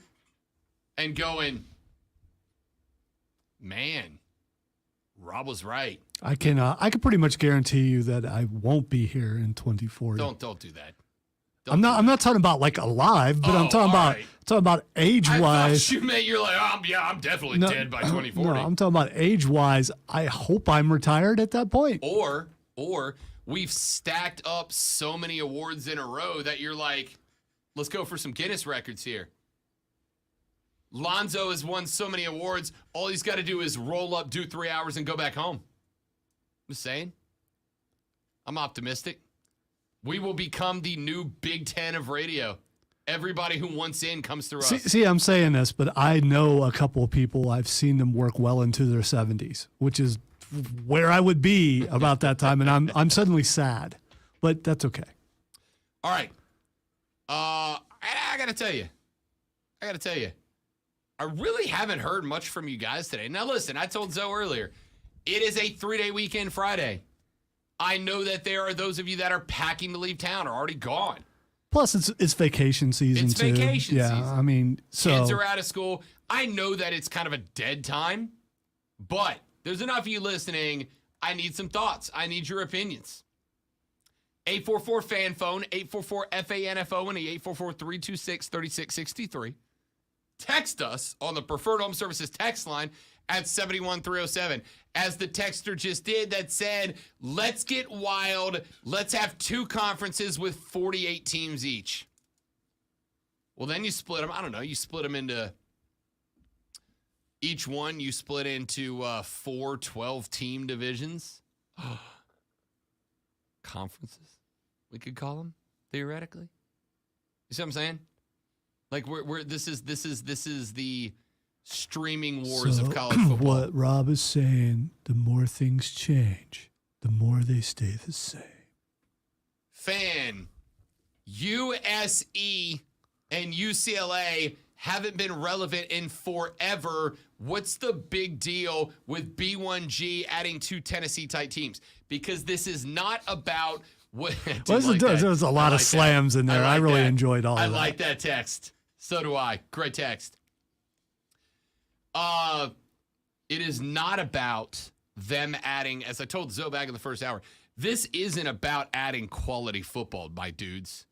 and going, man, Rob was right. I can pretty much guarantee you that I won't be here in 2040. Don't do that. I'm not talking about like alive, but I'm talking about age I wise. thought you meant you're like, I'm definitely dead by 2040. No, I'm talking about age wise. I hope I'm retired at that point. Or we've stacked up so many awards in a row that you're like, let's go for some Guinness records here. Lonzo has won so many awards. All he's got to do is roll up, do 3 hours, and go back home. I'm just saying. I'm optimistic. We will become the new Big Ten of radio. Everybody who wants in comes through us. See, I'm saying this, but I know a couple of people. I've seen them work well into their 70s, which is where I would be about that time, and I'm suddenly sad, but that's okay. All right. I got to tell you. I really haven't heard much from you guys today. Now, listen, I told Zoe earlier, it is a 3-day weekend Friday. I know that there are those of you that are packing to leave town or already gone. Plus, it's vacation season, It's too. vacation season. Yeah, I mean, so. Kids are out of school. I know that it's kind of a dead time, but there's enough of you listening. I need some thoughts. I need your opinions. 844-FAN phone, 844-FANFO, and the 844-326-3663. Text us on the Preferred Home Services text line at 71307. As the texter just did that said, let's get wild. Let's have 2 conferences with 48 teams each. Well, then you split them. I don't know. You split them into each one. You split into 4 12-team divisions. Conferences, we could call them, theoretically. You see what I'm saying? Like this is the streaming wars of college football. What Rob is saying, the more things change, the more they stay the same. Fan, USC and UCLA haven't been relevant in forever. What's the big deal with B1G adding 2 Tennessee-type teams? Because this is not about what. There's a lot of slams in there. I really enjoyed all of that. I like that text. So do I. Great text. It is not about them adding, as I told Zoe back in the first hour, this isn't about adding quality football, my dudes.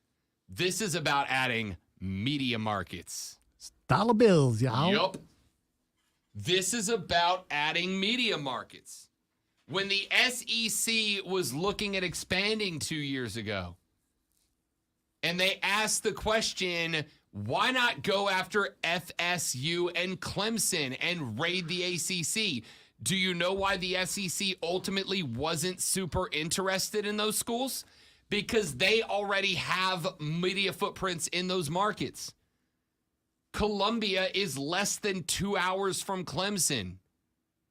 This is about adding media markets. Dollar bills, y'all. Yup. This is about adding media markets. When the SEC was looking at expanding 2 years ago, and they asked the question, why not go after FSU and Clemson and raid the ACC? Do you know why the SEC ultimately wasn't super interested in those schools? Because they already have media footprints in those markets. Columbia is less than 2 hours from Clemson.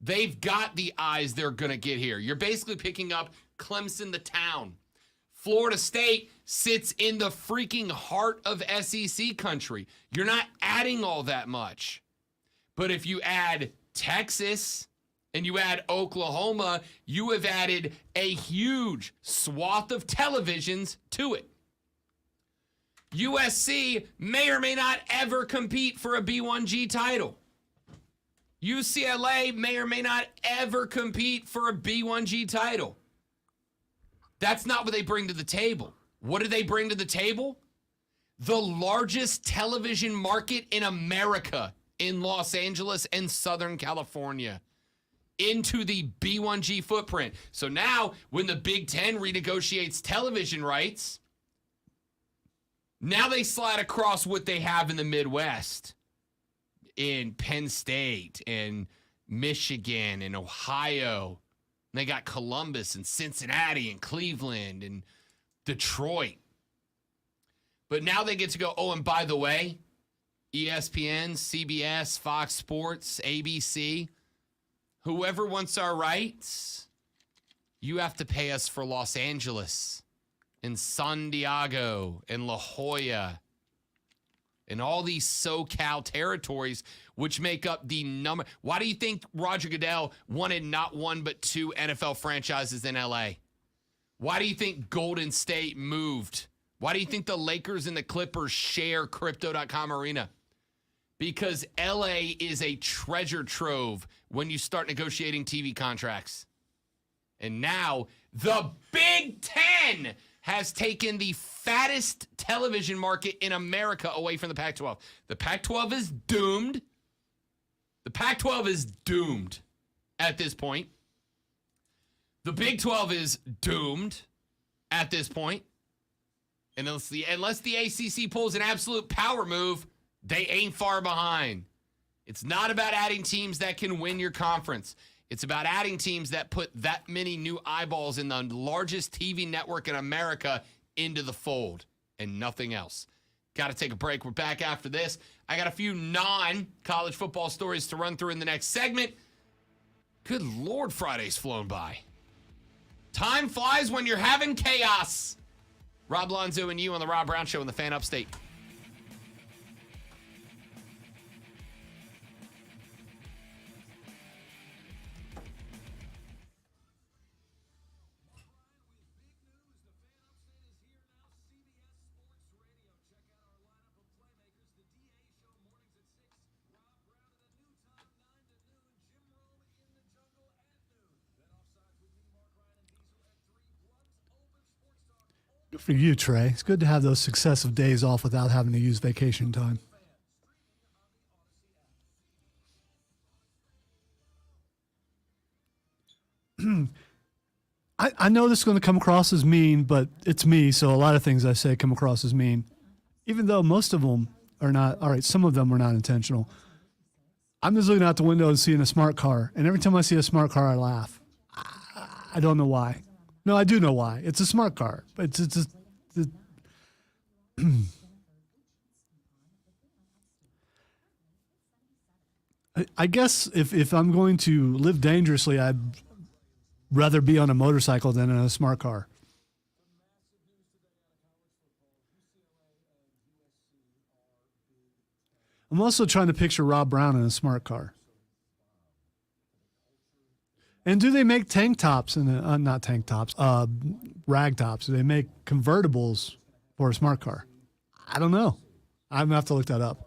They've got the eyes they're going to get here. You're basically picking up Clemson, the town. Florida State sits in the freaking heart of SEC country. You're not adding all that much. But if you add Texas and you add Oklahoma, you have added a huge swath of televisions to it. USC may or may not ever compete for a B1G title. UCLA may or may not ever compete for a B1G title. That's not what they bring to the table. What do they bring to the table? The largest television market in America, in Los Angeles and Southern California, into the B1G footprint. So now, when the Big Ten renegotiates television rights, now they slide across what they have in the Midwest, in Penn State and Michigan and Ohio. And they got Columbus and Cincinnati and Cleveland and Detroit. But now they get to go, oh, and by the way, ESPN, CBS, Fox Sports, ABC, whoever wants our rights, you have to pay us for Los Angeles and San Diego and La Jolla and all these SoCal territories, which make up the number. Why do you think Roger Goodell wanted not one but two NFL franchises in LA? Why do you think Golden State moved? Why do you think the Lakers and the Clippers share Crypto.com Arena? Because LA is a treasure trove when you start negotiating TV contracts. And now the Big Ten has taken the fattest television market in America away from the Pac-12. The Pac-12 is doomed. The Pac-12 is doomed at this point. The Big 12 is doomed at this point. And unless the ACC pulls an absolute power move, they ain't far behind. It's not about adding teams that can win your conference. It's about adding teams that put that many new eyeballs in the largest TV network in America into the fold and nothing else. Got to take a break. We're back after this. I got a few non-college football stories to run through in the next segment. Good Lord, Friday's flown by. Time flies when you're having chaos. Rob Lonzo and you on the Rob Brown Show in the Fan Upstate. Good for you, Trey. It's good to have those successive days off without having to use vacation time. I know this is going to come across as mean, but it's me, so a lot of things I say come across as mean. Even though most of them are not, all right, some of them are not intentional. I'm just looking out the window and seeing a smart car, and every time I see a smart car, I laugh. I don't know why. No, I do know why. It's a smart car. It's I guess if I'm going to live dangerously, I'd rather be on a motorcycle than in a smart car. I'm also trying to picture Rob Brown in a smart car. And do they make tank tops and not tank tops, rag tops? Do they make convertibles for a smart car? I don't know. I'm gonna have to look that up.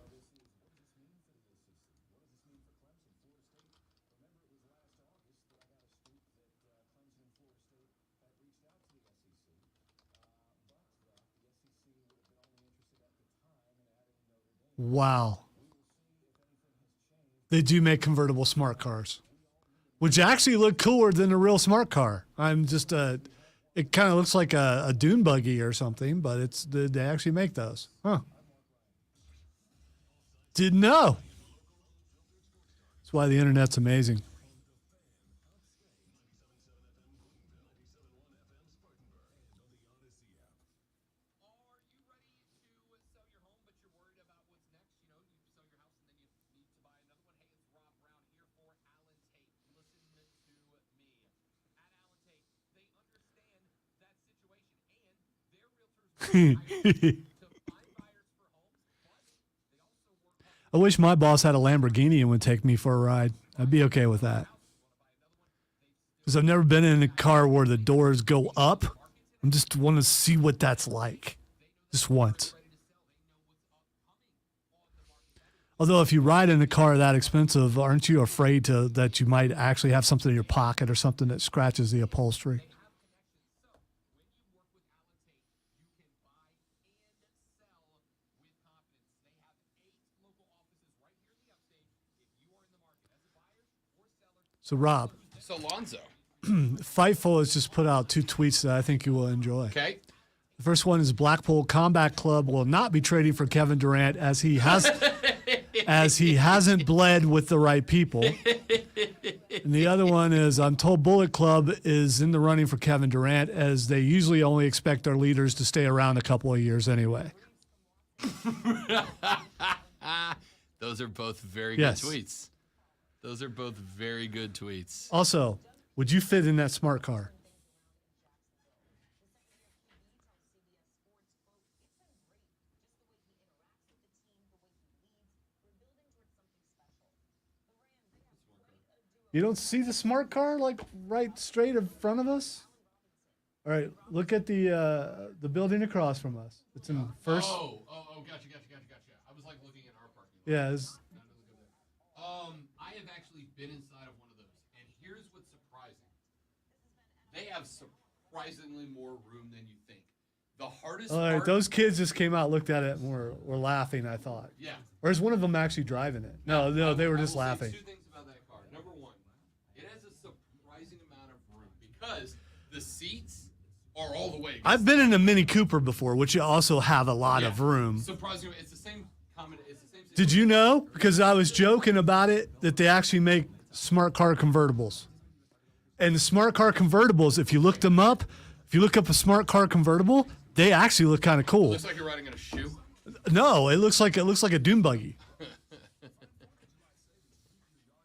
Wow. They do make convertible smart cars, which actually look cooler than a real smart car. I'm just it kind of looks like a dune buggy or something, but they actually make those. Huh. Didn't know. That's why the internet's amazing. I wish my boss had a Lamborghini and would take me for a ride. I'd be okay with that. Because I've never been in a car where the doors go up. I just want to see what that's like. Just once. Although if you ride in a car that expensive, aren't you afraid that you might actually have something in your pocket or something that scratches the upholstery? So, Rob, So, Lonzo. Fightful has just put out 2 tweets that I think you will enjoy. Okay. The first one is Blackpool Combat Club will not be trading for Kevin Durant as he hasn't bled with the right people. And the other one is I'm told Bullet Club is in the running for Kevin Durant as they usually only expect their leaders to stay around a couple of years anyway. Those are both very Yes. good tweets. Those are both very good tweets. Also, would you fit in that smart car? You don't see the smart car like right straight in front of us? All right, look at the building across from us. It's in first. Gotcha. I was like looking at our parking lot. Yeah, it's, I have actually been inside of one of those, and here's what's surprising. They have surprisingly more room than you think. The hardest all right, part. those kids just came out, looked at it, and were laughing, I thought. Yeah. Or is one of them actually driving it? No, they were just I will say laughing. 2 things about that car. Number 1, it has a surprising amount of room because the seats are all the way. I've been in a Mini Cooper before, which you also have a lot of room. Surprisingly, it's the same comment. It's the same. Did you know? Because I was joking about it, that they actually make smart car convertibles. And the smart car convertibles, if you look them up, if you look up a smart car convertible, they actually look kind of cool. Looks like you're riding in a shoe. No, it looks like a dune buggy.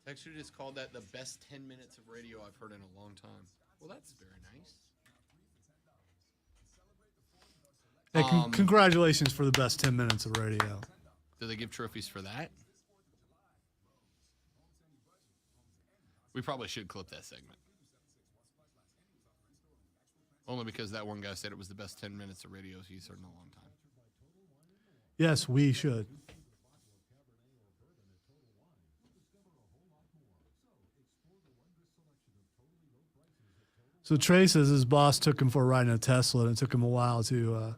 Texture just called that the best 10 minutes of radio I've heard in a long time. Well, that's very nice. Hey, congratulations for the best 10 minutes of radio. Do they give trophies for that? We probably should clip that segment. Only because that one guy said it was the best 10 minutes of radio he's heard in a long time. Yes, we should. So Trey says his boss took him for a ride in a Tesla, and it took him a while to,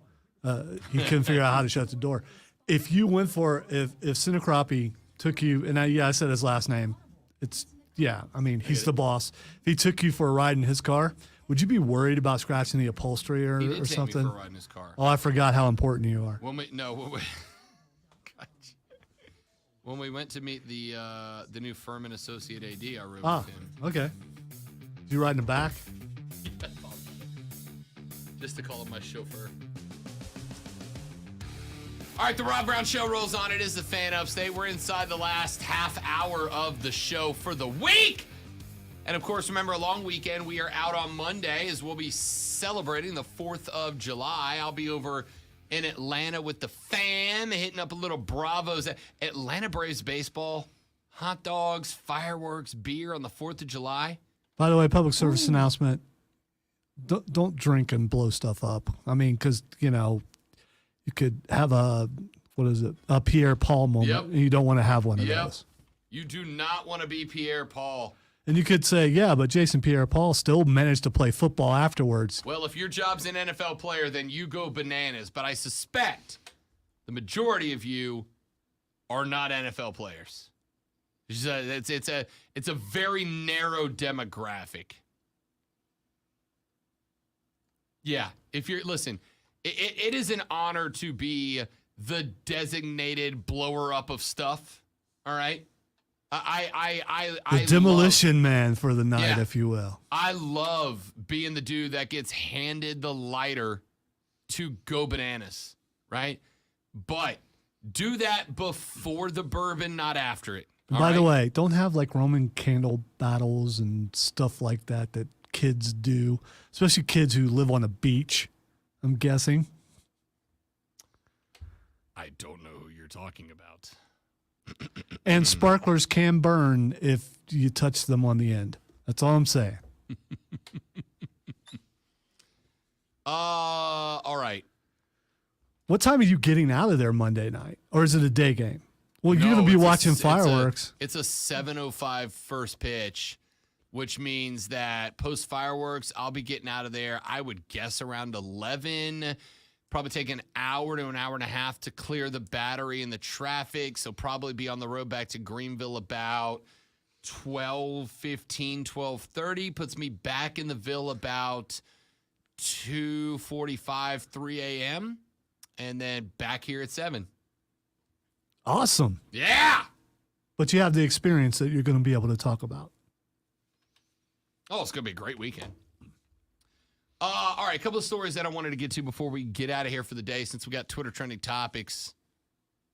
he couldn't figure out how to shut the door. If you went for, if Cinecroppy took you, and I said his last name, he's the boss. If he took you for a ride in his car, would you be worried about scratching the upholstery or He didn't take something? me for a ride in his car. Oh, I forgot how important you are. When we went to meet the new Furman Associate AD, I rode with him. Okay. Did you ride in the back? Just to call him my chauffeur. All right, the Rob Brown Show rolls on. It is the Fan Upstate. We're inside the last half hour of the show for the week. And, of course, remember, a long weekend. We are out on Monday as we'll be celebrating the 4th of July. I'll be over in Atlanta with the fam, hitting up a little Bravos. Atlanta Braves baseball, hot dogs, fireworks, beer on the 4th of July. By the way, public service announcement, don't drink and blow stuff up. I mean, because, you could have a Pierre Paul moment. Yep. And you don't want to have one of Yep. those. You do not want to be Pierre Paul. And you could say, yeah, but Jason Pierre-Paul still managed to play football afterwards. Well, if your job's an NFL player, then you go bananas. But I suspect the majority of you are not NFL players. It's a very narrow demographic. Yeah, it is an honor to be the designated blower up of stuff. All right. The demolition man for the night, Yeah. if you will. I love being the dude that gets handed the lighter to go bananas, right? But do that before the bourbon, not after it. all By the right? way, don't have like Roman candle battles and stuff like that kids do, especially kids who live on a beach, I'm guessing. I don't know who you're talking about. And sparklers can burn if you touch them on the end. That's all I'm saying. All right. What time are you getting out of there Monday night? Or is it a day game? Well, you're No, going to be it's a watching s- fireworks. It's a 7:05 first pitch, which means that post fireworks, I'll be getting out of there. I would guess around 11. Probably take an hour to an hour and a half to clear the battery and the traffic. So probably be on the road back to Greenville about 12:15, 12:30. Puts me back in the Ville about 2:45, 3 a.m. And then back here at 7. Awesome. Yeah. But you have the experience that you're going to be able to talk about. Oh, it's going to be a great weekend. All right, a couple of stories that I wanted to get to before we get out of here for the day, since we got Twitter trending topics.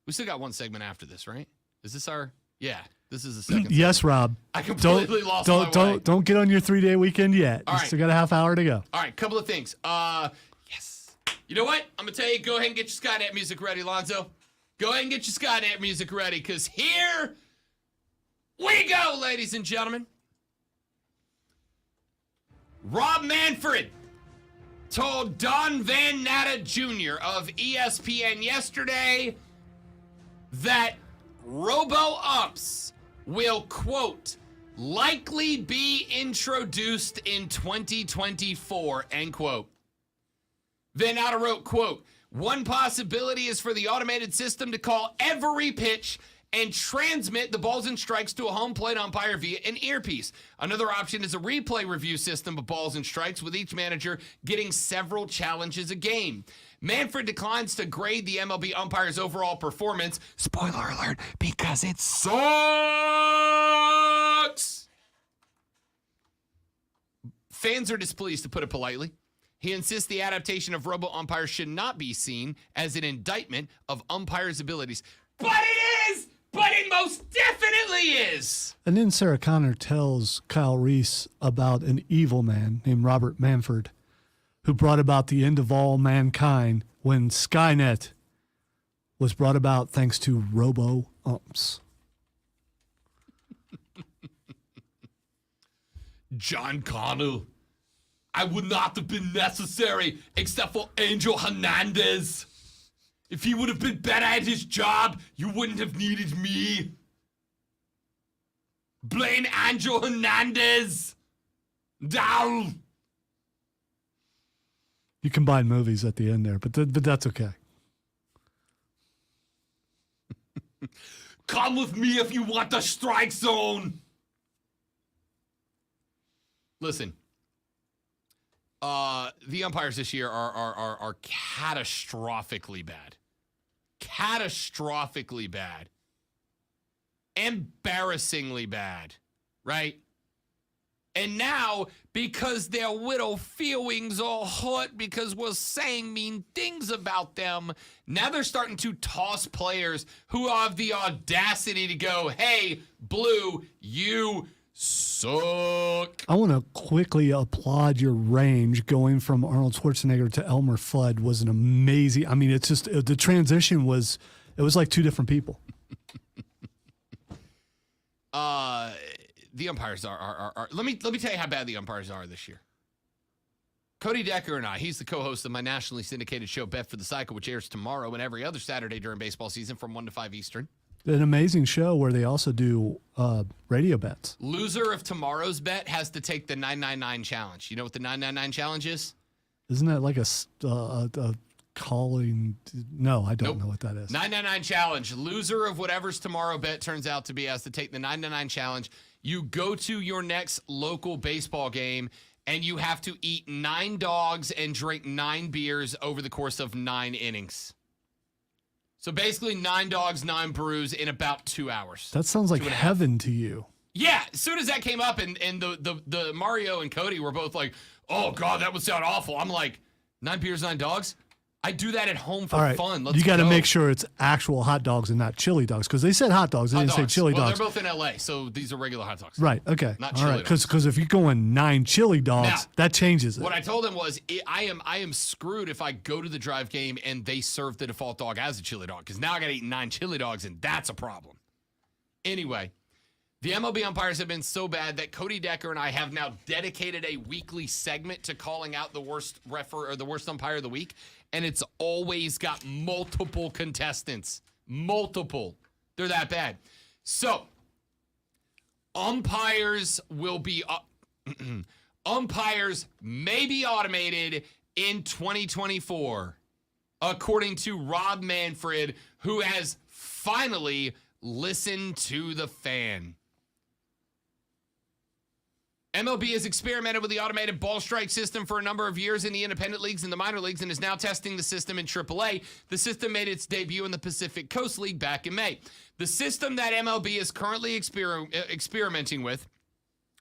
We still got one segment after this, right? Is this our? Yeah, this is the second. Yes, Rob. I completely lost my way. Don't get on your 3-day weekend yet. All You right. still got a half hour to go. All right, couple of things. Yes. You know what? I'm gonna tell you. Go ahead and get your Skynet music ready, Lonzo. Go ahead and get your Skynet music ready, because here we go, ladies and gentlemen. Rob Manfred told Don Van Natta Jr. of ESPN yesterday that robo-umps will, quote, likely be introduced in 2024, end quote. Van Natta wrote, quote, one possibility is for the automated system to call every pitch and transmit the balls and strikes to a home plate umpire via an earpiece. Another option is a replay review system of balls and strikes, with each manager getting several challenges a game. Manfred declines to grade the MLB umpire's overall performance, spoiler alert, because it sucks. Fans are displeased, to put it politely. He insists the adaptation of robo-umpires should not be seen as an indictment of umpires' abilities. But it is! But it most definitely is! And then Sarah Connor tells Kyle Reese about an evil man named Robert Manfred, who brought about the end of all mankind when Skynet was brought about thanks to robo-umps. John Connor, I would not have been necessary except for Angel Hernandez. If he would have been better at his job, you wouldn't have needed me. Blame Angel Hernandez. Down. You combine movies at the end there, but that's okay. Come with me if you want the strike zone. Listen. The umpires this year are catastrophically bad. Catastrophically bad. Embarrassingly bad, right? And now, because their little feelings all hurt because we're saying mean things about them, now they're starting to toss players who have the audacity to go, hey, Blue, you suck. I want to quickly applaud your range going from Arnold Schwarzenegger to Elmer Fudd was an amazing. I mean, it's just the transition was like two different people. The umpires are let me tell you how bad the umpires are this year. Cody Decker and I, he's the co-host of my nationally syndicated show Bet for the Cycle, which airs tomorrow and every other Saturday during baseball season from 1 to 5 Eastern. An amazing show where they also do radio bets. Loser of tomorrow's bet has to take the 999 challenge. You know what the 999 challenge is? Isn't that like a calling? No, I don't know what that is. 999 challenge. Loser of whatever's tomorrow bet turns out to be has to take the 999 challenge. You go to your next local baseball game and you have to eat 9 dogs and drink 9 beers over the course of 9 innings. So basically 9 dogs, 9 brews in about 2 hours. That sounds like 2.5. heaven to you. Yeah, as soon as that came up and the Mario and Cody were both like, oh God, that would sound awful. I'm like, 9 beers, 9 dogs? I do that at home for All right, fun. Let's you got to go. make sure it's actual hot dogs and not chili dogs because they said hot dogs. They Hot didn't say dogs. chili well, dogs. They're both in LA, so these are regular hot dogs. Right. Okay. Not All chili right. dogs. Because if you're going 9 chili dogs, Now, that changes it. What I told them was I am screwed if I go to the drive game and they serve the default dog as a chili dog because now I got to eat 9 chili dogs and that's a problem. Anyway, the MLB umpires have been so bad that Cody Decker and I have now dedicated a weekly segment to calling out the worst or the worst umpire of the week, and it's always got multiple contestants. Multiple. They're that bad. So, umpires will be umpires may be automated in 2024, according to Rob Manfred, who has finally listened to the fan. MLB has experimented with the automated ball strike system for a number of years in the independent leagues and the minor leagues and is now testing the system in AAA. The system made its debut in the Pacific Coast League back in May. The system that MLB is currently experimenting with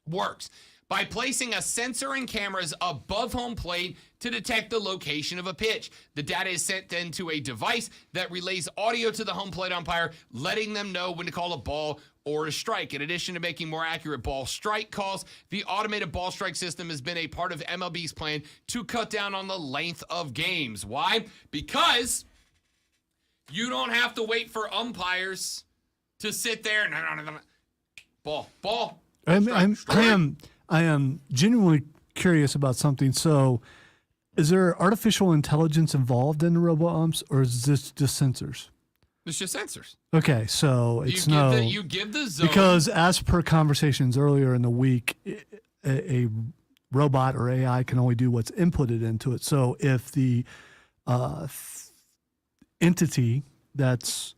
works by placing a sensor and cameras above home plate to detect the location of a pitch. The data is sent into a device that relays audio to the home plate umpire, letting them know when to call a ball or a strike. In addition to making more accurate ball strike calls, the automated ball strike system has been a part of MLB's plan to cut down on the length of games. Why? Because you don't have to wait for umpires to sit there. Ball. I am genuinely curious about something. So, is there artificial intelligence involved in the robo umps, or is this just sensors? It's just sensors. Okay, so it's you give the zone. because as per conversations earlier in the week, a robot or AI can only do what's inputted into it. So if the entity that's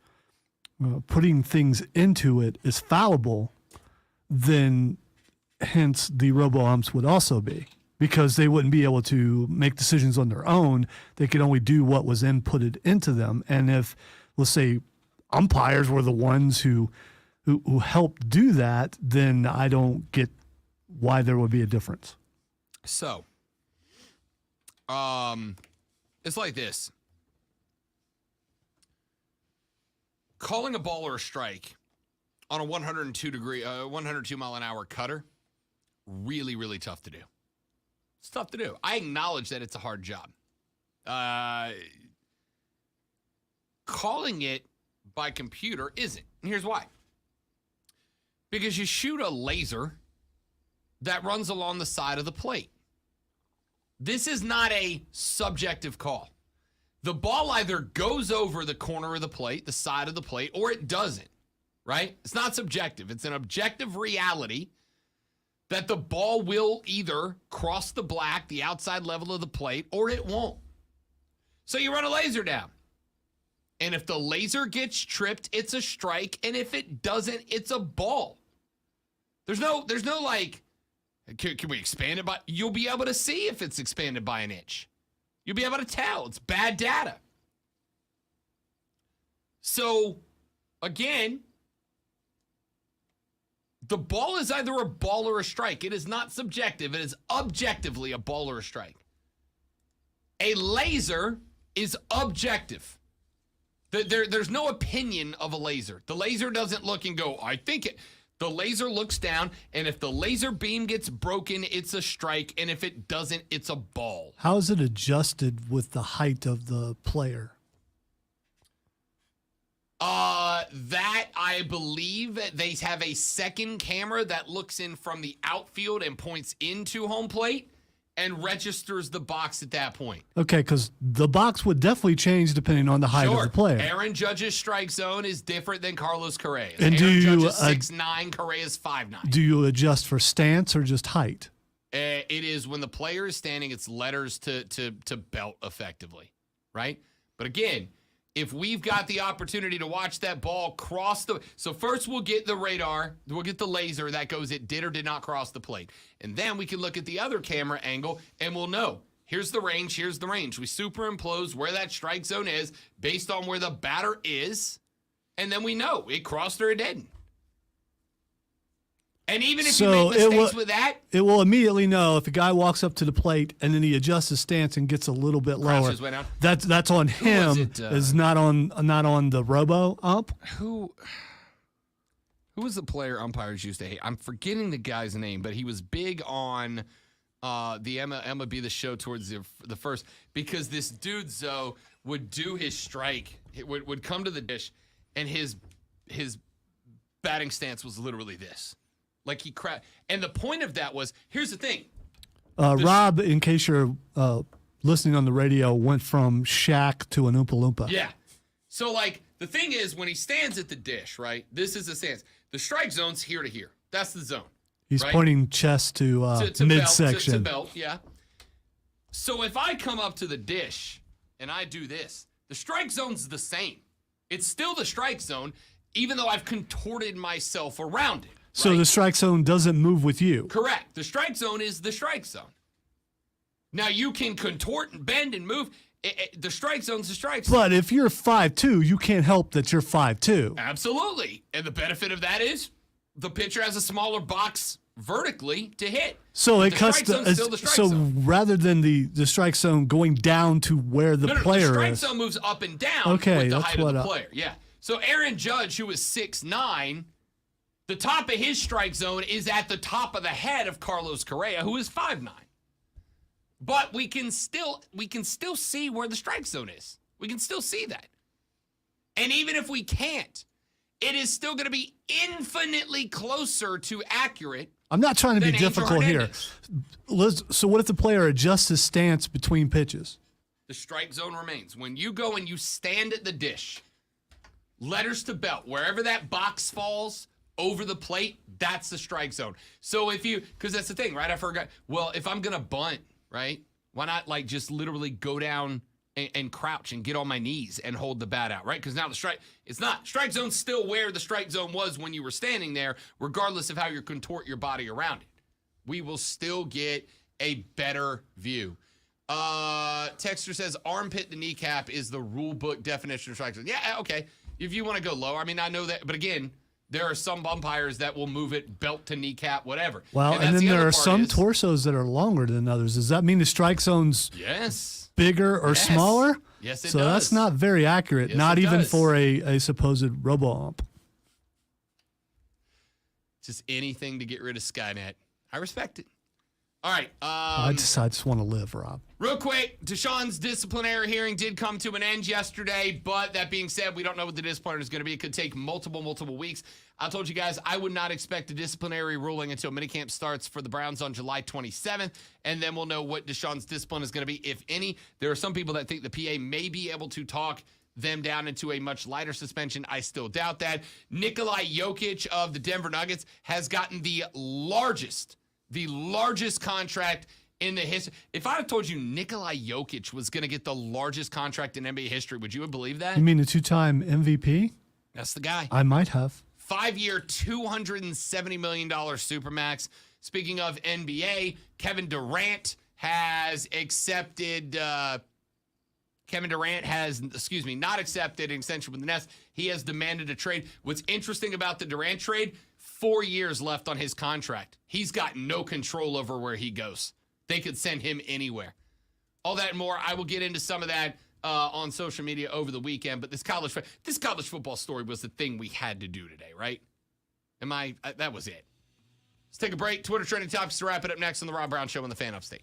putting things into it is fallible, then hence the robo umps would also be, because they wouldn't be able to make decisions on their own. They could only do what was inputted into them. And if, let's say, umpires were the ones who helped do that, then I don't get why there would be a difference. So, it's like this. Calling a ball or a strike on a 102 mile an hour cutter, really, really tough to do. It's tough to do. I acknowledge that it's a hard job. Calling it by computer isn't. And here's why. Because you shoot a laser that runs along the side of the plate. This is not a subjective call. The ball either goes over the corner of the plate, the side of the plate, or it doesn't, right? It's not subjective. It's an objective reality that the ball will either cross the black, the outside level of the plate, or it won't. So you run a laser down. And if the laser gets tripped, it's a strike. And if it doesn't, it's a ball. There's no like, can we expand it by? You'll be able to see if it's expanded by an inch. You'll be able to tell. It's bad data. So, again, the ball is either a ball or a strike. It is not subjective. It is objectively a ball or a strike. A laser is objective. There's no opinion of a laser. The laser doesn't look and go, I think it. The laser looks down, and if the laser beam gets broken, it's a strike, and if it doesn't, it's a ball. How is it adjusted with the height of the player? That I believe they have a second camera that looks in from the outfield and points into home plate and registers the box at that point. Okay, because the box would definitely change depending on the height of the player. Aaron Judge's strike zone is different than Carlos Correa's. And Aaron do you, Judge is 6'9", Correa's 5'9". Do you adjust for stance or just height? It is when the player is standing, it's letters to belt effectively, right? But again, if we've got the opportunity to watch that ball cross the... So first we'll get the radar, we'll get the laser that goes, it did or did not cross the plate. And then we can look at the other camera angle and we'll know, here's the range, here's the range. We superimpose where that strike zone is based on where the batter is, and then we know it crossed or it didn't. And even if So you make mistakes with that, it will immediately know if a guy walks up to the plate and then he adjusts his stance and gets a little bit lower. Crouches way down. That's on him. it, Is not on the robo ump. who was the player umpires used to hate? I'm forgetting the guy's name, but he was big on the MLB The Show towards the first, because this dude Zoe would do his strike. It would come to the dish, and his batting stance was literally this. Like he cracked. And the point of that was, here's the thing. Rob, in case you're listening on the radio, went from Shaq to an Oompa Loompa. Yeah. So, like, the thing is, when he stands at the dish, right, this is the stance. The strike zone's here to here. That's the zone. He's right? pointing chest to midsection. To belt, yeah. So if I come up to the dish and I do this, the strike zone's the same. It's still the strike zone, even though I've contorted myself around it. So right? the strike zone doesn't move with you. Correct. The strike zone is the strike zone. Now you can contort and bend and move. The strike zone's the strike zone. But if you're 5'2", you can't help that you're 5'2". Absolutely. And the benefit of that is the pitcher has a smaller box vertically to hit. So But it the cuts strike zone's still the strike so zone. rather than the strike zone going down to where the No, player the strike is. zone moves up and down Okay, with the that's height of what the player. Yeah. So Aaron Judge, who is 6'9", the top of his strike zone is at the top of the head of Carlos Correa, who is 5'9". But we can still see where the strike zone is. We can still see that. And even if we can't, it is still going to be infinitely closer to accurate. I'm not trying to be than Angel difficult here. Hernandez. So what if the player adjusts his stance between pitches? The strike zone remains. When you go and you stand at the dish, letters to belt, wherever that box falls over the plate, that's the strike zone. So because that's the thing, right? I forgot. Well, if I'm going to bunt, right, why not like just literally go down and crouch and get on my knees and hold the bat out, right? Because now strike zone's still where the strike zone was when you were standing there, regardless of how you contort your body around it. We will still get a better view. Texter says armpit to kneecap is the rule book definition of strike zone. Yeah, okay. If you want to go lower, I mean, I know that, but again, there are some umpires that will move it belt to kneecap, whatever. Well, and that's then the there other are part some is- torsos that are longer than others. Does that mean the strike zone's Yes. bigger or Yes. smaller? Yes, it so does. that's not very accurate, Yes, not it even does. for a supposed robo-ump. Just anything to get rid of Skynet. I respect it. All right. I just want to live, Rob. Real quick, Deshaun's disciplinary hearing did come to an end yesterday, but that being said, we don't know what the disciplinary is going to be. It could take multiple weeks. I told you guys I would not expect a disciplinary ruling until minicamp starts for the Browns on July 27th, and then we'll know what Deshaun's discipline is going to be, if any. There are some people that think the PA may be able to talk them down into a much lighter suspension. I still doubt that. Nikola Jokic of the Denver Nuggets has gotten the largest contract in the history. If I had told you Nikola Jokic was going to get the largest contract in NBA history, would you have believed that? You mean the two-time MVP? That's the guy. I might have. 5-year, $270 million Supermax. Speaking of NBA, Kevin Durant has not accepted an extension with the Nets. He has demanded a trade. What's interesting about the Durant trade, 4 years left on his contract. He's got no control over where he goes. They could send him anywhere. All that and more. I will get into some of that on social media over the weekend. But this college football story was the thing we had to do today, right? That was it. Let's take a break. Twitter trending topics to wrap it up next on the Rob Brown Show on the Fan Upstate.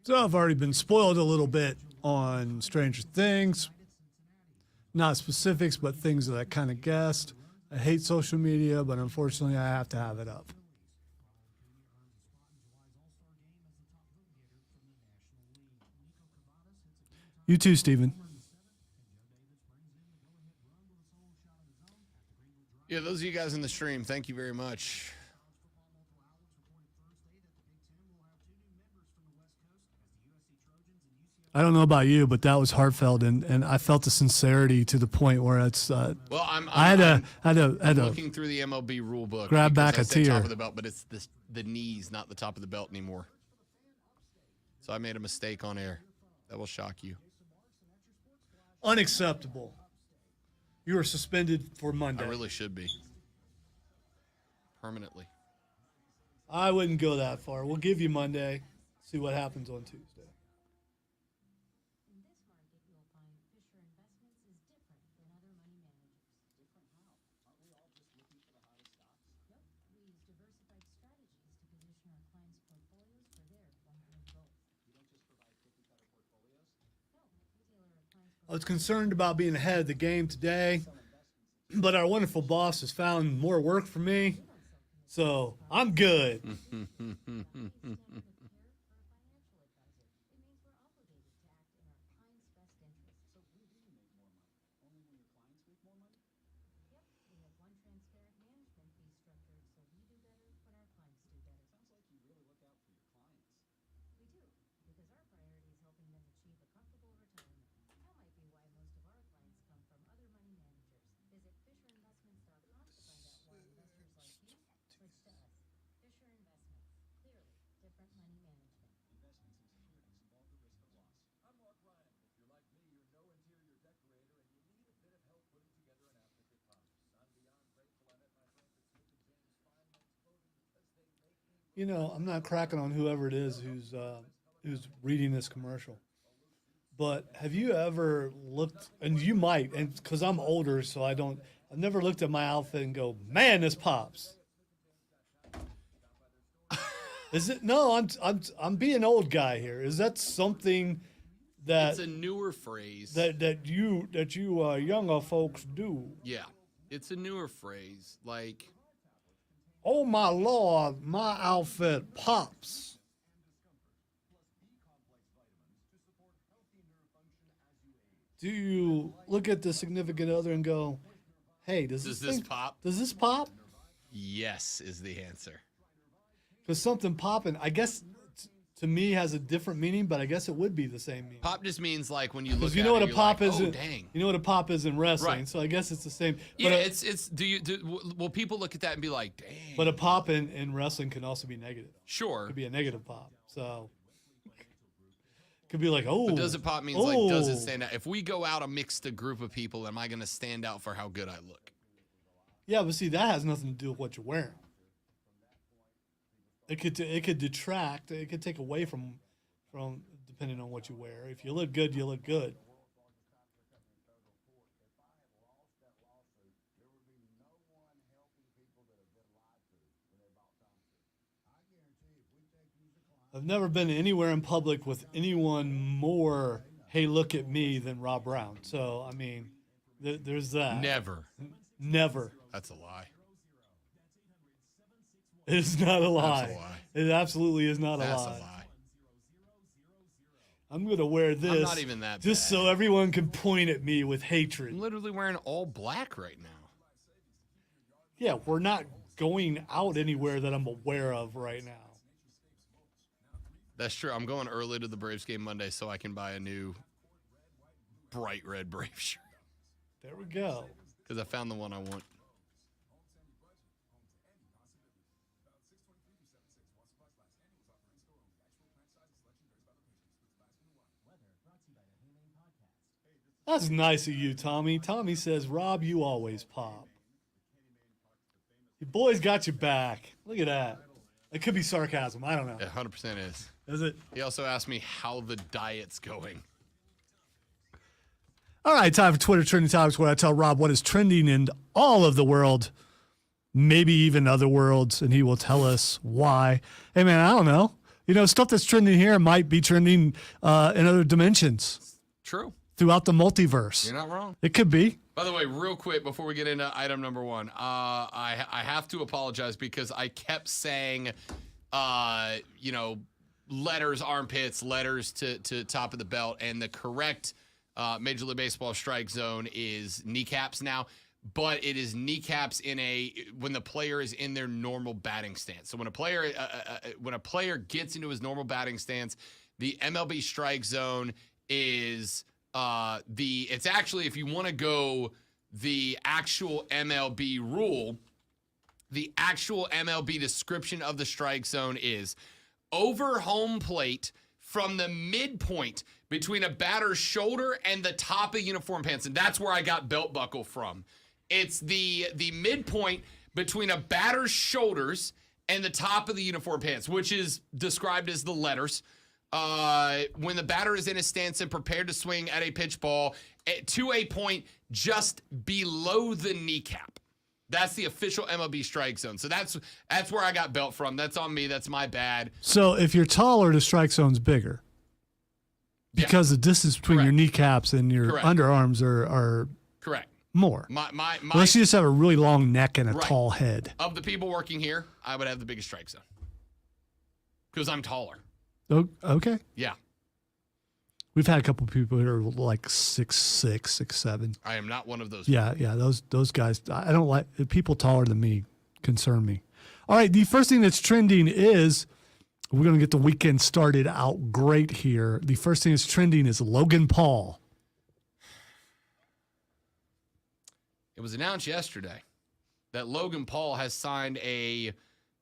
So I've already been spoiled a little bit on Stranger Things. Not specifics, but things that I kind of guessed. I hate social media, but unfortunately I have to have it up. You too, Steven. Yeah, those of you guys in the stream, thank you very much. I don't know about you, but that was heartfelt, and I felt the sincerity to the point where it's. Well, I'm I had to looking through the MLB rule book. grab because back I a said tear. top of the belt, but it's the knees, not the top of the belt anymore. So I made a mistake on air. That will shock you. unacceptable. You are suspended for Monday. I really should be. Permanently. I wouldn't go that far. We'll give you Monday. See what happens on Tuesday. In this market, you'll find Fisher Investments is different than other money managers. Different how? Aren't we all just looking for the hottest stocks? Nope. We use diversified strategies to position our clients' portfolios for their long-term goals. You don't just provide cookie-cutter portfolios? No. We tailor our clients' I was concerned about being ahead of the game today, but our wonderful boss has found more work for me, so I'm good. for a financial advisor. It means we're obligated to act in our clients' best interest. So when do you make more money? Only when your clients make more money? Yep. We have one transparent management fee structure, so we do better when our clients do better. Sounds like you really look out for your clients. We do, because our priority is helping them achieve a comfortable retirement. That might be why most of our clients come from other money managers. Visit FisherInvestments.com to find out why investors like you switch to us. Fisher Investments. Clearly, different money management. Investments in securities involve the risk of loss. I'm Mark Ryan. If you're like me, you're no interior decorator and you need a bit of help putting together an outfit that comes. I'm beyond grateful I met my friends at Smith & James Fine Men's Clothing because they make me You know, I'm not cracking on whoever it is who's reading this commercial. But have you ever looked, and you might, and because I'm older, so I've never looked at my outfit and go, man, this pops. Is it? No, I'm being old guy here. Is that something that It's a newer phrase. that you younger folks do? Yeah. It's a newer phrase. Like, Oh my Lord, my outfit pops. Do you look at the significant other and go, hey, does does this this pop? Does this pop? Yes is the answer. Because something popping, I guess, to me has a different meaning, but I guess it would be the same meaning. Pop just means like when you look Because at you know it, what a you're pop like, is. oh, dang. You know what a pop is in wrestling, Right. so I guess it's the same. Yeah, but it's will people look at that and be like, dang. but a pop in wrestling can also be negative. Sure. Could be a negative pop. So could be like, oh. But does it pop means like, does it stand out? If we go out amidst a group of people, am I going to stand out for how good I look? Yeah, but see, that has nothing to do with what you're wearing. It could detract. It could take away from depending on what you wear. If you look good, you look good. I've never been anywhere in public with anyone more, hey, look at me, than Rob Brown. So, I mean, there's that. Never. Never. That's a lie. It is not a lie. That's a lie. It absolutely is not That's a a lie. lie. I'm going to wear this not even that just bad. so everyone can point at me with I'm hatred. literally wearing all black right now. Yeah, we're not going out anywhere that I'm aware of right now. That's true. I'm going early to the Braves game Monday so I can buy a new bright red Brave shirt There we go. because I found the one I want. That's nice of you, Tommy. Tommy says, Rob, you always pop. Your boy's got your back. Look at that. It could be sarcasm. I don't know. It 100% is. Is it? He also asked me how the diet's going. All right, time for Twitter Trending Topics, where I tell Rob what is trending in all of the world, maybe even other worlds, and he will tell us why. Hey, man, I don't know. You know, stuff that's trending here might be trending in other dimensions True. throughout the multiverse. You're not wrong. It could be. By the way, real quick before we get into item number one, I have to apologize because I kept saying, letters, armpits, letters to top of the belt, and the correct Major League Baseball strike zone is kneecaps now, but it is kneecaps when the player is in their normal batting stance. So when a player gets into his normal batting stance, the MLB strike zone is it's actually, if you want to go the actual MLB rule, the actual MLB description of the strike zone is over home plate from the midpoint between a batter's shoulder and the top of uniform pants. And that's where I got belt buckle from. It's the midpoint between a batter's shoulders and the top of the uniform pants, which is described as the letters. When the batter is in a stance and prepared to swing at a pitch ball to a point just below the kneecap. That's the official MLB strike zone. So that's where I got belt from. That's on me. That's my bad. So if you're taller, the strike zone's bigger. Because the distance between your kneecaps and your underarms are correct. More. Unless you just have a really long neck and a tall head. Of the people working here, I would have the biggest strike zone. Because I'm taller. Oh, okay. Yeah. We've had a couple of people who are like 6'6", 6'7". I am not one of those. Yeah. Those guys. I don't like people taller than me. Concern me. All right. The first thing that's trending is we're going to get the weekend started out great here. The first thing that's trending is Logan Paul. It was announced yesterday that Logan Paul has signed a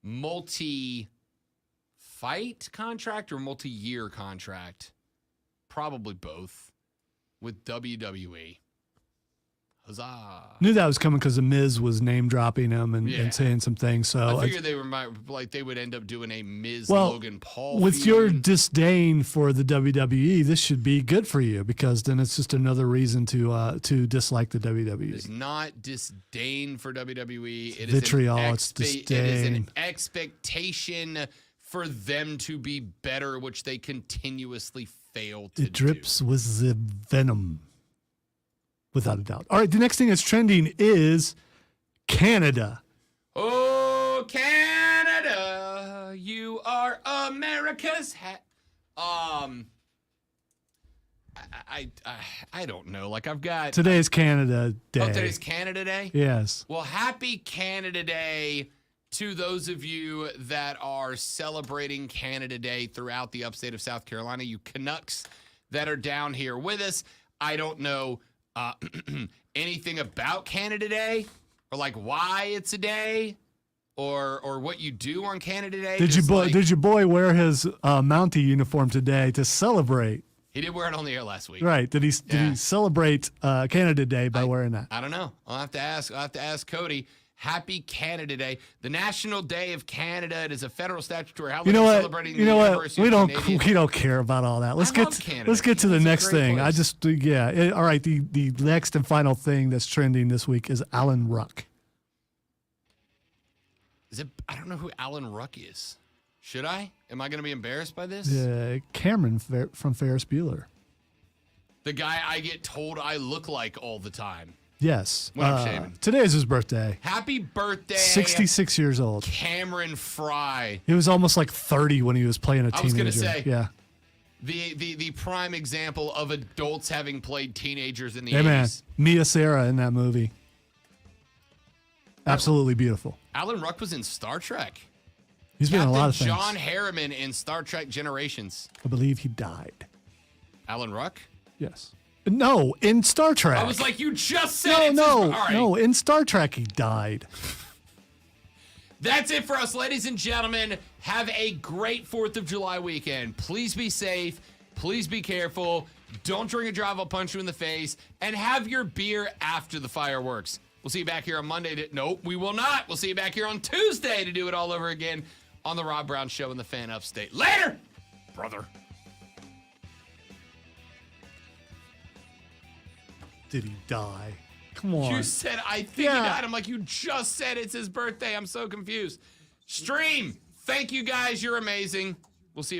multi-fight contract or multi-year contract. Probably both with WWE. Huzzah. Knew that was coming because the Miz was name dropping him and saying some things. So I figured they would end up doing a Miz Logan Paul. With feud. your disdain for the WWE, this should be good for you because then it's just another reason to dislike the WWE. It's not disdain for WWE. It vitriol. It's disdain. It is an expectation for them to be better, which they continuously fail to do. It drips with the venom. Without a doubt. All right, the next thing that's trending is Canada. Oh, Canada, you are America's hat. I don't know. Like I've got today's Canada Day. Oh, today's Canada Day? Yes. Well, happy Canada Day to those of you that are celebrating Canada Day throughout the upstate of South Carolina. You Canucks that are down here with us. I don't know anything about Canada Day or like why it's a day or what you do on Canada Day. Did your boy wear his Mountie uniform today to celebrate? He did wear it on the air last week. Right. Did he celebrate Canada Day by wearing that? I don't know. I'll have to ask Cody. Happy Canada Day, the National Day of Canada. It is a federal statutory holiday celebrating the anniversary. We don't care about all that. Let's get to the next thing. Place. All right. The next and final thing that's trending this week is Alan Ruck. I don't know who Alan Ruck is. Should I? Am I going to be embarrassed by this? Cameron from Ferris Bueller. The guy I get told I look like all the time. Yes. When I'm shaving. Today is his birthday. Happy birthday. 66 years old. Cameron Fry. He was almost like 30 when he was playing a teenager. I was going to say. Yeah. The prime example of adults having played teenagers in the 80s. Hey, man. Mia Sara in that movie. Absolutely beautiful. Alan Ruck was in Star Trek. He's been in a lot of things. John Harriman in Star Trek Generations. I believe he died. Alan Ruck? Yes. No, in Star Trek. I was like, you just said it. No, in Star Trek he died. That's it for us, ladies and gentlemen. Have a great 4th of July weekend. Please be safe. Please be careful. Don't drink and drive. I'll punch you in the face. And have your beer after the fireworks. We'll see you back here on Monday. Nope, we will not. We'll see you back here on Tuesday to do it all over again on the Rob Brown Show in the Fan Upstate. Later, brother. Did he die? Come on. You said, I think he died. I'm like, you just said it's his birthday. I'm so confused. Stream. Thank you guys. You're amazing. We'll see you.